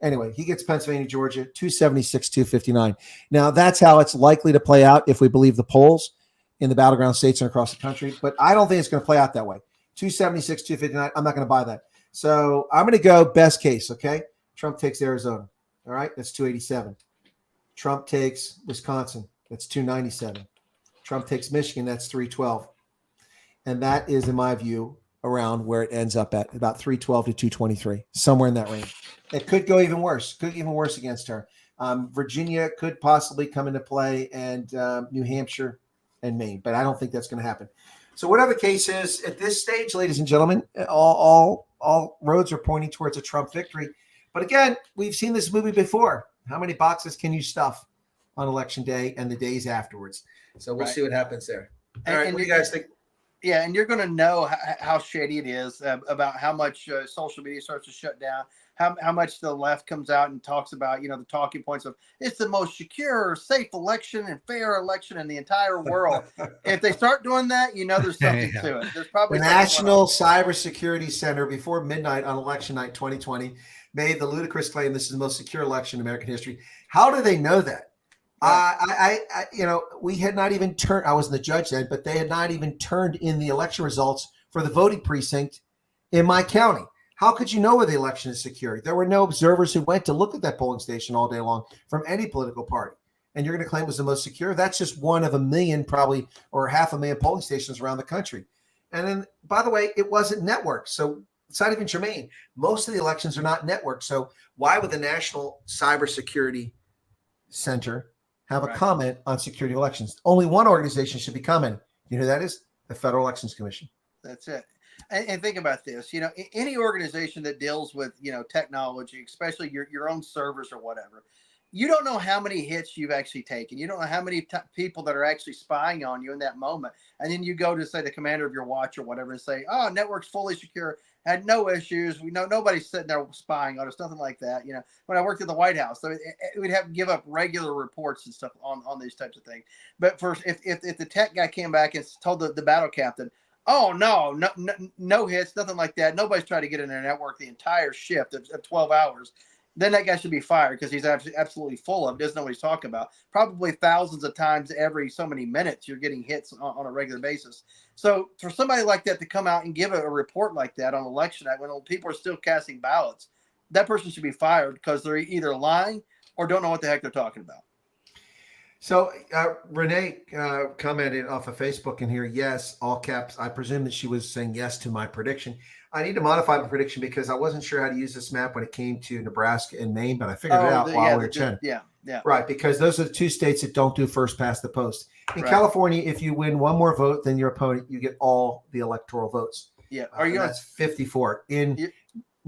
Anyway, he gets Pennsylvania, Georgia, 276, 259. Now, that's how it's likely to play out if we believe the polls in the battleground states and across the country. But I don't think it's going to play out that way. 276, 259. I'm not going to buy that. So I'm going to go best case, okay? Trump takes Arizona. All right, that's 287. Trump takes Wisconsin. That's 297. Trump takes Michigan. That's 312. And that is, in my view, around where it ends up at, about 312 to 223, somewhere in that range. It could go even worse. Could get even worse against her. Virginia could possibly come into play, and New Hampshire and Maine. But I don't think that's going to happen. So whatever the case is, at this stage, ladies and gentlemen, all roads are pointing towards a Trump victory. But again, we've seen this movie before. How many boxes can you stuff on election day and the days afterwards? So we'll see what happens there. All right, what do you guys think? Yeah, and you're going to know how shady it is about how much social media starts to shut down, how much the left comes out and talks about, the talking points of it's the most secure, safe election and fair election in the entire world. If they start doing that, there's something to it. There's probably the National Cybersecurity Center before midnight on election night 2020 made the ludicrous claim this is the most secure election in American history. How do they know that? We had not even turned. I wasn't the judge then, but they had not even turned in the election results for the voting precinct in my county. How could you know where the election is secure? There were no observers who went to look at that polling station all day long from any political party. And you're going to claim it was the most secure? That's just one of a million, probably, or 500,000 polling stations around the country. And then, by the way, it wasn't networked. So it's not even germane. Most of the elections are not networked. So why would the National Cybersecurity Center have a comment on security elections? Only one organization should be commenting. You know who that is? The Federal Elections Commission. That's it. And think about this, any organization that deals with, technology, especially your own servers or whatever, you don't know how many hits you've actually taken. You don't know how many people that are actually spying on you in that moment. And then you go to, say, the commander of your watch or whatever and say, oh, network's fully secure, had no issues. We know nobody's sitting there spying on us, nothing like that. When I worked at the White House, so we'd have to give up regular reports and stuff on these types of things. But first, if the tech guy came back and told the battle captain, oh, no hits, nothing like that, nobody's tried to get in their network the entire shift of 12 hours, then that guy should be fired because he's absolutely full of, doesn't know what he's talking about. Probably thousands of times every so many minutes you're getting hits on a regular basis. So for somebody like that to come out and give a report like that on election night when people are still casting ballots, that person should be fired because they're either lying or don't know what the heck they're talking about. So Renee commented off of Facebook in here, yes, all caps. I presume that she was saying yes to my prediction. I need to modify my prediction because I wasn't sure how to use this map when it came to Nebraska and Maine, but I figured it out while we were chatting. Yeah. Right, because those are the two states that don't do first past the post. In California, if you win one more vote than your opponent, you get all the electoral votes. Yeah. That's 54. In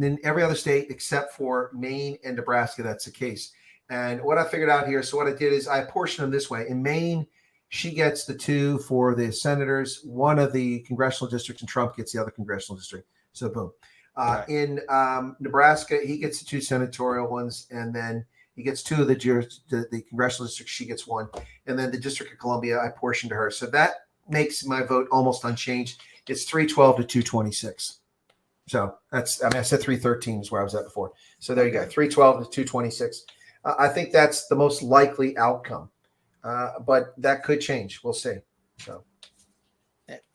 in every other state except for Maine and Nebraska, that's the case. And what I figured out here, so what I did is I apportioned them this way. In Maine, she gets the 2 for the senators, one of the congressional districts, and Trump gets the other congressional district. So boom. In Nebraska, he gets the 2 senatorial ones, and then he gets 2 of the congressional districts. She gets 1, and then the District of Columbia I portioned to her. So that makes my vote almost unchanged. It's 312 to 226. So I said 313 is where I was at before. So there you go, 312 to 226. I think that's the most likely outcome, but that could change. We'll see. So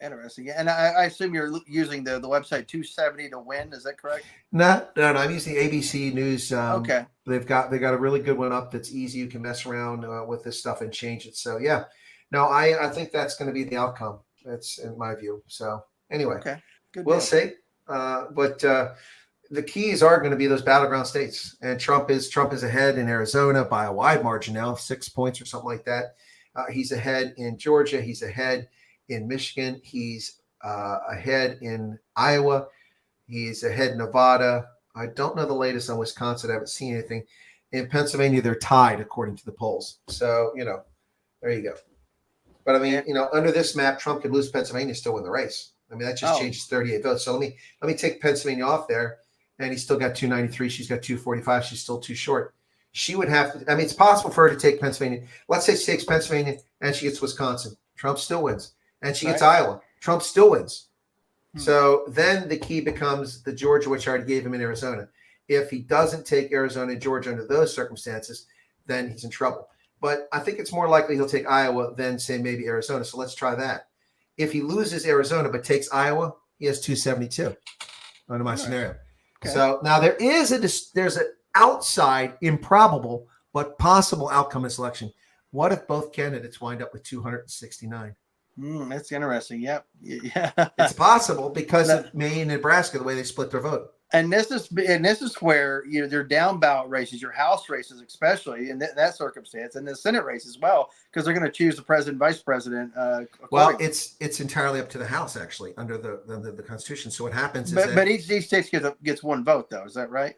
interesting. And I assume you're using the website 270 to win. Is that correct? No. I'm using ABC News. Okay. They've got a really good one up that's easy. You can mess around with this stuff and change it. So yeah, no, I think that's going to be the outcome. That's in my view. So anyway, okay, good. We'll see. But the keys are going to be those battleground states, and Trump is ahead in Arizona by a wide margin now, 6 points or something like that. He's ahead in Georgia. He's ahead in Michigan. He's ahead in Iowa. He's ahead in Nevada. I don't know the latest on Wisconsin. I haven't seen anything. In Pennsylvania, they're tied according to the polls. So, there you go. But I mean, under this map, Trump could lose Pennsylvania, still win the race. I mean, that just changes 38 votes. So let me take Pennsylvania off there, and he's still got 293. She's got 245. She's still too short. She would have to. I mean, it's possible for her to take Pennsylvania. Let's say she takes Pennsylvania and she gets Wisconsin. Trump still wins, and she gets Iowa. Trump still wins. So then the key becomes the Georgia, which I already gave him in Arizona. If he doesn't take Arizona and Georgia under those circumstances, then he's in trouble. But I think it's more likely he'll take Iowa than, say, maybe Arizona. So let's try that. If he loses Arizona but takes Iowa, he has 272 under my scenario. Okay. So now there's an outside improbable but possible outcome in this election. What if both candidates wind up with 269? That's interesting. Yep. Yeah. It's possible because of Maine and Nebraska, the way they split their vote. And this is where they're down ballot races, your House races, especially in that circumstance, and the Senate race as well, because they're going to choose the president, vice president. Well, it's entirely up to the House actually under the Constitution. So what happens is, but each state gets one vote, though. Is that right?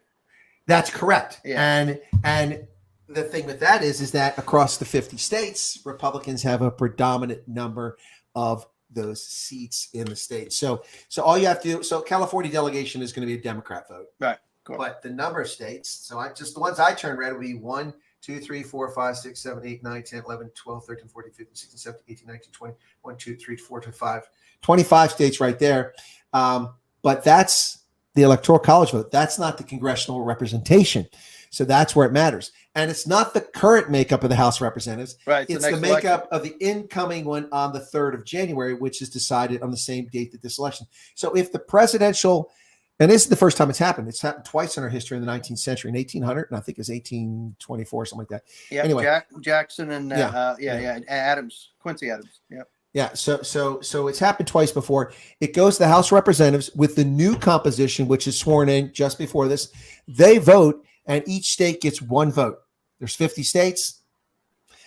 That's correct. Yeah. And the thing with that is that across the 50 states, Republicans have a predominant number of those seats in the state. So all you have to do, so California delegation is going to be a Democrat vote. Right. Cool. But the number of states, so the ones I turned red would be 1, 2, 3, 4, 5, 6, 7, 8, 9, 10, 11, 12, 13, 14, 15, 16, 17, 18, 19, 20, 1, 2, 3, 4, 5, 25 states right there. But that's the Electoral College vote. That's not the congressional representation. So that's where it matters. And it's not the current makeup of the House of Representatives. Right. It's the makeup of the incoming one on the 3rd of January, which is decided on the same date that this election. So if the presidential, and this is the first time it's happened twice in our history in the 19th century, in 1800, and I think it's 1824, something like that. Yeah. Anyway, Jackson and Adams, Quincy Adams. Yeah. Yeah, so it's happened twice before. It goes to the House of Representatives with the new composition, which is sworn in just before this. They vote, and each state gets one vote. There's 50 states.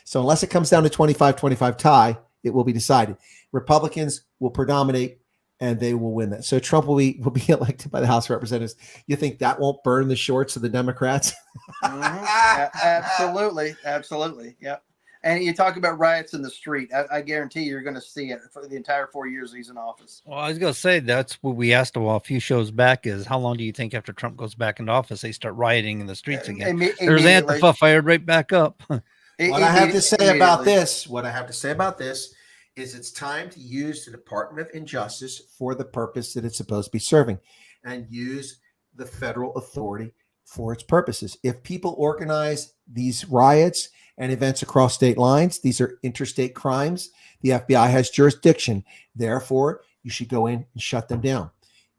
So unless it comes down to 25-25 tie, it will be decided. Republicans will predominate, and they will win that. So Trump will be elected by the House of Representatives. You think that won't burn the shorts of the Democrats? Absolutely. Absolutely. Yep. And you talk about riots in the street. I guarantee you're going to see it for the entire 4 years he's in office. Well, I was going to say, that's what we asked a few shows back is how long do you think after Trump goes back into office, they start rioting in the streets again? There's Antifa fired right back up. What I have to say about this is it's time to use the Department of Injustice for the purpose that it's supposed to be serving and use the federal authority for its purposes. If people organize these riots and events across state lines, these are interstate crimes. The FBI has jurisdiction. Therefore, you should go in and shut them down.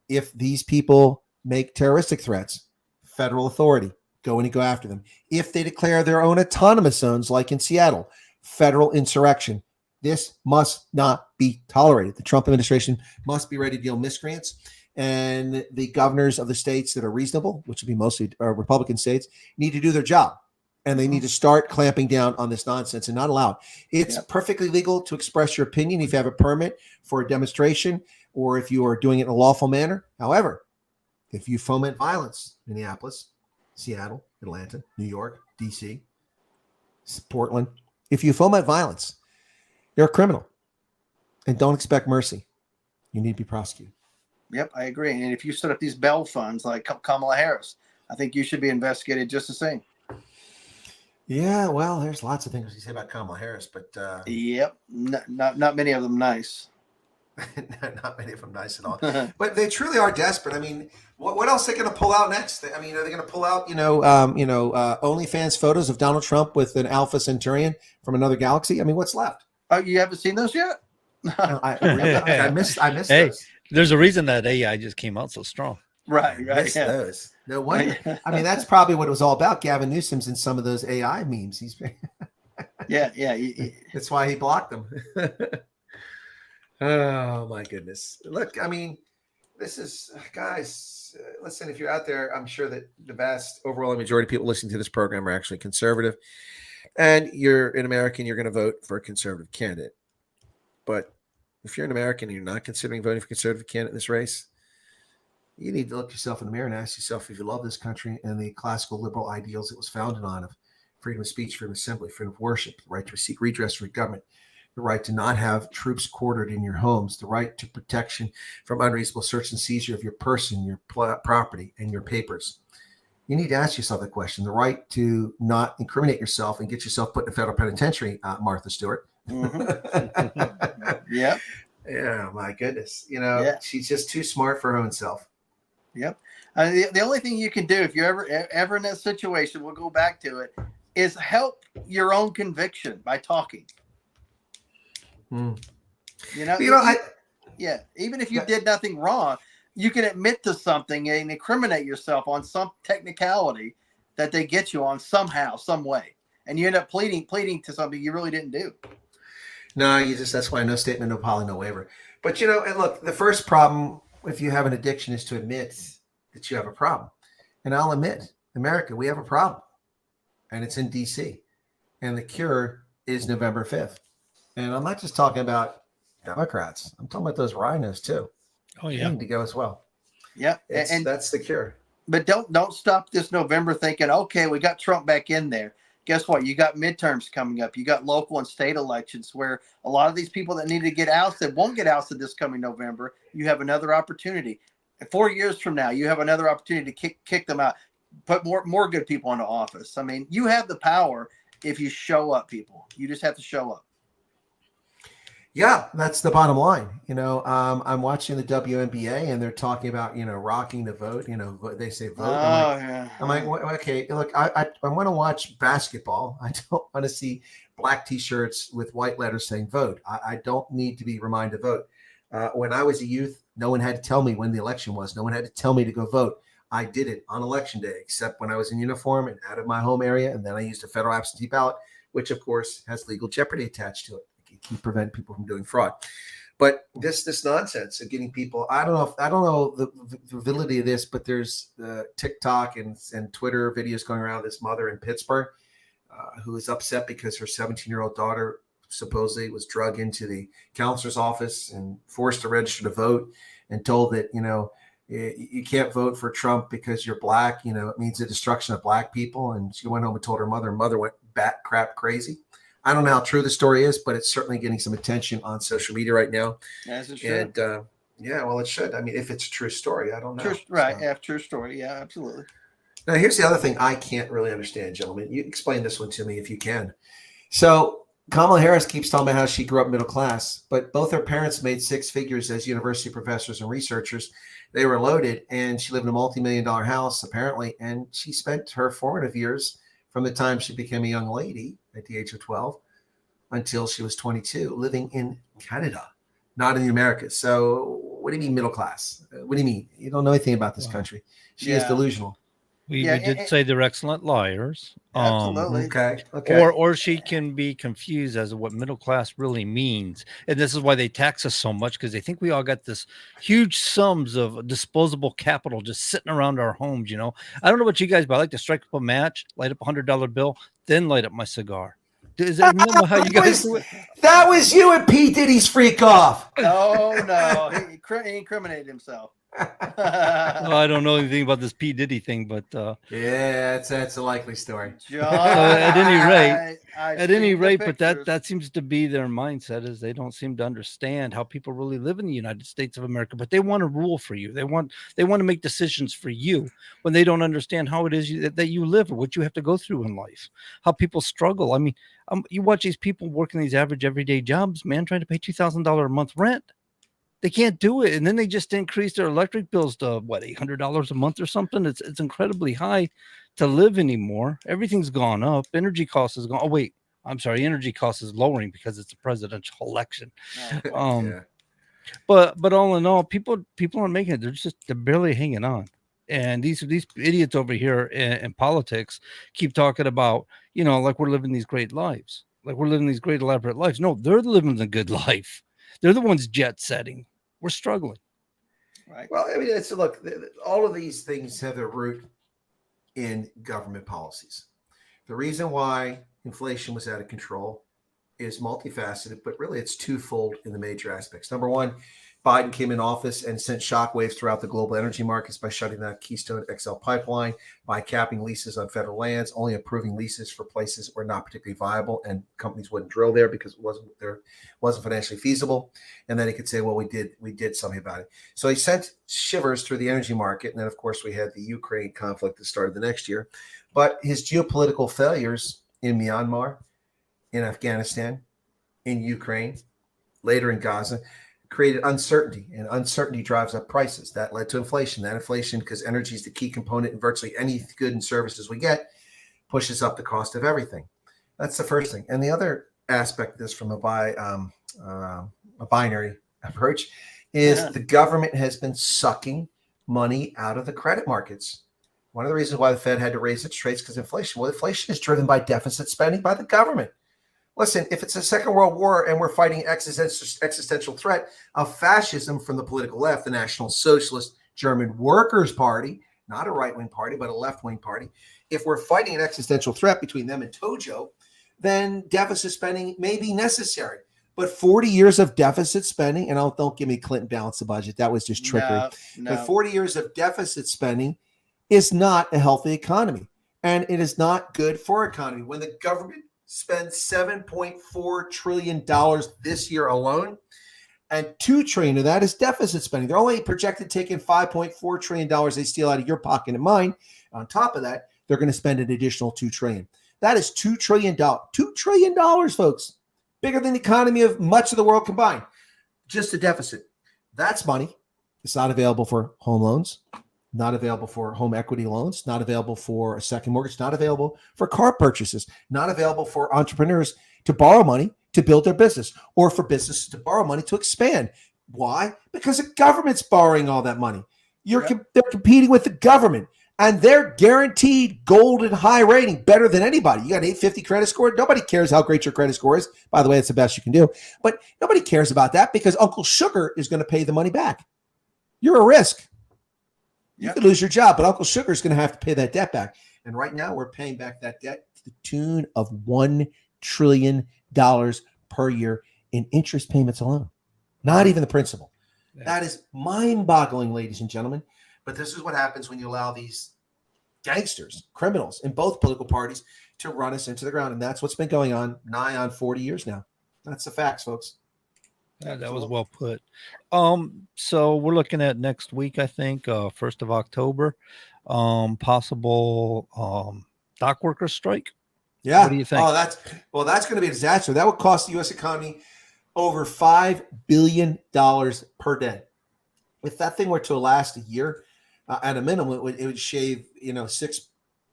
If these people make terroristic threats, federal authority, go in and go after them. If they declare their own autonomous zones, like in Seattle, federal insurrection. This must not be tolerated. The Trump administration must be ready to deal with miscreants. And the governors of the states that are reasonable, which would be mostly Republican states, need to do their job. And they need to start clamping down on this nonsense and not allow it. It's perfectly legal to express your opinion if you have a permit for a demonstration or if you are doing it in a lawful manner. However, If you foment violence, Minneapolis, Seattle, Atlanta, New York, DC, Portland, if you foment violence, you're a criminal and don't expect mercy. You need to be prosecuted. Yep, I agree. And if you set up these bail funds like Kamala Harris, I think you should be investigated just the same. Yeah, well, there's lots of things you say about Kamala Harris, but yep, not many of them nice. Not many of them nice at all. But they truly are desperate. I mean, what else are they going to pull out next? I mean, are they going to pull out, OnlyFans photos of Donald Trump with an Alpha Centaurian from another galaxy? I mean, what's left? Oh, you haven't seen those yet? I missed Hey, those. there's a reason that AI just came out so strong. Right. Missed Yeah. those. No wonder. I mean, that's probably what it was all about. Gavin Newsom's in some of those AI memes. He's yeah. That's why he blocked them. Oh my goodness. Look, I mean, this is, guys, listen, if you're out there, I'm sure that the vast overwhelming majority of people listening to this program are actually conservative. And you're an American, you're going to vote for a conservative candidate. But if you're an American and you're not considering voting for a conservative candidate in this race, you need to look yourself in the mirror and ask yourself if you love this country and the classical liberal ideals it was founded on of freedom of speech, freedom of assembly, freedom of worship, the right to seek redress from government, the right to not have troops quartered in your homes, the right to protection from unreasonable search and seizure of your person, your property, and your papers. You need to ask yourself that question. The right to not incriminate yourself and get yourself put in a federal penitentiary, Martha Stewart. Mm-hmm. Yep. Yeah, my goodness. She's just too smart for her own self. Yep. The only thing you can do if you're ever in that situation, we'll go back to it, is help your own conviction by talking. Even if you did nothing wrong, you can admit to something and incriminate yourself on some technicality that they get you on somehow, some way, and you end up pleading to something you really didn't do. No, that's why no statement, no apology, no waiver. But and look, the first problem if you have an addiction is to admit that you have a problem. And I'll admit, America, we have a problem, and it's in DC, and the cure is November 5th. And I'm not just talking about Democrats. I'm talking about those rhinos too. Oh yeah, they need to go as well. Yeah, and that's the cure. But don't stop this November thinking, okay, we got Trump back in there. Guess what? You got midterms coming up. You got local and state elections where a lot of these people that need to get ousted won't get ousted this coming November. You have another opportunity. 4 years from now, you have another opportunity to kick them out, put more good people into office. I mean, you have the power if you show up, people. You just have to show up. Yeah, that's the bottom line. I'm watching the WNBA and they're talking about, rocking the vote. They say vote. I'm like, okay, look, I want to watch basketball. I don't want to see black T-shirts with white letters saying vote. I don't need to be reminded to vote. When I was a youth, no one had to tell me when the election was. No one had to tell me to go vote. I did it on election day, except when I was in uniform and out of my home area. And then I used a federal absentee ballot, which of course has legal jeopardy attached to it. Can prevent people from doing fraud. But this nonsense of getting people, I don't know the validity of this, but there's TikTok and Twitter videos going around this mother in Pittsburgh who is upset because her 17-year-old daughter supposedly was drugged into the counselor's office and forced to register to vote and told that, you can't vote for Trump because you're black. It means the destruction of black people. And she went home and told her mother. Her mother went bat crap crazy. I don't know how true the story is, but it's certainly getting some attention on social media right now. As it should. And well, it should. I mean, if it's a true story, I don't know. Right. Yeah, true story. Yeah, absolutely. Now, here's the other thing I can't really understand, gentlemen. You explain this one to me if you can. So Kamala Harris keeps talking about how she grew up middle class, but both her parents made six figures as university professors and researchers. They were loaded, and she lived in a multi-million-dollar house, apparently, and she spent her formative years from the time she became a young lady at the age of 12 until she was 22, living in Canada, not in the Americas. So what do you mean middle class? What do you mean? You don't know anything about this country. She is delusional. We did say they're excellent liars. Absolutely. Okay. Or she can be confused as to what middle class really means. And this is why they tax us so much, because they think we all got this huge sums of disposable capital just sitting around our homes. I don't know about you guys, but I like to strike up a match, light up $100 bill, then light up my cigar. Is that how you guys do it? That was you and P. Diddy's freak off. No, he incriminated himself. I don't know anything about this P. Diddy thing, but yeah, that's a likely story. at any rate, but pictures. that seems to be their mindset, is they don't seem to understand how people really live in the United States of America, but they want to rule for you. They want to make decisions for you when they don't understand how it is that you live or what you have to go through in life, how people struggle. I mean, you watch these people working these average everyday jobs, man, trying to pay $2,000 a month rent. They can't do it. And then they just increase their electric bills to what, $800 a month or something. It's incredibly high to live anymore. Everything's gone up. Energy costs has gone. Oh, wait, I'm sorry. Energy costs is lowering because it's a presidential election. But all in all, people aren't making it. They're barely hanging on. And these idiots over here in politics keep talking about, like we're living these great lives, like we're living these great elaborate lives. No, they're living the good life. They're the ones jet setting. We're struggling. Right. Well, I mean, look, all of these things have their root in government policies. The reason why inflation was out of control is multifaceted, but really it's twofold in the major aspects. Number one, Biden came in office and sent shockwaves throughout the global energy markets by shutting down Keystone XL pipeline, by capping leases on federal lands, only approving leases for places that were not particularly viable, and companies wouldn't drill there because it wasn't financially feasible. And then he could say, well, we did something about it. So he sent shivers through the energy market. And then, of course, we had the Ukraine conflict that started the next year. But his geopolitical failures in Myanmar, in Afghanistan, in Ukraine, later in Gaza, created uncertainty, and uncertainty drives up prices. That led to inflation. That inflation, because energy is the key component in virtually any good and services we get, pushes up the cost of everything. That's the first thing. And the other aspect of this from a binary approach is the government has been sucking money out of the credit markets. One of the reasons why the Fed had to raise its rates because inflation. Well, inflation is driven by deficit spending by the government. Listen, if it's a Second World War and we're fighting existential threat of fascism from the political left, the National Socialist German Workers' Party, not a right-wing party, but a left-wing party, if we're fighting an existential threat between them and Tojo, then deficit spending may be necessary. But 40 years of deficit spending, and don't give me Clinton balance the budget. That was just trickery. No. But 40 years of deficit spending is not a healthy economy. And it is not good for our economy. When the government spends $7.4 trillion this year alone, and $2 trillion of that is deficit spending. They're only projected taking $5.4 trillion they steal out of your pocket and mine. On top of that, they're going to spend an additional $2 trillion. That is $2 trillion. $2 trillion, folks. Bigger than the economy of much of the world combined. Just a deficit. That's money. It's not available for home loans, not available for home equity loans, not available for a second mortgage, not available for car purchases, not available for entrepreneurs to borrow money to build their business, or for businesses to borrow money to expand. Why? Because the government's borrowing all that money. They're competing with the government, and they're guaranteed golden high rating, better than anybody. You got an 850 credit score. Nobody cares how great your credit score is. By the way, it's the best you can do. But nobody cares about that because Uncle Sugar is going to pay the money back. You're a risk. You could lose your job, but Uncle Sugar is going to have to pay that debt back. And right now, we're paying back that debt to the tune of $1 trillion per year in interest payments alone. Not even the principal. Yeah. That is mind-boggling, ladies and gentlemen. But this is what happens when you allow these gangsters, criminals in both political parties to run us into the ground. And that's what's been going on nigh on 40 years now. That's the facts, folks. Yeah, that was well put. So we're looking at next week, I think, 1st of October, possible dock workers strike. Yeah. What do you think? That's going to be a disaster. That would cost the U.S. economy over $5 billion per day. If that thing were to last a year, at a minimum, it would shave 6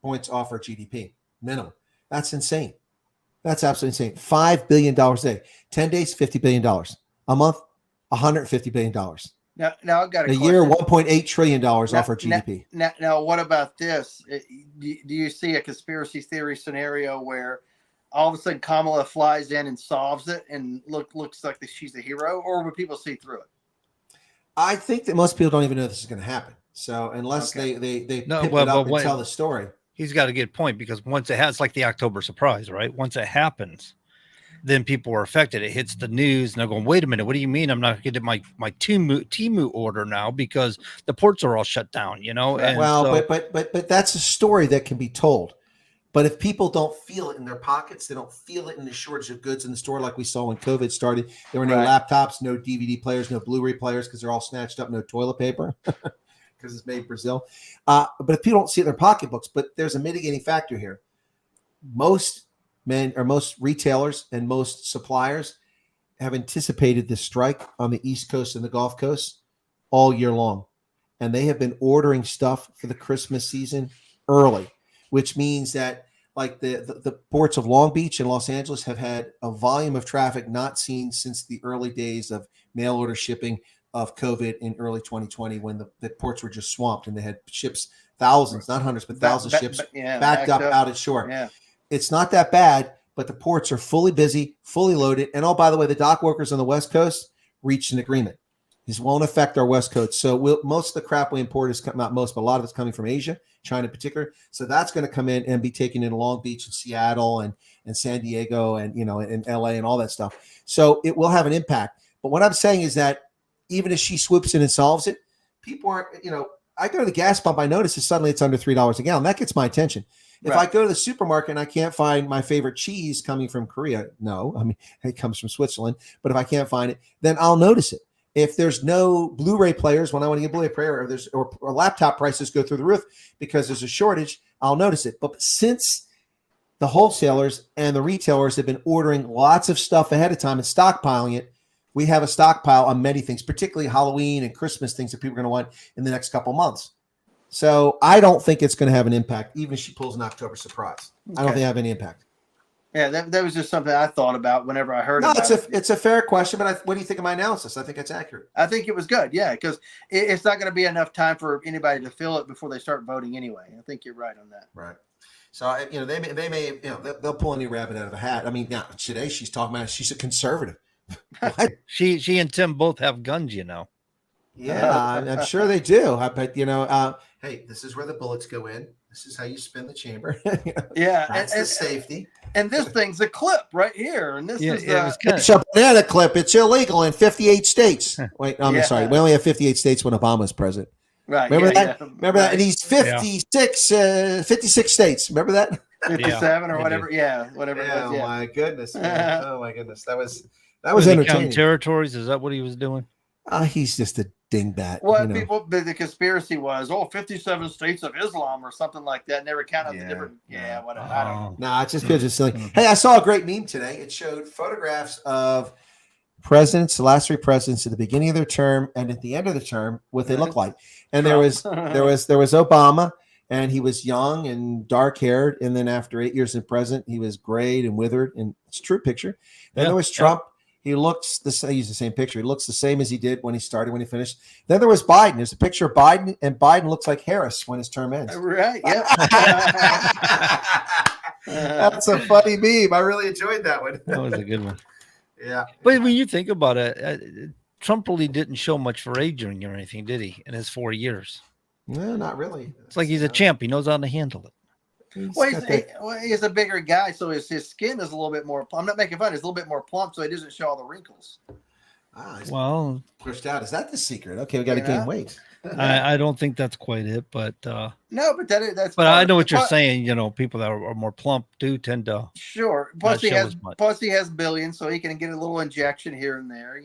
points off our GDP minimum. That's insane. That's absolutely insane. $5 billion a day, 10 days, $50 billion a month, $150 billion. Now I've got a year, $1.8 trillion off our GDP. Now, what about this? Do you see a conspiracy theory scenario where all of a sudden Kamala flies in and solves it and looks like she's a hero, or would people see through it? I think that most people don't even know this is going to happen. So unless they pip it up and tell the story. He's got a good point, because once it has, like the October surprise, right? Once it happens, then people are affected. It hits the news, and they're going, "Wait a minute, what do you mean I'm not getting my Temu order now because the ports are all shut down?" You know, and well, so, but that's a story that can be told. But if people don't feel it in their pockets, they don't feel it in the shortage of goods in the store, like we saw when COVID started. There were no laptops, no DVD players, no Blu-ray players because they're all snatched up, no toilet paper because it's made in Brazil. But if people don't see it in their pocketbooks, but there's a mitigating factor here. Most retailers and most suppliers have anticipated this strike on the East Coast and the Gulf Coast all year long. And they have been ordering stuff for the Christmas season early, which means that like the ports of Long Beach and Los Angeles have had a volume of traffic not seen since the early days of mail order shipping of COVID in early 2020, when the ports were just swamped and they had ships, thousands, not hundreds, but thousands of ships backed up out at shore. Yeah. It's not that bad, but the ports are fully busy, fully loaded. And oh, by the way, the dock workers on the West Coast reached an agreement. This won't affect our West Coast. So most of the crap we import is not most, but a lot of it's coming from Asia, China in particular. So that's going to come in and be taken in Long Beach and Seattle and San Diego and, and LA and all that stuff. So it will have an impact. But what I'm saying is that even if she swoops in and solves it, people aren't, I go to the gas pump, I notice that suddenly it's under $3 a gallon. That gets my attention. If I go to the supermarket and I can't find my favorite cheese coming from Korea, no, I mean, it comes from Switzerland. But if I can't find it, then I'll notice it. If there's no Blu-ray players, when I want to get Blu-ray player, or laptop prices go through the roof because there's a shortage, I'll notice it. But since the wholesalers and the retailers have been ordering lots of stuff ahead of time and stockpiling it, we have a stockpile on many things, particularly Halloween and Christmas things that people are going to want in the next couple months. So I don't think it's going to have an impact, even if she pulls an October surprise. I don't think it have any impact. Yeah, that was just something I thought about whenever I heard about it. It's a fair question, but what do you think of my analysis? I think it's accurate. I think it was good, yeah, because it's not going to be enough time for anybody to fill it before they start voting anyway. I think you're right on that. Right. So they may they'll pull any rabbit out of a hat. I mean, now today she's talking about she's a conservative. she and Tim both have guns, Yeah, I'm sure they do. But hey, this is where the bullets go in. This is how you spin the chamber. Yeah, that's the safety. And this thing's a clip right here, and this is it's a banana clip. It's illegal in 58 states. Wait, I'm sorry. We only have 58 states when Obama was president. Right. Remember that? Yeah. Remember that? And he's 56 states. Remember that? 57 or whatever. Yeah, whatever. Yeah, it was, oh my goodness. Man. Oh my goodness. That was entertaining. Territories. Is that what he was doing? He's just a dingbat. Well, the conspiracy was 57 states of Islam or something like that. Never counted the different. Yeah, whatever. I don't know. No, it's just silly. Hey, I saw a great meme today. It showed photographs of presidents, the last three presidents at the beginning of their term and at the end of the term, what they look like. And there was Obama, and he was young and dark haired. And then after 8 years as president, he was grayed and withered. And it's a true picture. Then there was Trump. He looks the same. I use the same picture. He looks the same as he did when he started, when he finished. Then there was Biden. There's a picture of Biden, and Biden looks like Harris when his term ends. Right. Yeah. That's a funny meme. I really enjoyed that one. That was a good one. Yeah. But when you think about it, Trump really didn't show much for aging or anything, did he, in his 4 years? No, not really. It's like he's a champ. He knows how to handle it. He's a bigger guy, so his skin is a little bit more. I'm not making fun. It's a little bit more plump, so he doesn't show all the wrinkles. Well, pushed out. Is that the secret? Okay, we got to gain weight. I don't think that's quite it, but no, but that's. But I know what you're saying. People that are more plump do tend to. Sure. Plus he has billions, so he can get a little injection here and there.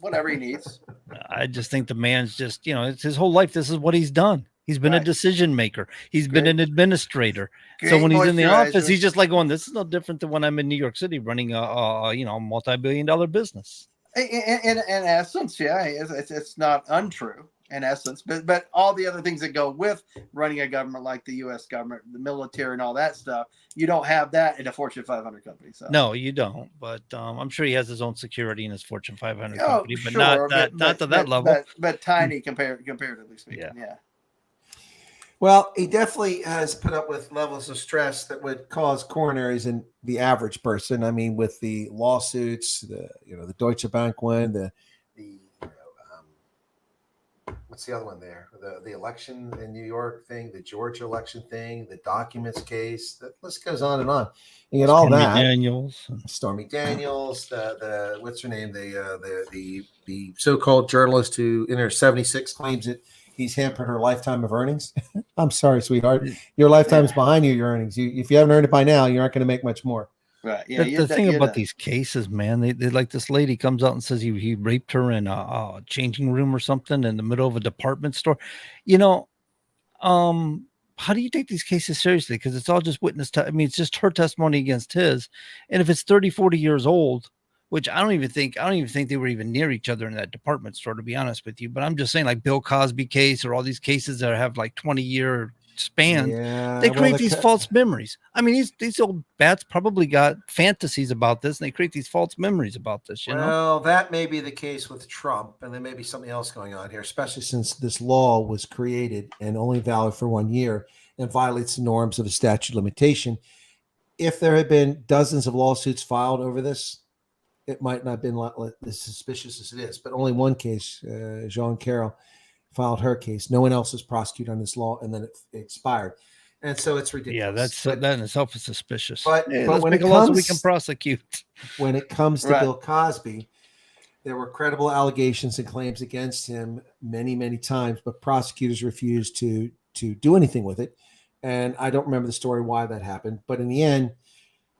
Whatever he needs. I just think the man's just it's his whole life. This is what he's done. He's been a decision maker. He's been an administrator. So when he's in the office, he's just like going, "This is no different than when I'm in New York City running a multi-billion-dollar business." In essence, yeah, it's not untrue in essence, but all the other things that go with running a government like the U.S. government, the military, and all that stuff, you don't have that in a Fortune 500 company. So no, you don't. But I'm sure he has his own security in his Fortune 500 company, but not to that level. But tiny comparatively speaking, yeah. Well, he definitely has put up with levels of stress that would cause coronaries in the average person. I mean, with the lawsuits, the Deutsche Bank one, the what's the other one there? The election in New York thing, the Georgia election thing, the documents case. The list goes on and on. You get all that. Stormy Daniels, the what's her name? The so-called journalist who in her 76 claims that he's hampered her lifetime of earnings. I'm sorry, sweetheart. Your lifetime's behind you, your earnings. If you haven't earned it by now, you aren't going to make much more. Right. Yeah. The thing about these cases, man, they like this lady comes out and says he raped her in a changing room or something in the middle of a department store. How do you take these cases seriously? Because it's all just witness. It's just her testimony against his. And if it's 30, 40 years old, which I don't even think they were even near each other in that department store, to be honest with you. But I'm just saying, like Bill Cosby case or all these cases that have like 20-year spans, they create these false memories. I mean, these old bats probably got fantasies about this, and they create these false memories about this. You know? Well, that may be the case with Trump, and there may be something else going on here, especially since this law was created and only valid for 1 year and violates the norms of a statute of limitation. If there had been dozens of lawsuits filed over this, it might not have been as suspicious as it is. But only one case, Jean Carroll, filed her case. No one else was prosecuted on this law, and then it expired. And so it's ridiculous. Yeah, that in itself is suspicious. But let's when make it a law so comes, we can prosecute. When it comes to Bill Cosby, there were credible allegations and claims against him many, many times, but prosecutors refused to do anything with it. And I don't remember the story why that happened. But in the end,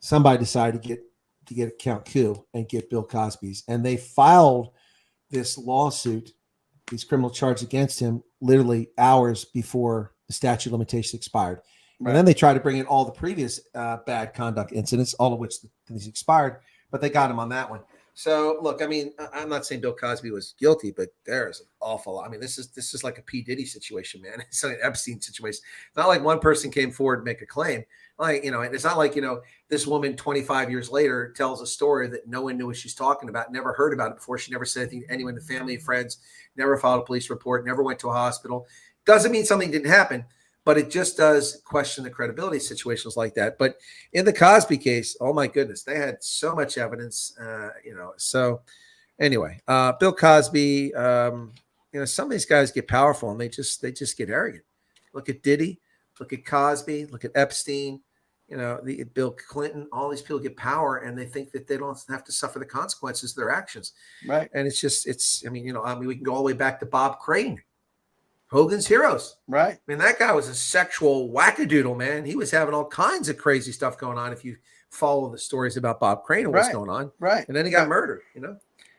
somebody decided to get a count coup and get Bill Cosby's. And they filed this lawsuit, these criminal charges against him, literally hours before the statute of limitations expired. Right. And then they tried to bring in all the previous bad conduct incidents, all of which these expired, but they got him on that one. So look, I mean, I'm not saying Bill Cosby was guilty, but there's an awful lot. I mean, this is like a P. Diddy situation, man. It's like an Epstein situation. It's not like one person came forward and make a claim. Like, it's not like, this woman 25 years later tells a story that no one knew what she's talking about, never heard about it before. She never said anything to anyone, the family, friends, never filed a police report, never went to a hospital. Doesn't mean something didn't happen, but it just does question the credibility of situations like that. But in the Cosby case, oh my goodness, they had so much evidence, So anyway, Bill Cosby, some of these guys get powerful and they just get arrogant. Look at Diddy, look at Cosby, look at Epstein, Bill Clinton. All these people get power and they think that they don't have to suffer the consequences of their actions. Right. And we can go all the way back to Bob Crane. Hogan's Heroes. Right. I mean, that guy was a sexual wackadoodle, man. He was having all kinds of crazy stuff going on if you follow the stories about Bob Crane and what's going on. Right. And then he got murdered,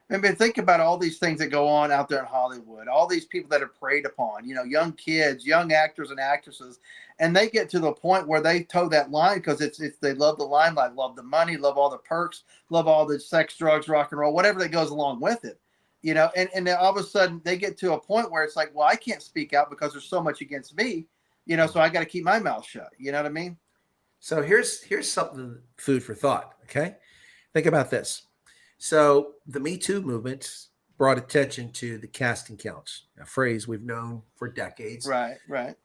I mean, think about all these things that go on out there in Hollywood, all these people that are preyed upon, young kids, young actors and actresses, and they get to the point where they toe that line because it's they love the limelight, love the money, love all the perks, love all the sex, drugs, rock and roll, whatever that goes along with it. And then all of a sudden they get to a point where it's like, well, I can't speak out because there's so much against me, so I got to keep my mouth shut. You know what I mean? So here's something, food for thought. Okay. Think about this. So the Me Too movement brought attention to the casting couch, a phrase we've known for decades. Right.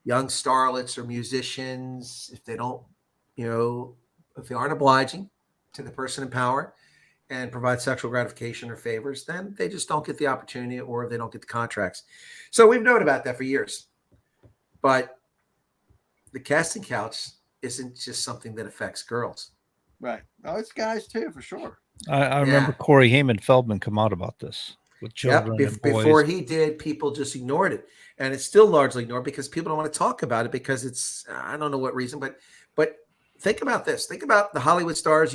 Young starlets or musicians, if they don't, if they aren't obliging to the person in power and provide sexual gratification or favors, then they just don't get the opportunity or they don't get the contracts. So we've known about that for years. But the casting couch isn't just something that affects girls. Right. Oh, it's guys too, for sure. I remember Corey Heyman Feldman come out about this with children and boys. Before he did, people just ignored it. And it's still largely ignored because people don't want to talk about it because it's, I don't know what reason, but think about this. Think about the Hollywood stars,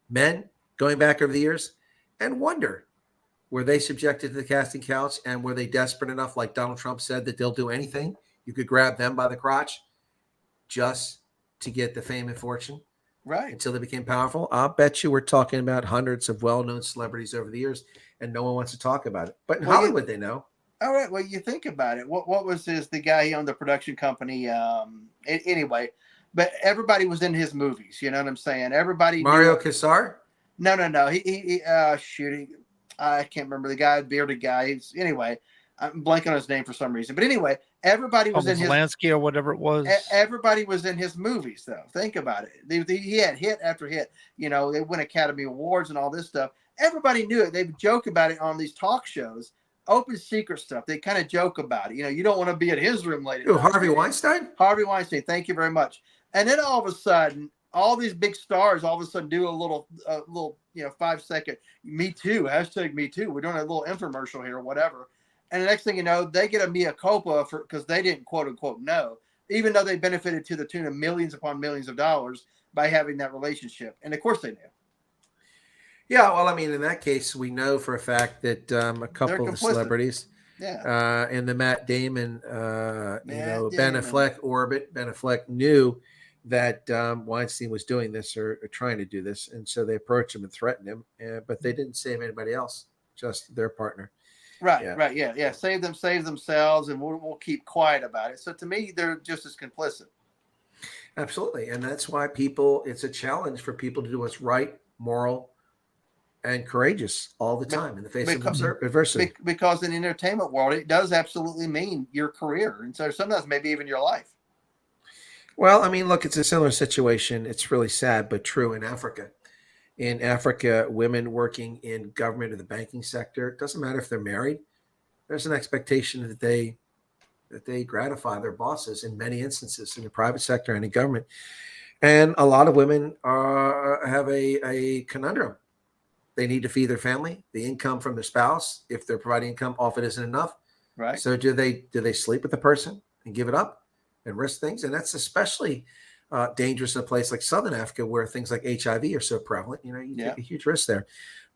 men going back over the years, and wonder, were they subjected to the casting couch and were they desperate enough, like Donald Trump said, that they'll do anything? You could grab them by the crotch just to get the fame and fortune. Right. Until they became powerful. I'll bet you we're talking about hundreds of well-known celebrities over the years, and no one wants to talk about it. But in Hollywood, they know. All right. Well, you think about it. What was the guy he owned the production company? Anyway, but everybody was in his movies. You know what I'm saying? Everybody. Mario Casar? No. He I can't remember the guy, bearded guy. Anyway, I'm blanking on his name for some reason. But anyway, everybody was in his Lansky or whatever it was. Everybody was in his movies, though. Think about it. He had hit after hit. They win Academy Awards and all this stuff. Everybody knew it. They would joke about it on these talk shows. open secret stuff. They kind of joke about it. You don't want to be at his room late at Who, night. Harvey Weinstein? Harvey Weinstein. Thank you very much. And then all of a sudden, all these big stars all of a sudden do a little 5-second Me Too, hashtag Me Too. We're doing a little infomercial here or whatever. And the next thing you know, they get a mea culpa because they didn't quote unquote know, even though they benefited to the tune of millions upon millions of dollars by having that relationship. And of course they knew. Yeah, well, I mean, in that case, we know for a fact that a couple of the celebrities, in the Matt Damon, Ben Affleck orbit, Ben Affleck knew that Weinstein was doing this or trying to do this, and so they approached him and threatened him, but they didn't save anybody else, just their partner. Right, yeah. Save themselves, and we'll keep quiet about it. So to me, they're just as complicit. Absolutely, and that's why it's a challenge for people to do what's right, moral, and courageous all the time in the face of adversity. Because in the entertainment world, it does absolutely mean your career, and so sometimes maybe even your life. Well, I mean, look, it's a similar situation. It's really sad, but true in Africa. In Africa, women working in government or the banking sector, it doesn't matter if they're married. There's an expectation that they gratify their bosses in many instances in the private sector and in government. And a lot of women have a conundrum. They need to feed their family, the income from their spouse. If they're providing income, often isn't enough. Right. So do they sleep with the person and give it up and risk things? And that's especially dangerous in a place like Southern Africa, where things like HIV are so prevalent. You take a huge risk there.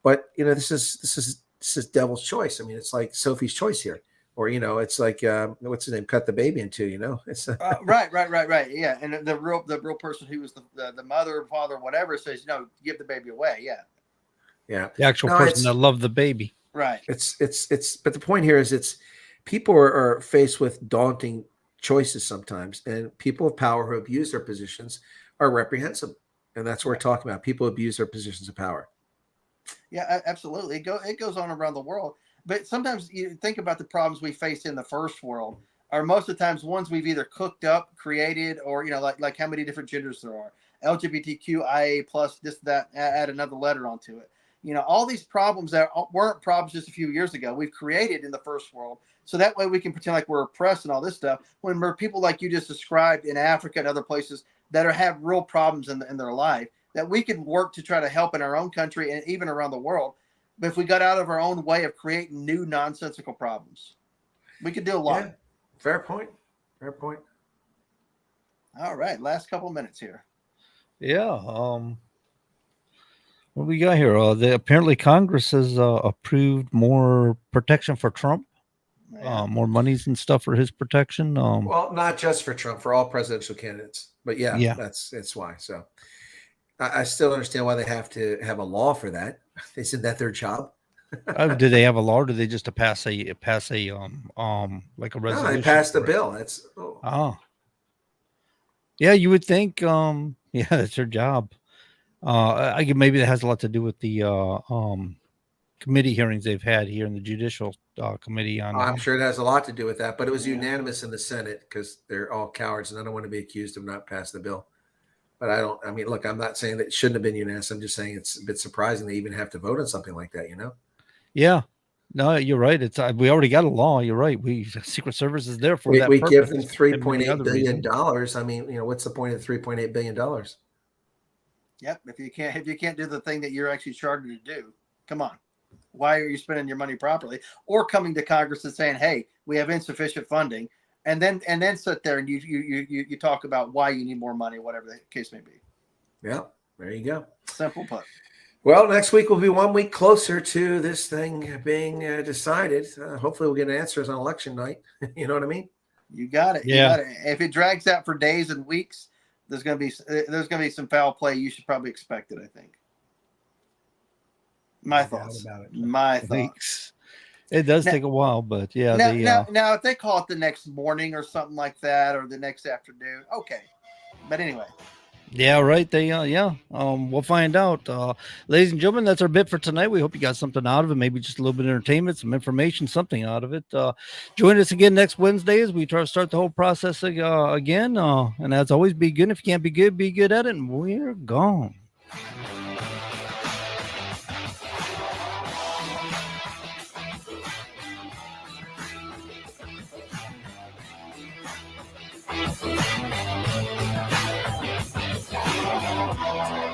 But this is devil's choice. I mean, it's like Sophie's Choice here, or it's like what's his name? Cut the baby in two. It's right. Yeah, and the real person who was the mother, father, whatever says give the baby away. Yeah. The actual person that loved the baby. Right. But the point here is people are faced with daunting choices sometimes, and people of power who abuse their positions are reprehensible. And that's what we're talking about. People abuse their positions of power. Yeah, absolutely. It goes on around the world. But sometimes you think about the problems we face in the first world are most of the times ones we've either cooked up, created, or, like how many different genders there are. LGBTQIA plus this, that, add another letter onto it. All these problems that weren't problems just a few years ago, we've created in the first world. So that way we can pretend like we're oppressed and all this stuff when we're people like you just described in Africa and other places that have real problems in their life that we can work to try to help in our own country and even around the world. But if we got out of our own way of creating new nonsensical problems, we could do a lot. Yeah. Fair point. All right. Last couple minutes here. Yeah. What we got here? Apparently Congress has approved more protection for Trump, more monies and stuff for his protection. Well, not just for Trump, for all presidential candidates. But that's why. So I still understand why they have to have a law for that. Isn't that their job? Do they have a law? Or do they just pass a like a resolution? No, they passed a bill. That's yeah. You would think. That's their job. Maybe that has a lot to do with the committee hearings they've had here in the Judicial Committee on. I'm sure it has a lot to do with that, but it was unanimous in the Senate because they're all cowards, and I don't want to be accused of not passing the bill. But look, I'm not saying that it shouldn't have been unanimous. I'm just saying it's a bit surprising they even have to vote on something like that. Yeah. No, you're right. It's we already got a law. You're right. Secret Service is there for that. We give them $3.8 billion. I mean, what's the point of the $3.8 billion? Yep. If you can't do the thing that you're actually chartered to do, come on. Why are you spending your money properly? Or coming to Congress and saying, "Hey, we have insufficient funding," and then sit there and you talk about why you need more money, whatever the case may be. Yeah, there you go. Simple put. Well, next week will be 1 week closer to this thing being decided. Hopefully, we'll get answers on election night. You know what I mean? You got it. Yeah. You got it. If it drags out for days and weeks, there's gonna be some foul play. You should probably expect it. I think. My thoughts. My thoughts. It does take a while, but yeah. Now, if they call it the next morning or something like that, or the next afternoon, okay. But anyway. Yeah, right. We'll find out. Ladies and gentlemen, that's our bit for tonight. We hope you got something out of it, maybe just a little bit of entertainment, some information, something out of it. Join us again next Wednesday as we try to start the whole process again. And as always, be good. If you can't be good at it, and we're gone. Bye.